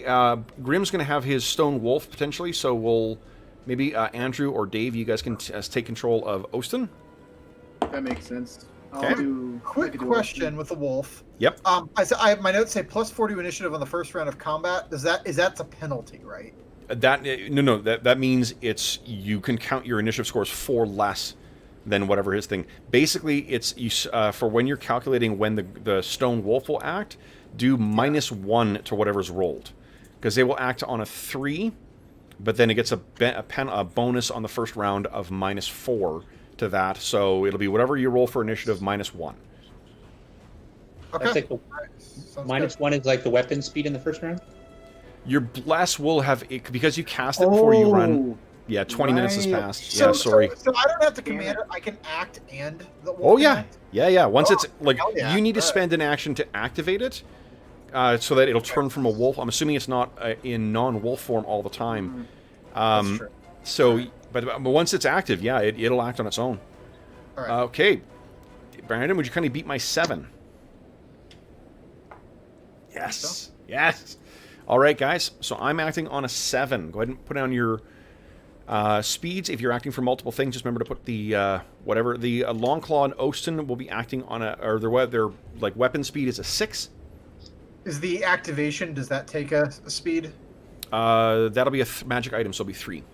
Grim's going to have his Stone Wolf, potentially, so we'll, maybe Andrew or Dave, you guys can take control of Osten. That makes sense. Okay. I could Quick do question with the wolf. Yep. I have my notes say plus 40 initiative on the first round of combat. Is that's a penalty, right? That means it's, you can count your initiative scores 4 less than whatever his thing. Basically, it's for when you're calculating when the Stone Wolf will act, do -1 to whatever's rolled, because they will act on a 3, but then it gets a bonus on the first round of -4 to that. So it'll be whatever you roll for initiative -1. Okay. That's like the Sounds -1 is like the weapon speed in the first round? Your bless will have it, because you cast it before you run. Yeah, 20 minutes has right. passed. So, Yeah, sorry. So I don't have to Damn command it. it. I can act and the wolf Oh can yeah, act? yeah. Once it's like, hell yeah. you need to Alright. spend an action to activate it, so that it'll turn from a wolf. I'm assuming it's not in non-wolf form all the time. That's true. So, but once it's active, yeah, it'll act on its own. All right. Okay, Brandon, would you kind of beat my 7? Yes, yes. All right, guys. So I'm acting on a 7. Go ahead and put down your speeds. If you're acting for multiple things, just remember to put the whatever. The Longclaw and Osten will be acting on their like weapon speed is a 6. Is the activation, does that take a speed? That'll be a magic item, so it'll be 3.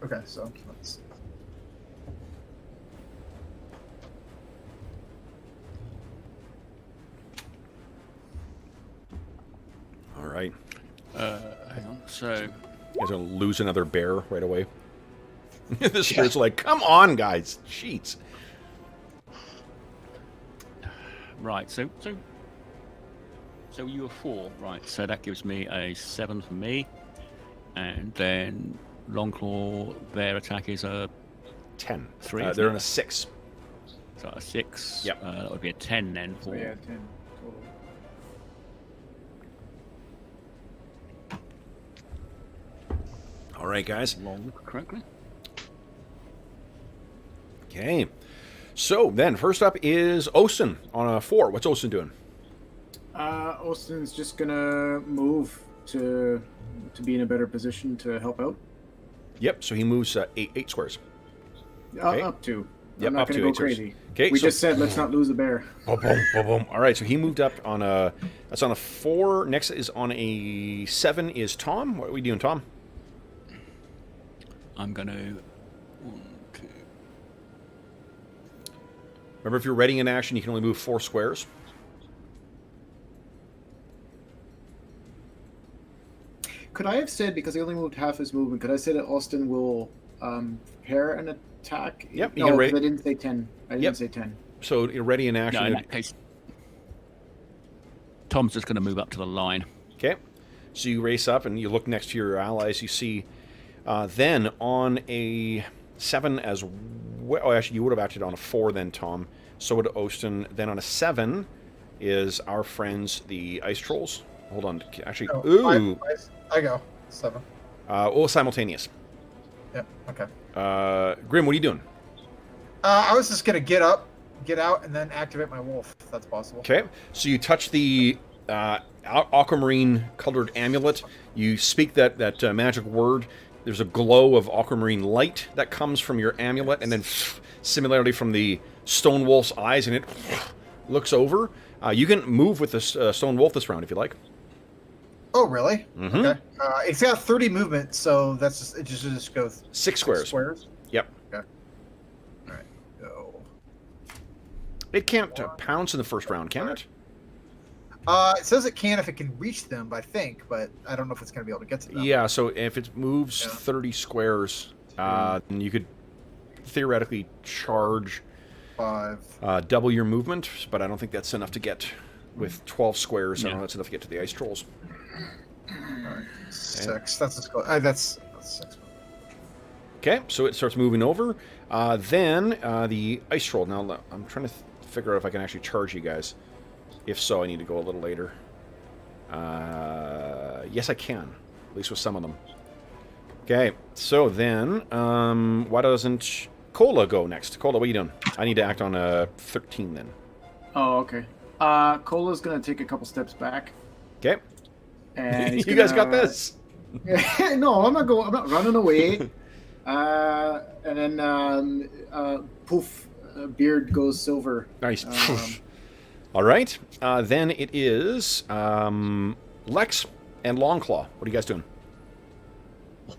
Okay, so let's... All right. Hang on. So, You guys gonna lose another bear right away. The spirit's like, come on, guys, cheats. right. So you were 4, right? So that gives me a 7 for me, and then Longclaw, their attack is a 10. 3. They're on a 6. So a 6. Yep. That would be a 10 then So for. yeah, 10 total. All right, guys. Long correctly. Okay. So then, first up is Osten on a 4. What's Osten doing? Austin's just gonna move to be in a better position to help out. Yep. So he moves 8 squares. Okay. Up to. Yep, I'm not up gonna to go 8 squares. crazy. Okay. We so, just said let's not lose a bear. boom, boom, boom, boom. All right. So he moved up on a. That's on a 4. Next is on a 7. Is Tom? What are we doing, Tom? I'm going to. 1, 2. Remember, if you're ready in action, you can only move 4 squares. Could I have said, because he only moved half his movement, could I say that Austin will prepare an attack? Yep, you No, can ready- 'cause I didn't say 10. I didn't Yep. say 10. So you're ready in action. No, in that case, Tom's just going to move up to the line. Okay. So you race up and you look next to your allies. You see then on a 7 as well. Oh, actually, you would have acted on a 4 then, Tom. So would Osten. Then on a 7 is our friends, the Ice Trolls. Hold on. Actually, No, ooh. I go 7. Simultaneous. Yep. Okay. Grim, what are you doing? I was just gonna get up, get out, and then activate my wolf. If that's possible. Okay. So you touch the aquamarine colored amulet. You speak that magic word. There's a glow of aquamarine light that comes from your amulet, and then similarly from the stone wolf's eyes, and it looks over. You can move with the stone wolf this round if you like. Oh, really? Mhm. Okay. It's got 30 movement, so that's just, it just goes 6 squares. Squares. Yep. Okay. It can't pounce in the first round, can it? It says it can if it can reach them, I think, but I don't know if it's going to be able to get to them. Yeah, so if it moves 30 squares, then you could theoretically charge 5. double your movement, but I don't think that's enough to get with 12 squares. I don't know that's enough to get to the ice trolls. 6. That's a score. That's 6. Okay, so it starts moving over. Then the ice troll. Now I'm trying to figure out if I can actually charge you guys. If so, I need to go a little later. Yes, I can. At least with some of them. Okay, so then, why doesn't Cola go next? Cola, what are you doing? I need to act on a 13 then. Oh, okay. Cola's gonna take a couple steps back. Okay. And you guys got this. No, I'm not running away. And then poof, beard goes silver. Nice. All right. Then it is Lex and Longclaw. What are you guys doing?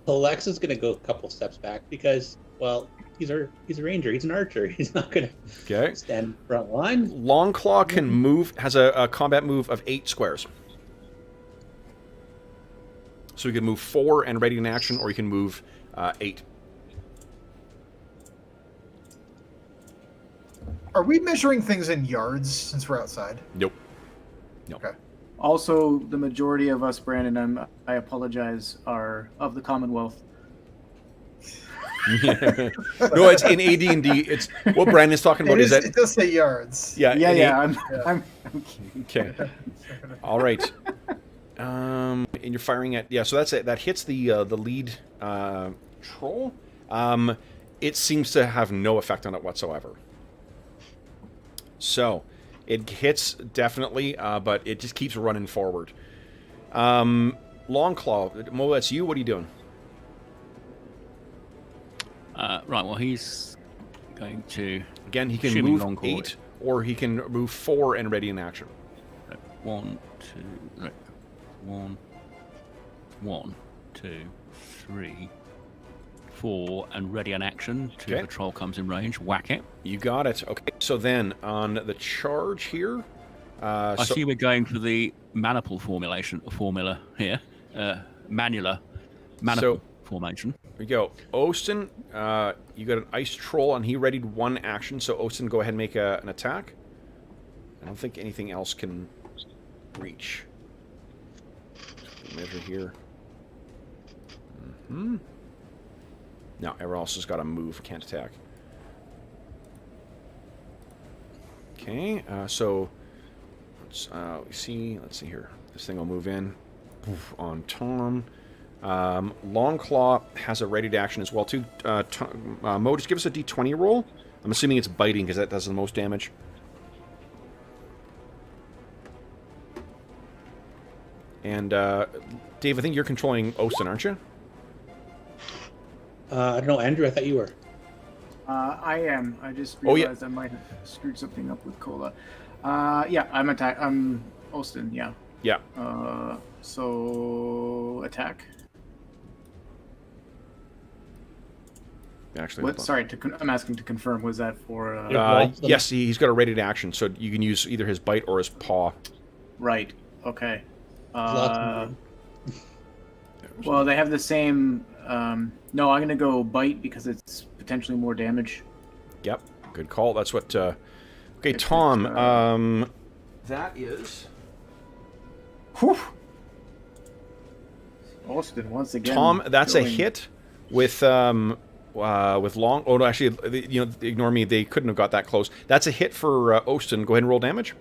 Well, Lex is going to go a couple steps back because, well, he's a ranger. He's an archer. He's not going to stand in front line. Longclaw can move, has a combat move of 8 squares. So you can move 4 and ready in action, or you can move 8. Are we measuring things in yards since we're outside? Nope. Nope. Okay. Also, the majority of us, Brandon, I apologize, are of the Commonwealth. No, it's in AD&D. It's what Brandon's talking about. Is that it does say yards? Yeah. I'm okay. All right. And you're firing at so that's it. That hits the lead troll. It seems to have no effect on it whatsoever. So it hits definitely, but it just keeps running forward. Longclaw, Mo, that's you. What are you doing? Right. Well, he's going to Again, he can move 8, or he can move 4 and ready in action. 1, 2, 1, 2, 3, 4, and ready in action. The troll comes in range. Whack it. You got it. Okay. So then on the charge here, I see we're going for the maniple formula here. Manular maniple formation. Here we go. Ostin, you got an ice troll, and he readied 1 action. So Ostin, go ahead and make an attack. I don't think anything else can reach. Measure here. No, everyone else has got to move. Can't attack. Okay, so let's see. Let's see here. This thing will move in on Tom. Longclaw has a ready to action as well too. Mo, just give us a D20 roll. I'm assuming it's biting because that does the most damage. And Dave, I think you're controlling Ostin, aren't you? I don't know, Andrew. I thought you were. I am. I just realized I might have screwed something up with Cola. Yeah, I'm Ostin. Yeah. Yeah. So attack. Actually, sorry. I'm asking to confirm. Was that for? Yes, he's got a ready to action, so you can use either his bite or his paw. Right. Okay. Well, they have the same. No, I'm gonna go bite because it's potentially more damage. Yep, good call. That's what. Okay, Tom. That is. Whew. Ostin once again. Tom, that's a hit with long. Oh no, actually, ignore me. They couldn't have got that close. That's a hit for Ostin. Go ahead and roll damage.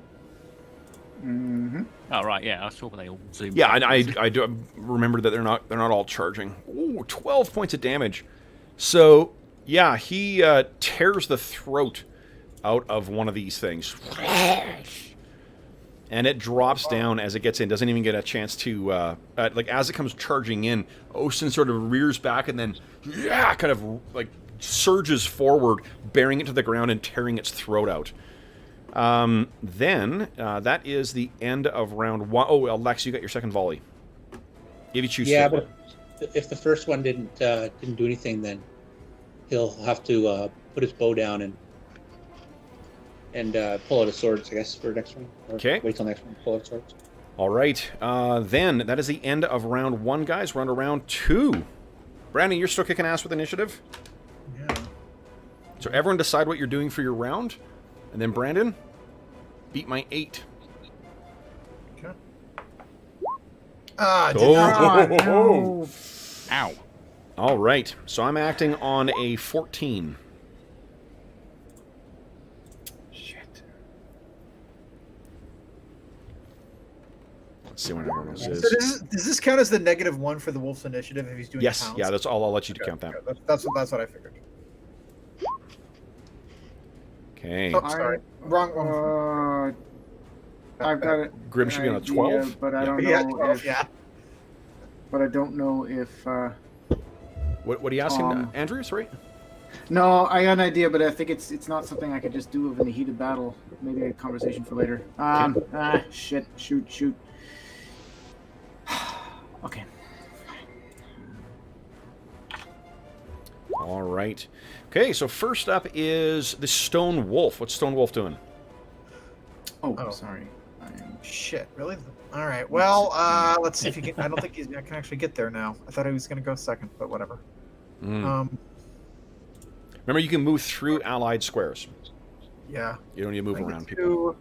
Mm-hmm. Oh right, yeah, I saw they all zoomed. Yeah, I do remember that they're not all charging. Ooh, 12 points of damage. So yeah, he tears the throat out of one of these things, and it drops down as it gets in. Doesn't even get a chance to like as it comes charging in. Ostin sort of rears back and then kind of like surges forward, bearing it to the ground and tearing its throat out. Then that is the end of round 1. Oh, Lex, you got your second volley. If you choose. Yeah, but if the first one didn't do anything, then he'll have to put his bow down and and pull out his swords, I guess, for next one. Or Okay. Wait till next one. Pull out swords. All right. Then that is the end of round 1, guys. We're on to round 2. Brandon, you're still kicking ass with initiative. Yeah. So everyone decide what you're doing for your round. And then Brandon, beat my 8. Okay. Ah, did Oh. not. no. Ow. All right. So I'm acting on a 14. Shit. Let's see what everyone else So is. does this count as the -1 for the wolf's initiative if he's doing Yes. pounds? Yeah, that's all. I'll let you Okay, count that. okay, that's what I figured. Okay. Oh, sorry. Wrong. I've got it. Grim should be on a 12. But I Yeah. don't Yeah, know 12, if. yeah. But I don't know if. What are you asking, Um, Andrew? Sorry? No, I got an idea, but I think it's not something I could just do in the heat of battle. Maybe a conversation for later. Shit. Shoot. Okay. All right. Okay, so first up is the Stone Wolf. What's Stone Wolf doing? Oh, sorry. Shit, really? All right. Well, let's see if he can. I don't think I can actually get there now. I thought he was going to go second, but whatever. Remember, you can move through allied squares. Yeah. You don't need to move I can around get people. to-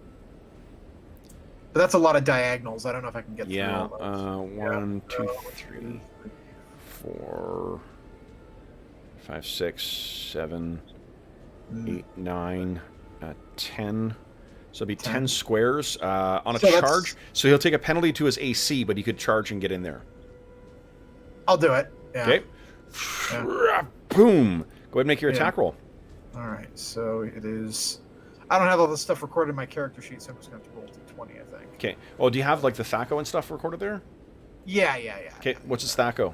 But that's a lot of diagonals. I don't know if I can get Yeah. through all those. 1, 2, 3, 4, 5, 6, 7, 8, 9, 10. So it'd be 10 squares on a So that's- charge. So he'll take a penalty to his AC, but he could charge and get in there. I'll do it. Yeah. Okay. Yeah. Boom. Go ahead and make your Yeah. attack roll. All right. So it is. I don't have all this stuff recorded in my character sheet, so I'm just going to have to roll to 20, I think. Okay. Oh, do you have like the Thaco and stuff recorded there? Yeah. Okay. What's his Thaco?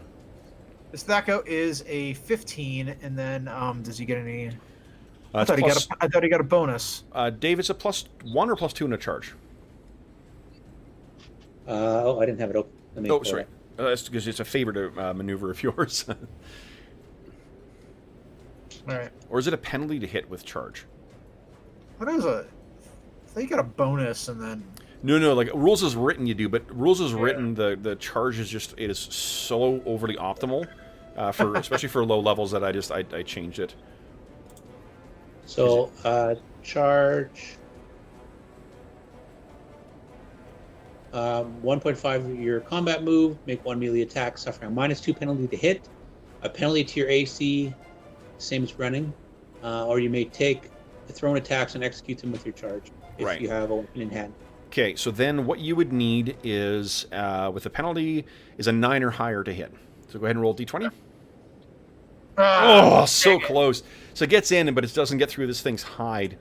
This Thaco is a 15, and then does he get any? I It's thought plus, he got a bonus. David's a +1 or +2 in a charge? I didn't have it open. Let me Oh, pull sorry. it That's because it's a favorite maneuver of yours. All right. Or is it a penalty to hit with charge? What is a? I think you got a bonus, and then. No. Like rules is written, you do, but rules is written. The charge is just it is so overly optimal for especially for low levels that I changed it. So, charge 1.5 your combat move, make 1 melee attack, suffering a -2 penalty to hit, a penalty to your AC, same as running, or you may take the thrown attacks and execute them with your charge if Right. you have a weapon in hand. Okay, so then what you would need is with the penalty is a 9 or higher to hit. So go ahead and roll d20. Oh, so close. So it gets in, but it doesn't get through this thing's hide.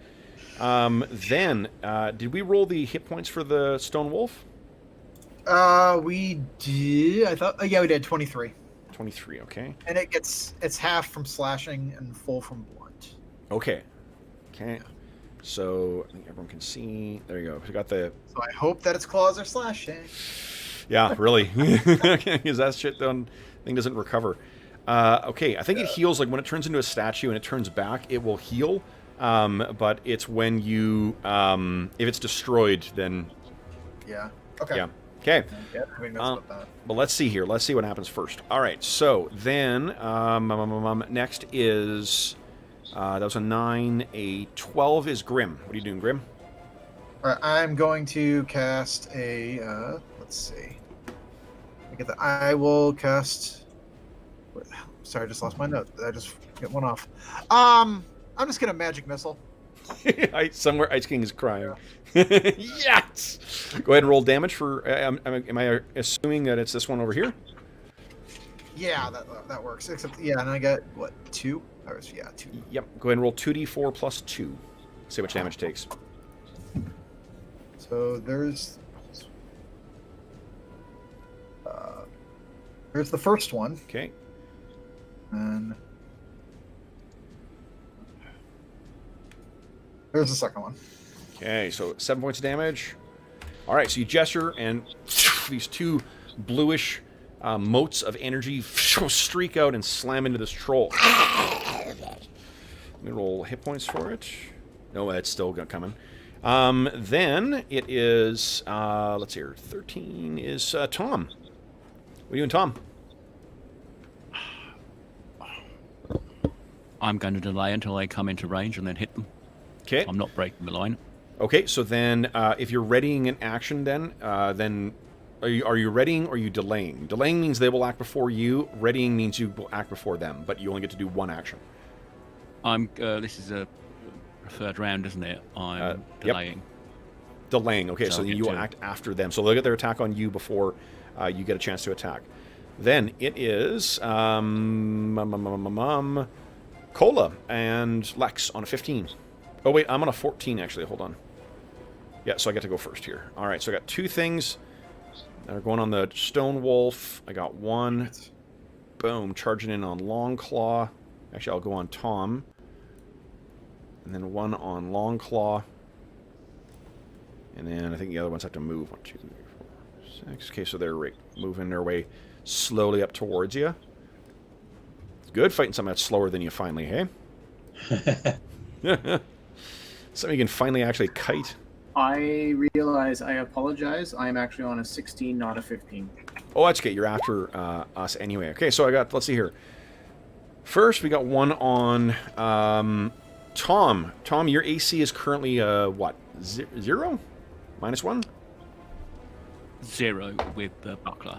Then, did we roll the hit points for the Stone Wolf? We did. I thought. Yeah, we did 23. 23, okay. And it's half from slashing and full from blunt. Okay. So, I think everyone can see. There you go. We got the... So I hope that its claws are slashing. Yeah, really. Because that shit thing doesn't recover. Okay, I think it heals, like, when it turns into a statue and it turns back, it will heal. But it's when you... if it's destroyed, then... Yeah. Okay. Yeah. Okay. Yeah, I mean, that's about that. But let's see here. Let's see what happens first. All right. So then, next is that was a 9. A 12 is Grim. What are you doing, Grim? All right, I'm going to cast a. Let's see. I will cast. Sorry, I just lost my note. I just get one off. I'm just gonna magic missile. Somewhere Ice King is crying. Yes! Go ahead and roll damage for... am I assuming that it's this one over here? Yeah, that works. Except, yeah, and I got, what, 2? Yeah, 2. Yep. Go ahead and roll 2d4 plus 2. See how much damage it takes. So there's the first one, Okay. and there's the second one. Okay, so 7 points of damage. All right, so you gesture, and these 2 bluish motes of energy streak out and slam into this troll. Let me roll hit points for it. No, it's still coming. Then it is, let's see here, 13 is Tom. What are you doing, Tom? I'm going to delay until they come into range and then hit them. Okay. I'm not breaking the line. Okay, so then if you're readying an action then are you readying or are you delaying? Delaying means they will act before you. Readying means you will act before them, but you only get to do one action. This is a third round, isn't it? I'm delaying. Yep. Delaying. Okay, so you will act after them. So they'll get their attack on you before you get a chance to attack. Then it is Cola and Lex on a 15. Oh wait, I'm on a 14 actually. Hold on. Yeah, so I get to go first here. All right, so I got two things that are going on the Stone Wolf. I got one. Boom, charging in on Long Claw. Actually, I'll go on Tom. And then one on Long Claw. And then I think the other ones have to move. 1, 2, 3, 4, 6. Okay, so they're moving their way slowly up towards you. It's good fighting something that's slower than you finally, hey? Something you can finally actually kite. I realize I apologize. I'm actually on a 16, not a 15. Oh, that's okay. You're after us anyway. Okay, so I got, let's see here. First, we got one on Tom. Tom, your AC is currently, what? 0? -1? 0 with the buckler.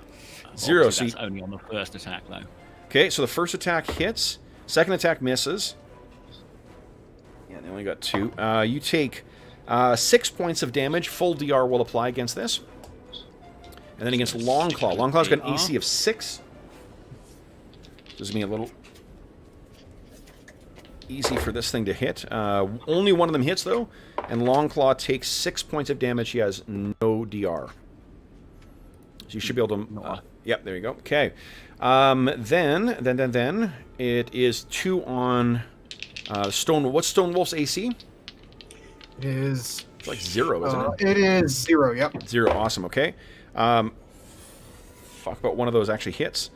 0, Obviously, so that's only on the first attack, though. Okay, so the first attack hits. Second attack misses. Yeah, they only got 2. You take 6 points of damage. Full DR will apply against this. And then against Longclaw. Longclaw's got an AC of 6. This is me a little easy for this thing to hit. Only one of them hits, though. And Longclaw takes 6 points of damage. He has no DR. So you should be able to... yep, there you go. Okay. Then it is 2 on Stone... What's Stone Wolf's AC? It is... It's like 0, isn't it? It is 0, yep. 0, awesome, okay. Fuck, about one of those actually hits.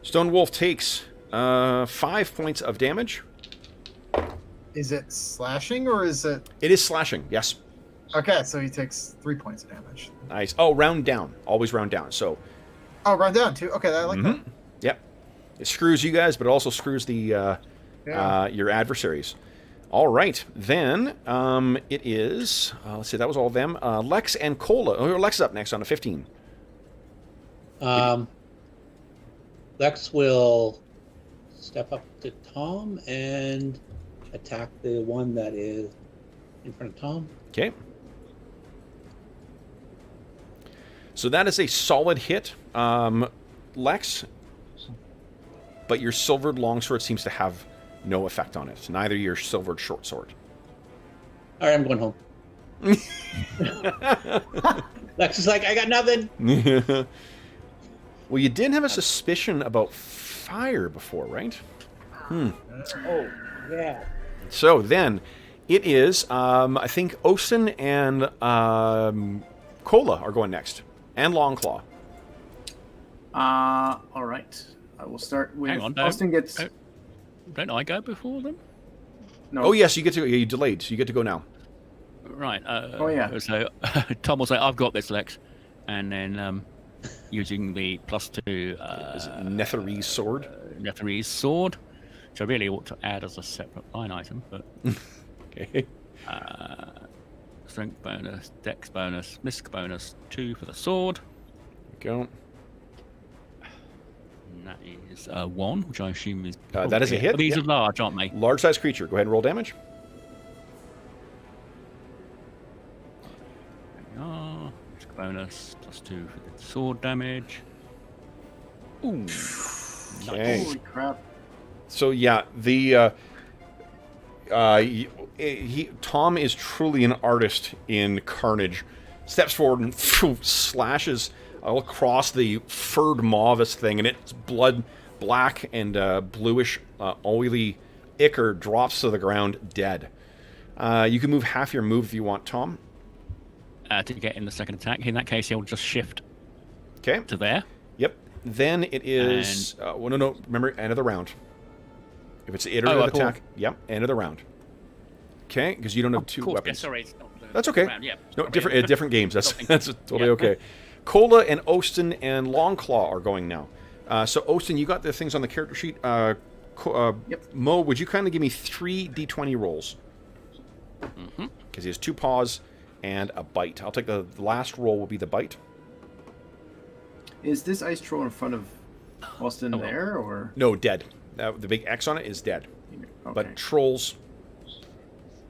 Stone Wolf takes 5 points of damage. Is it slashing or is it... It is slashing, yes. Okay, so he takes 3 points of damage. Nice. Oh, round down. Always round down, so... Oh, round down, too. Okay, I like that. Yep. It screws you guys, but it also screws the your adversaries. All right, then it is... let's see, that was all of them. Lex and Cola. Oh, Lex is up next on a 15. Lex will step up to Tom and attack the one that is in front of Tom. Okay. So that is a solid hit, Lex. But your silvered longsword seems to have no effect on it. Neither your silvered short sword. All right, I'm going home. Lex is like, I got nothing. Well, you did have a suspicion about fire before, right? Oh, yeah. So then, it is, I think, Osen and Cola are going next. And Longclaw. All right. I will start with... Hang on, Austin gets... Don't I go before them? No. Oh, yes, you get to... You delayed, so you get to go now. Right. Oh, yeah. So Tom will say, I've got this, Lex. And then using the +2... Is it Netherese sword? Netherese sword. Which I really ought to add as a separate line item, but... Okay. Strength bonus, dex bonus, misc bonus, 2 for the sword. Go. And that is 1, which I assume is... That is a hit. These are large, aren't they? Large size creature. Go ahead and roll damage. There we are. Misc bonus, +2 for the sword damage. Ooh. Okay. Holy crap. So yeah, the Tom is truly an artist in carnage. Steps forward and slashes all across the furred mauve thing, and its blood, black and bluish, oily ichor drops to the ground dead. You can move half your move if you want, Tom. To get in the second attack. In that case, he'll just shift Okay. to there. Yep. Then it is. Well, no. Remember, end of the round. If it's the iterative attack, yep, end of the round. Okay, because you don't have Of two course, yeah, weapons. sorry, it's not the That's okay. round, yeah. No, Sorry. different games. That's Don't think- that's totally Yeah. okay. Cola and Osten and Longclaw are going now. So Osten, you got the things on the character sheet. Yep. Mo, would you kindly give me 3 d20 rolls? Mm-hmm. Because he has 2 paws and a bite. I'll take the last roll will be the bite. Is this ice troll in front of Austin Oh, well. there, or? No, dead. The big X on it is dead. Okay. But trolls,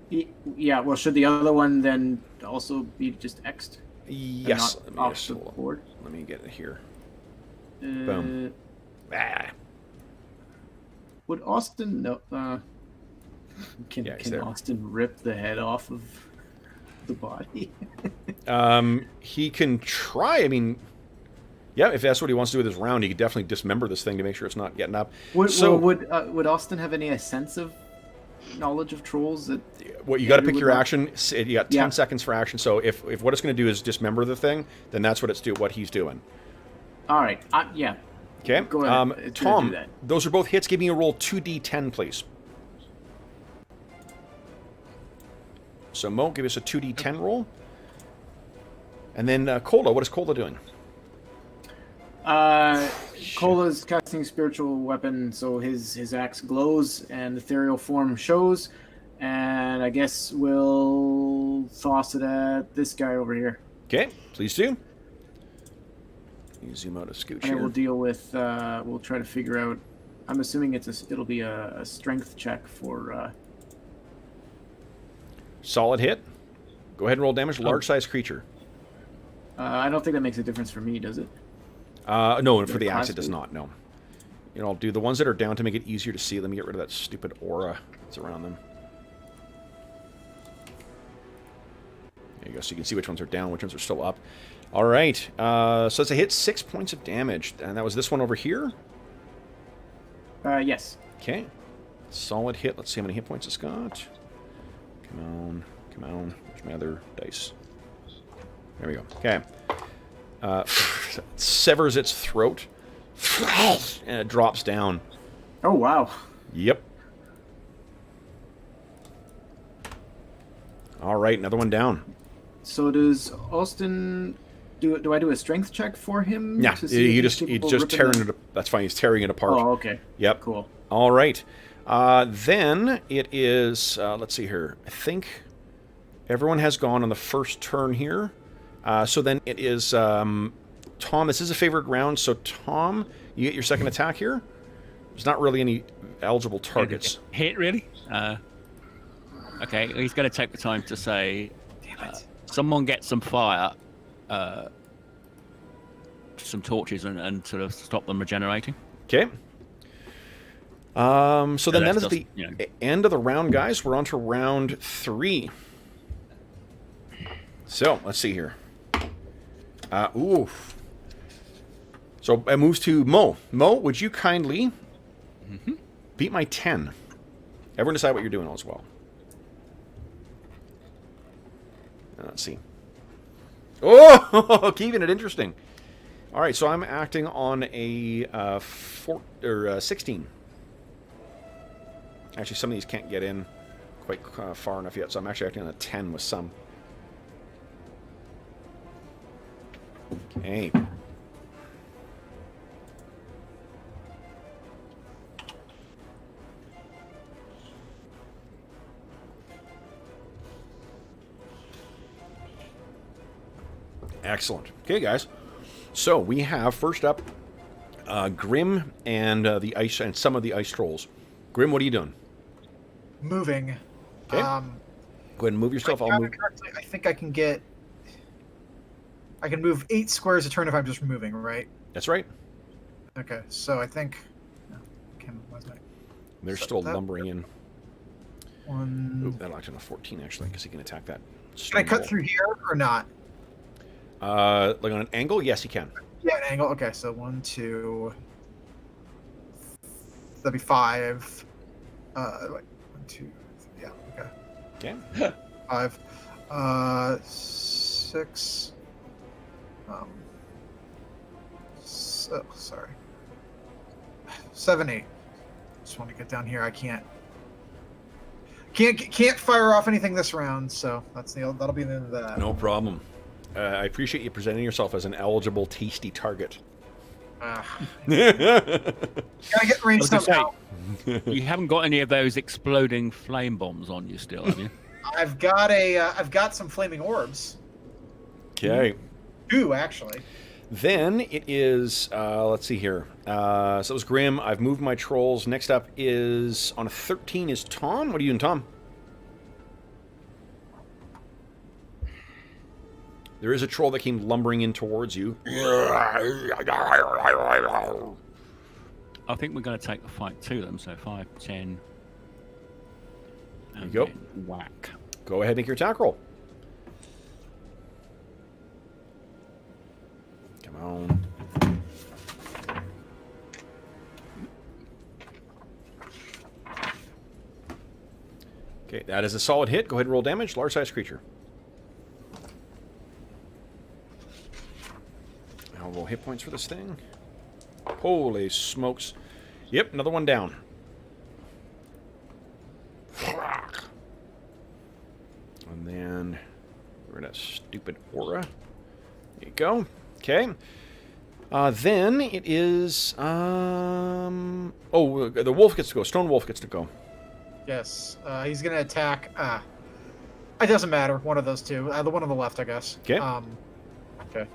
Yeah, well, should the other one then also be just X'd? and yes. not Let me, off just, the hold on. board? Let me get it here. Boom. Ah. Would Austin know? Can Yeah, he's there. Austin rip the head off of the body? He can try. I mean, yeah, if that's what he wants to do with his round, he could definitely dismember this thing to make sure it's not getting up. Would Austin have any sense of knowledge of trolls? That What you got to Andrew pick would your not? action. You got 10 Yeah. seconds for action. So if what it's going to do is dismember the thing, then that's what he's doing. All right. Yeah. Okay. Go ahead. It's gonna do Tom, that. those are both hits. Give me a roll 2d10, please. So Mo, give us a 2d10 roll. And then Cola, what is Cola doing? Cola's casting spiritual weapon, so his axe glows and the ethereal form shows, and I guess we'll toss it at this guy over here. Okay, please do. You zoom out a scooch And we'll here. deal with. We'll try to figure out. I'm assuming it'll be a strength check for. Solid hit. Go ahead and roll damage. Large size creature. I don't think that makes a difference for me, does it? No, for Their the axe class it does speed. not. No. You know, I'll do the ones that are down to make it easier to see. Let me get rid of that stupid aura that's around them. There you go. So you can see which ones are down, which ones are still up. All right. So it's a hit, 6 points of damage, and that was this one over here. Yes. Okay. Solid hit. Let's see how many hit points it's got. Come on. Come on. Where's my other dice? There we go. Okay. Severs its throat. And it drops down. Oh wow. Yep. All right. Another one down. So does Austin do I do a strength check for him? Yeah. to see if He's capable just of ripping tearing it. That's fine. He's tearing it apart. Oh, okay. Yep. Cool. All right. Then it is, let's see here. I think everyone has gone on the first turn here. So then it is Tom. This is a favored round. So Tom, you get your second attack here. There's not really any eligible targets. Hit, really? Okay, he's going to take the time to say, someone get some fire, some torches, and sort of stop them regenerating. Okay. So then that that's is the just, you know. end of the round, guys. We're on to round 3. So let's see here. Ooh. So it moves to Mo. Mo, would you kindly beat my 10? Everyone decide what you're doing as well. Let's see. Oh, keeping it interesting. All right, so I'm acting on a 16. Actually, some of these can't get in quite far enough yet, so I'm actually acting on a 10 with some. Okay. Excellent. Okay, guys. So we have first up Grim and the ice and some of the ice trolls. Grim, what are you doing? Moving. Okay. Go ahead and move yourself. I'll move. Correctly, I think I can get. I can move 8 squares a turn if I'm just moving, right? That's right. Okay, so I think. They're So still that- lumbering in. One. Oop, that'll act on a 14 actually, because he can attack that. Can I cut through here or not? Like on an angle? Yes, he can. Yeah, an angle. Okay, so 1, 2. That'd be 5. Wait, 1, 2. Yeah. Okay. Okay. 5. 6. Sorry. 7, 8. Just want to get down here. I can't Can't fire off anything this round, so that'll be the end of that. No problem. I appreciate you presenting yourself as an eligible, tasty target. Gotta get range I was somehow. gonna say, you haven't got any of those exploding flame bombs on you still, have you? I've got some flaming orbs. Okay. 2 actually. Then it is, let's see here. So it was Grim. I've moved my trolls. Next up is, on a 13 is Tom. What are you doing, Tom? There is a troll that came lumbering in towards you. I think we're going to take the fight to them, so 5, 10. There you go. Whack. Go ahead and make your attack roll. Come on. Okay, that is a solid hit. Go ahead and roll damage. Large-sized creature. I'll roll hit points for this thing. Holy smokes. Yep, another one down. And then we're that stupid aura. There you go. Okay. Then it is oh, the wolf gets to go. Stone wolf gets to go. Yes. He's gonna attack. It doesn't matter. One of those two. The one on the left, I guess. Okay. Okay.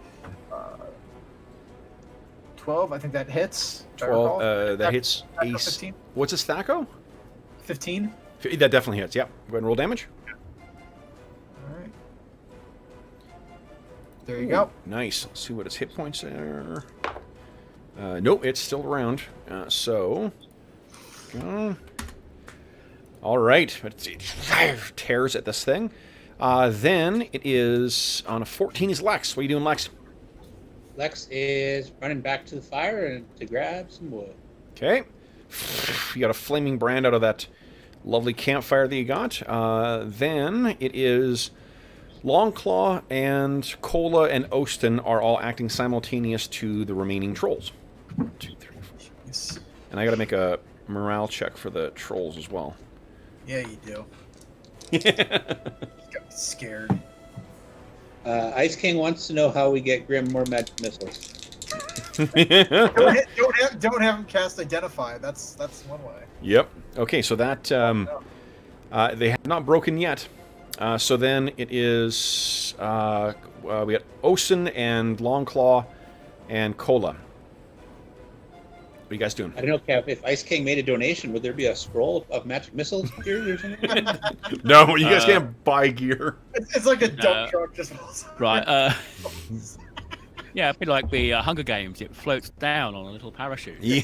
12. I think that hits. if I 12. recall. That hits Stacko ace. 15. What's a stacko? 15. That definitely hits. Yep. Go ahead and roll damage. All right. There you go. Nice. Let's see what his hit points are. Nope, it's still around. All right. It tears at this thing. Then it is on a 14 is Lex. What are you doing, Lex? Lex is running back to the fire and to grab some wood. Okay. You got a flaming brand out of that lovely campfire that you got. Then it is Longclaw and Cola and Ostin are all acting simultaneous to the remaining trolls. 1, 2, 3, 4. Yes. And I got to make a morale check for the trolls as well. Yeah, you do. Got me scared. Ice King wants to know how we get Grim more magic missiles. Don't have him cast Identify. That's one way. Yep. Okay, so that they have not broken yet. So then it is we got Osen and Longclaw and Cola. What are you guys doing? I don't know, Kev, if Ice King made a donation, would there be a scroll of magic missiles here or something? No, you guys can't buy gear. It's like a dump truck just. Right. Yeah, a bit like the Hunger Games. It floats down on a little parachute. Yeah.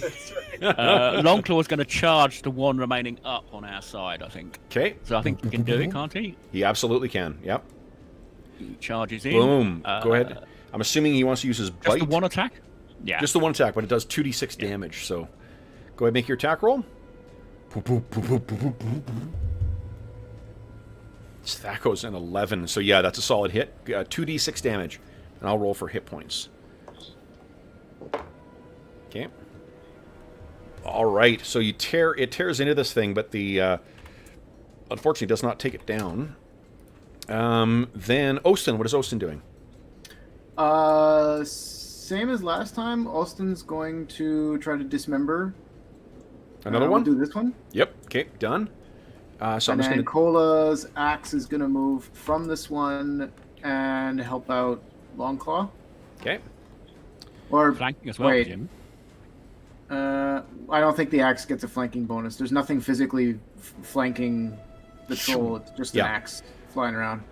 Longclaw's going to charge the one remaining up on our side, I think. Okay. So I think he can do it, can't he? He absolutely can. Yep. He charges in. Boom. Go ahead. I'm assuming he wants to use his bite. Just the one attack? Yeah. Just the one attack, but it does 2d6 damage. So go ahead and make your attack roll. That goes an 11. So yeah, that's a solid hit. 2d6 damage. And I'll roll for hit points. Okay. All right. So it tears into this thing, but the unfortunately does not take it down. Then Ostin, what is Ostin doing? Same as last time. Austin's going to try to dismember. Another one? We'll do this one. Yep. Okay. Done. So I'm And just then going to. Cola's axe is going to move from this one and help out Longclaw. Okay. Or Flanking as well, wait. Jim. I don't think the axe gets a flanking bonus. There's nothing physically flanking the troll. It's just an Yeah. axe flying around.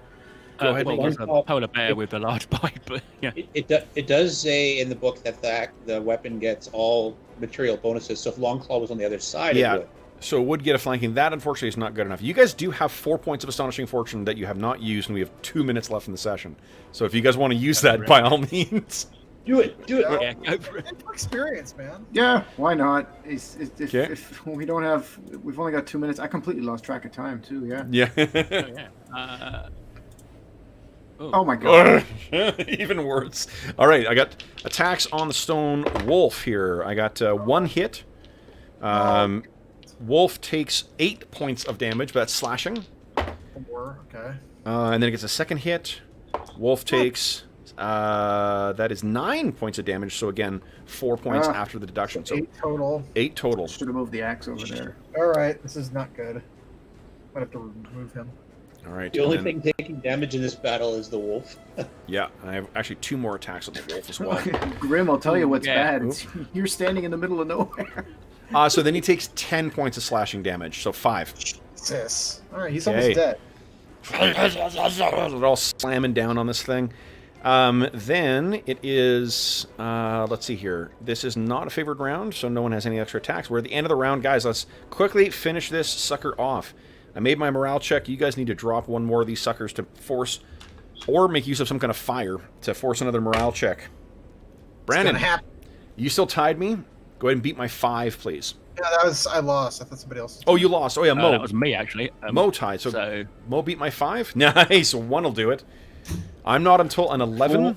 Go ahead, Well, Mike. there's a polar bear with a large bite, but yeah. It does say in the book that the weapon gets all material bonuses, so if Longclaw was on the other side, Yeah. it would. So it would get a flanking. That, unfortunately, is not good enough. You guys do have 4 points of Astonishing Fortune that you have not used, and we have 2 minutes left in the session. So if you guys want to use that, by all means. Do it. Yeah, go for it. Experience, man. Yeah, why not? Okay. If we don't have, we've only got 2 minutes. I completely lost track of time too. Yeah. Yeah. Oh, yeah. Oh my god. Even worse. All right, I got attacks on the stone wolf here. I got one hit. Wolf takes 8 points of damage, but that's slashing. 4, okay. And then it gets a second hit. Wolf takes... that is 9 points of damage, so again, 4 points after the deduction. So 8 total. 8 total. Should have moved the axe over there. All right, this is not good. Might have to remove him. All right. The only thing taking damage in this battle is the wolf. Yeah, I have actually 2 more attacks on the wolf as well. Grim, I'll tell you what's Yeah. bad. You're standing in the middle of nowhere. So then he takes 10 points of slashing damage, so 5. Jesus. All right, he's Okay. almost dead. They're all slamming down on this thing. Then it is, let's see here. This is not a favored round, so no one has any extra attacks. We're at the end of the round, guys. Let's quickly finish this sucker off. I made my morale check. You guys need to drop one more of these suckers to force, or make use of some kind of fire to force another morale check. Brandon, It's gonna happen. you still tied me? Go ahead and beat my 5, please. Yeah, I lost. I thought somebody else. Oh, you lost. Oh, yeah, Mo. That was me, actually. Mo tied. So, So, Mo beat my 5? Nice. 1 will do it. I'm not until an 11.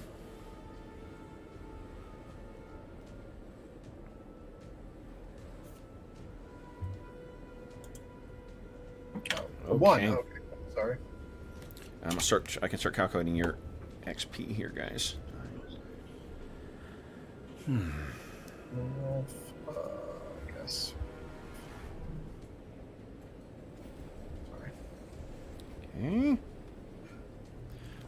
Oh, 1. Okay. Okay. Sorry. I'm gonna start. I can start calculating your XP here, guys. Wolf, I guess. Sorry. Okay.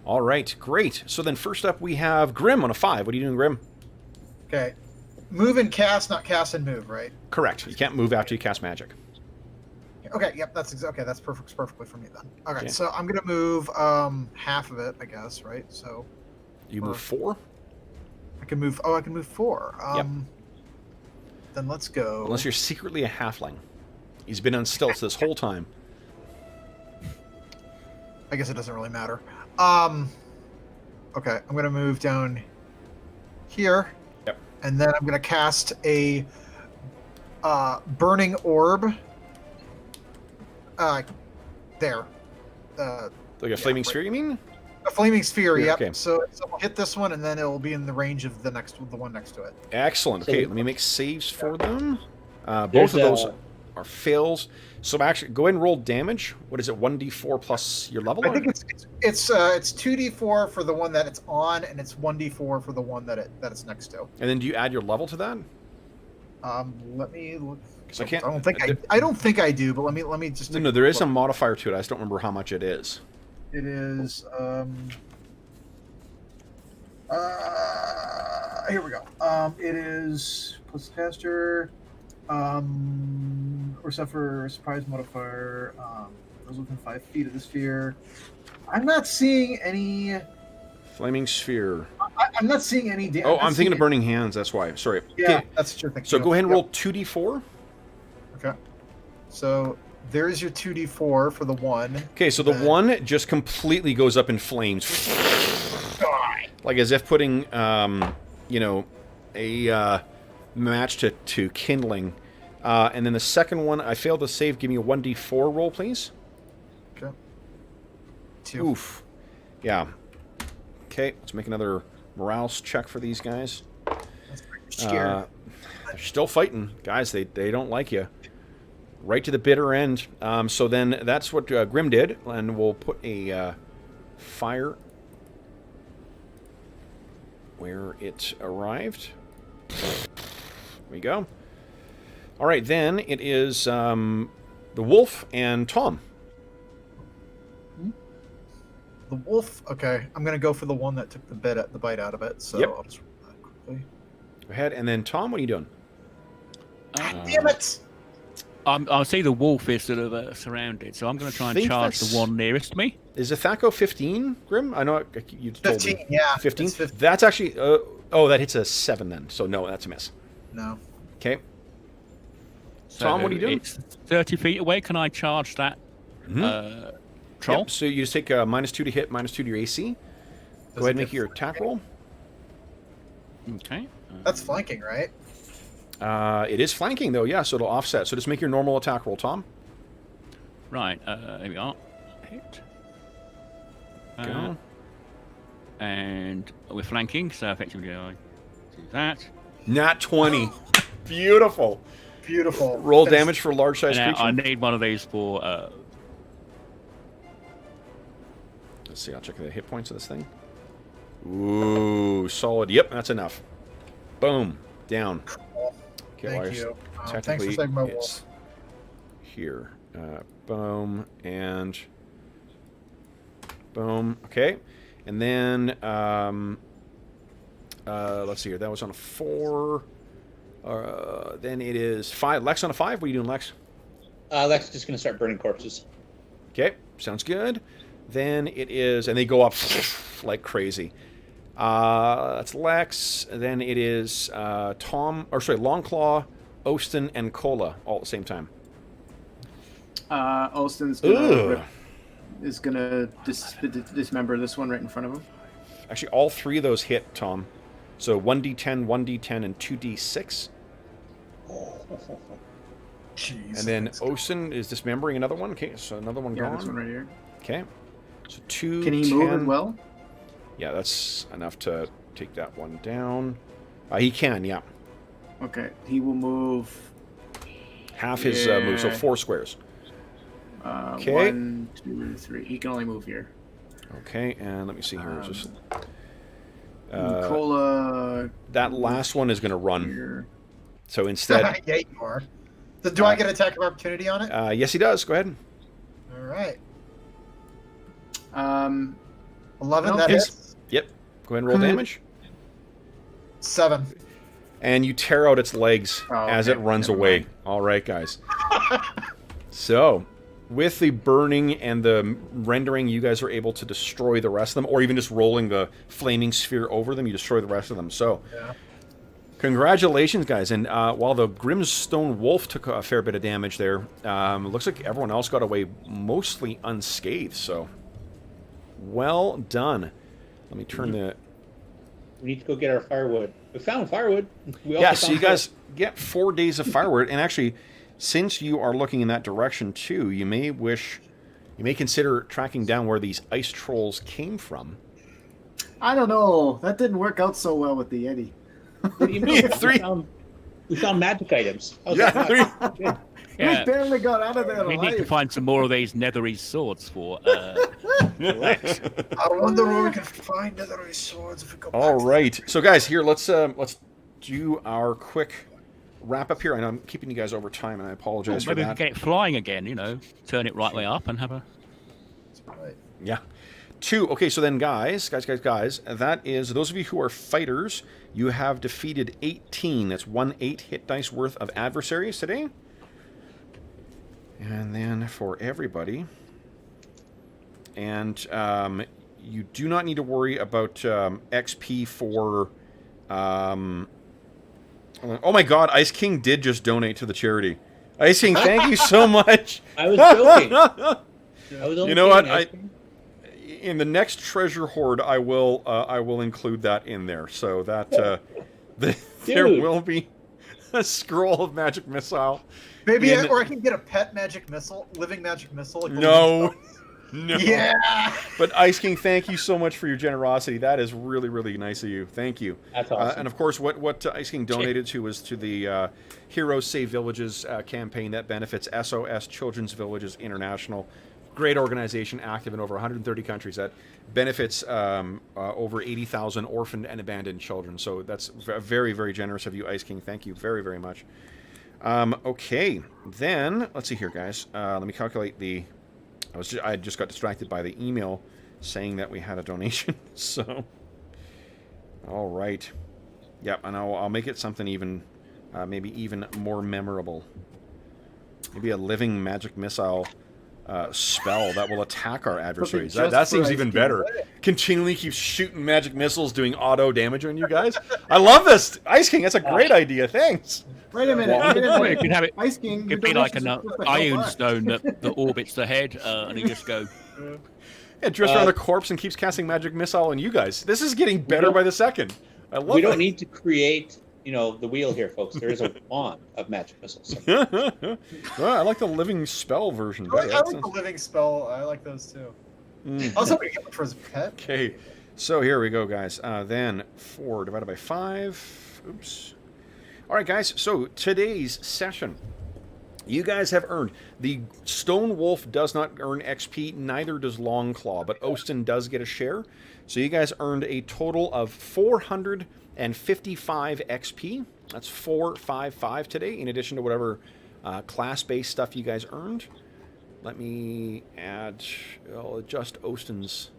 All right, great. So then, first up, we have Grim on a 5. What are you doing, Grim? Okay. Move and cast, not cast and move, right? Correct. You can't move after you cast magic. Okay, yep, okay, that's perfectly for me then. Okay, Okay. so I'm gonna move half of it, I guess, right? So You move 4, I can move 4. Yep. Then let's go. unless you're secretly a halfling. He's been on stealth this whole time. I guess it doesn't really matter. Okay, I'm gonna move down here. Yep. And then I'm gonna cast a burning orb. There. Like a flaming sphere, you mean? A flaming sphere, Yeah, yep. okay. So we'll hit this one, and then it will be in the range of the one next to it. Excellent. So- Okay, let me make saves for them. Both There's of those are fails. So actually, go ahead and roll damage. What is it? 1d4 plus your level? I think it's 2d4 for the one that it's on, and it's 1d4 for the one that it's next to. And then do you add your level to that? Let me look. 'Cause I can't. I don't think I do, but let me just. No, there is a modifier to it. I just don't remember how much it is. It is. Here we go. It is plus caster. Or suffer a surprise modifier. Those within 5 feet of the sphere. I'm not seeing any. Flaming sphere. I'm not seeing any. Oh, I'm thinking of burning hands. That's why. Sorry. Yeah, Okay. that's what you're thinking. So of. go ahead and Yep. roll 2d4. Okay. So there's your 2d4 for the one. Okay, so the Then- one just completely goes up in flames, like as if putting, a match to kindling. And then the second one, I failed to save. Give me a 1d4 roll, please. Okay. 2. Oof. Yeah. Okay, let's make another morale check for these guys. That's pretty scary. They're still fighting, guys. They don't like you. Right to the bitter end. So then that's what Grim did, and we'll put a fire where it arrived. There we go. All right, then it is the wolf and Tom. The wolf. Okay, I'm gonna go for the one that took the bite out of it. So Yep. I'll just roll that quickly. Go ahead, and then Tom, what are you doing? Damn it! I see the wolf is sort of surrounded, so I'm going to try and Think charge that's- the one nearest me. Is Ithako 15, Grim? I know you told 15. me. Yeah. 15? it's 15. That's actually... oh, that hits a 7 then. So no, that's a miss. No. Okay. So Tom, what are you doing? It's 30 feet away. Can I charge that troll? Yep, so you just take -2 to hit, -2 to your AC. Go ahead and make your attack roll. Okay. That's flanking, right? It is flanking, though, yeah, so it'll offset. So just make your normal attack roll, Tom. Right. There we are. Hit. Go. And we're flanking, so effectively I do that. Nat 20. Beautiful. Beautiful. Roll That is- damage for large size And creature. I need one of these for. Let's see. I'll check the hit points of this thing. Ooh, solid. Yep, that's enough. Boom, down. Okay, Thank well, you. Thanks for technically, saving my it's wolf. here. Boom and boom. Okay, and then let's see here. That was on a 4. Then it is 5. Lex on a 5. What are you doing, Lex? Lex is just going to start burning corpses. Okay, sounds good. Then it is, and they go up like crazy. That's Lex. Then it is Longclaw, Ostin, and Cola all at the same time. Olston's gonna dismember this one right in front of him. Actually, all 3 of those hit, Tom. So 1d10, 1d10, and 2d6. Jeez. And then Osin is dismembering another one. Okay, so another one Yeah, gone. this one right here. Okay. So 2, Can he 10. move as well? Yeah, that's enough to take that one down. He can, yeah. Okay, he will move. Half his move, so 4 squares. Okay. 1, 2, 3. He can only move here. Okay, and let me see here. Just Cola. that last one is going to run. Here. So instead, Yeah, you are. So do I get attack of opportunity on it? yes, he does. Go ahead. All right. 11. That Yes. hits. Yep. Go ahead and roll damage. 7. And you tear out its legs Oh, as okay. it runs Never away. mind. All right, guys. So, with the burning and the rendering, you guys are able to destroy the rest of them, or even just rolling the flaming sphere over them, you destroy the rest of them. So, Yeah. congratulations, guys. And while the Grimstone Wolf took a fair bit of damage there, it looks like everyone else got away mostly unscathed. So, well done. Let me turn the... We need to go get our firewood. We found firewood. We also Yeah, so found you guys get 4 days of firewood. And actually, since you are looking in that direction too, you may consider tracking down where these ice trolls came from. I don't know. That didn't work out so well with the Yeti. What do you mean? 3. We found magic items. How's Yeah, that 3. not good? Yeah. We barely got out of there We need to alive. find some more of these nethery swords for Lex. I wonder where we can find netherite swords if we go back. All right. So guys, here let's do our quick wrap up here. I know I'm keeping you guys over time, and I apologize for Maybe we that. can get it flying again. Turn it right way up and have a. Right. Yeah. 2. Okay, so then guys, that is, those of you who are fighters, you have defeated 18. That's 1/8 hit dice worth of adversaries today. And then for everybody, and you do not need to worry about XP for... oh my god, Ice King did just donate to the charity. Ice King, thank you so much. I was joking. I was only You know what? kidding. In the next treasure hoard, I will include that in there, so that there Dude. will be a scroll of magic missile. Maybe, In- or I can get a pet magic missile, living magic missile. Like the No, living no. spell. Yeah. But Ice King, thank you so much for your generosity. That is really, really nice of you. Thank you. That's awesome. And of course, what Ice King donated to was to the Heroes Save Villages campaign that benefits SOS Children's Villages International. Great organization, active in over 130 countries, that benefits over 80,000 orphaned and abandoned children. So that's very, very generous of you, Ice King. Thank you very, very much. Okay, then let's see here, guys. Let me calculate the. I just got distracted by the email saying that we had a donation. So, all right, yep, and I'll make it something even, maybe even more memorable. Maybe a living magic missile spell that will attack our adversaries. That just seems for even Ice better. Continually keep shooting magic missiles, doing auto damage on you guys. I love this, Ice King. That's a great idea. Thanks. Wait a minute. Well, wait a you minute. could have it. Ice King. your It'd be like an donations are just a iron lot. stone that orbits the head, and you just go. It drifts around a corpse and keeps casting magic missile on you guys. This is getting better don't- by the second. I love We it. don't need to create, the wheel here, folks. There is a wand of magic missiles. Well, I like the living spell version I better. like, I like the living spell. I like those too. Mm. Also, we get one for his pet. Okay, so here we go, guys. Then 4 divided by 5. Oops. All right, guys. So today's session, you guys have earned. The Stone Wolf does not earn XP, neither does Longclaw, but Ostin does get a share. So you guys earned a total of 455 XP. That's 455 today, in addition to whatever class-based stuff you guys earned. Let me add. I'll adjust Ostin's.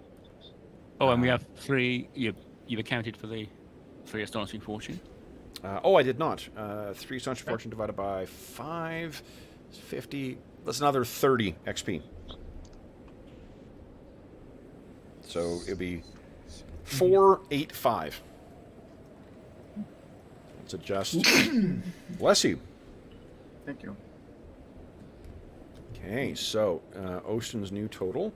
Oh, and we have 3. You've accounted for the 3 astonishing fortune. Oh, I did not. 3 astonishing fortune divided by 5 is 50. That's another 30 XP. So it'll be 485. Let's adjust. Bless you. Thank you. Okay, so Ostin's new total,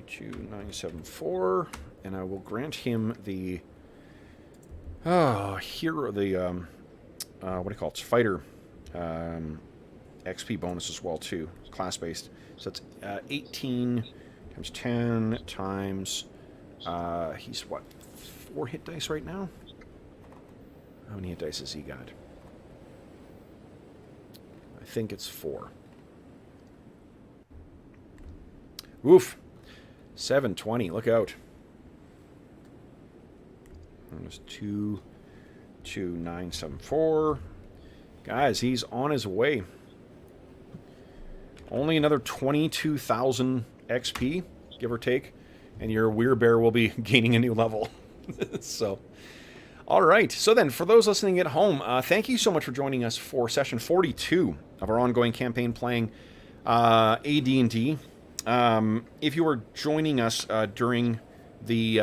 22974, and I will grant him the hero, the what do you call it? Fighter XP bonus as well too, class based. So it's 18 times 10 times he's what, 4 hit dice right now? How many hit dice has he got? I think it's 4. Oof. 720. Look out. There's 22974. Guys, he's on his way. Only another 22,000 XP, give or take, and your Weirbear will be gaining a new level. So, all right. So then, for those listening at home, thank you so much for joining us for session 42 of our ongoing campaign playing AD&D. If you are joining us during the,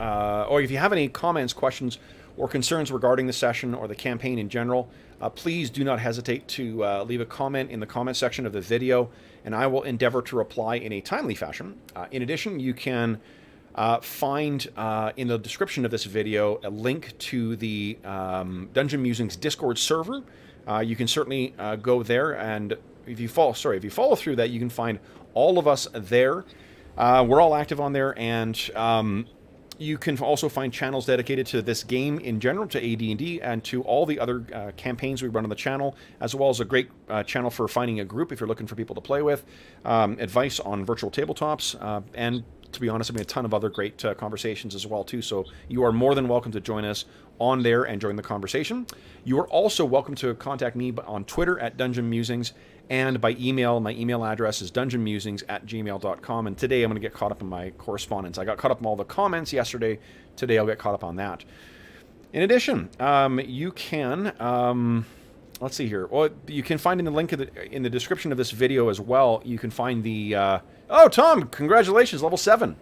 or if you have any comments, questions, or concerns regarding the session or the campaign in general, please do not hesitate to leave a comment in the comment section of the video, and I will endeavor to reply in a timely fashion. In addition, you can find in the description of this video a link to the Dungeon Musings Discord server. You can certainly go there, and if you follow through that, you can find all of us there. We're all active on there, and you can also find channels dedicated to this game in general, to AD&D, and to all the other campaigns we run on the channel, as well as a great channel for finding a group if you're looking for people to play with, advice on virtual tabletops, and to be honest, I mean, a ton of other great conversations as well, too. So you are more than welcome to join us on there and join the conversation. You are also welcome to contact me on Twitter at Dungeon Musings, and by email. My email address is dungeonmusings@gmail.com, and today I'm going to get caught up in my correspondence. I got caught up in all the comments yesterday. Today I'll get caught up on that. In addition, you can... let's see here. Well, you can find in the link in the description of this video as well, you can find the... oh, Tom, congratulations, level 7.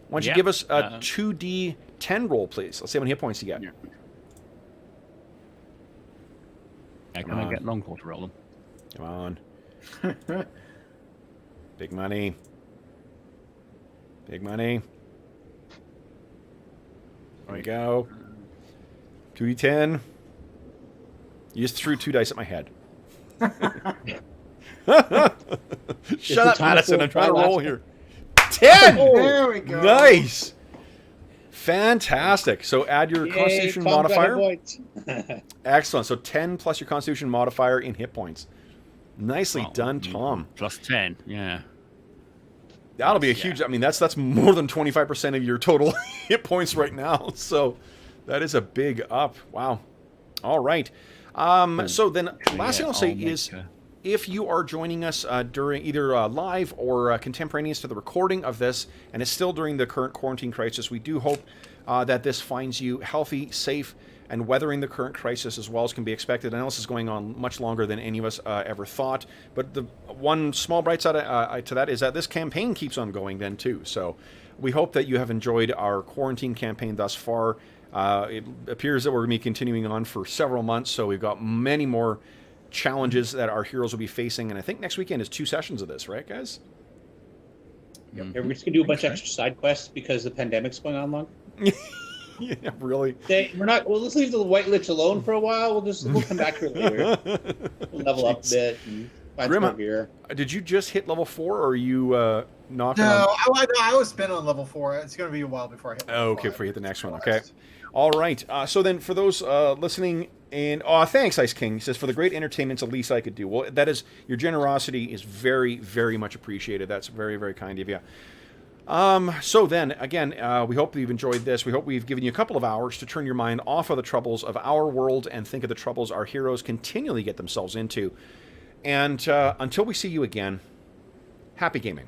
Why don't you give us a 2d10 roll, please? Let's see how many hit points you get. Yeah. Can I get Longclaw to roll them? Come on. Big money. Big money. There we go. 2d10. You just threw 2 dice at my head. Shut up, Madison. I'm trying to roll here. 10! Oh, there we go. Nice. Fantastic. So add your Constitution modifier. Excellent. So 10 plus your Constitution modifier in hit points. Nicely done, Tom. Plus 10, yeah. That'll be a huge... I mean, that's more than 25% of your total hit points right now. So that is a big up. Wow. All right. So then, last thing I'll say is, if you are joining us during either live or contemporaneous to the recording of this, and it's still during the current quarantine crisis, we do hope that this finds you healthy, safe, and weathering the current crisis as well as can be expected. I know this is going on much longer than any of us ever thought, but the one small bright side to that is that this campaign keeps on going then too. So we hope that you have enjoyed our quarantine campaign thus far. It appears that we're going to be continuing on for several months, so we've got many more challenges that our heroes will be facing, and I think next weekend is 2 sessions of this, right, guys? Yep. Yeah, we're just going to do a bunch of extra side quests because the pandemic's going on long. Yeah, really. We're not. Well, let's leave the White Lich alone for a while. We'll come back to it later. We'll level up a bit and find some more gear. Did you just hit level 4, or are you knocking? No, I was spent on level 4. It's going to be a while before I hit level 5. Okay, before you hit the next one. Okay. All right. So then, for those listening, and thanks, Ice King. He says, for the great entertainment's the least I could do. Well, that is, your generosity is very, very much appreciated. That's very, very kind of you. So then, again, we hope that you've enjoyed this. We hope we've given you a couple of hours to turn your mind off of the troubles of our world and think of the troubles our heroes continually get themselves into. And until we see you again, happy gaming.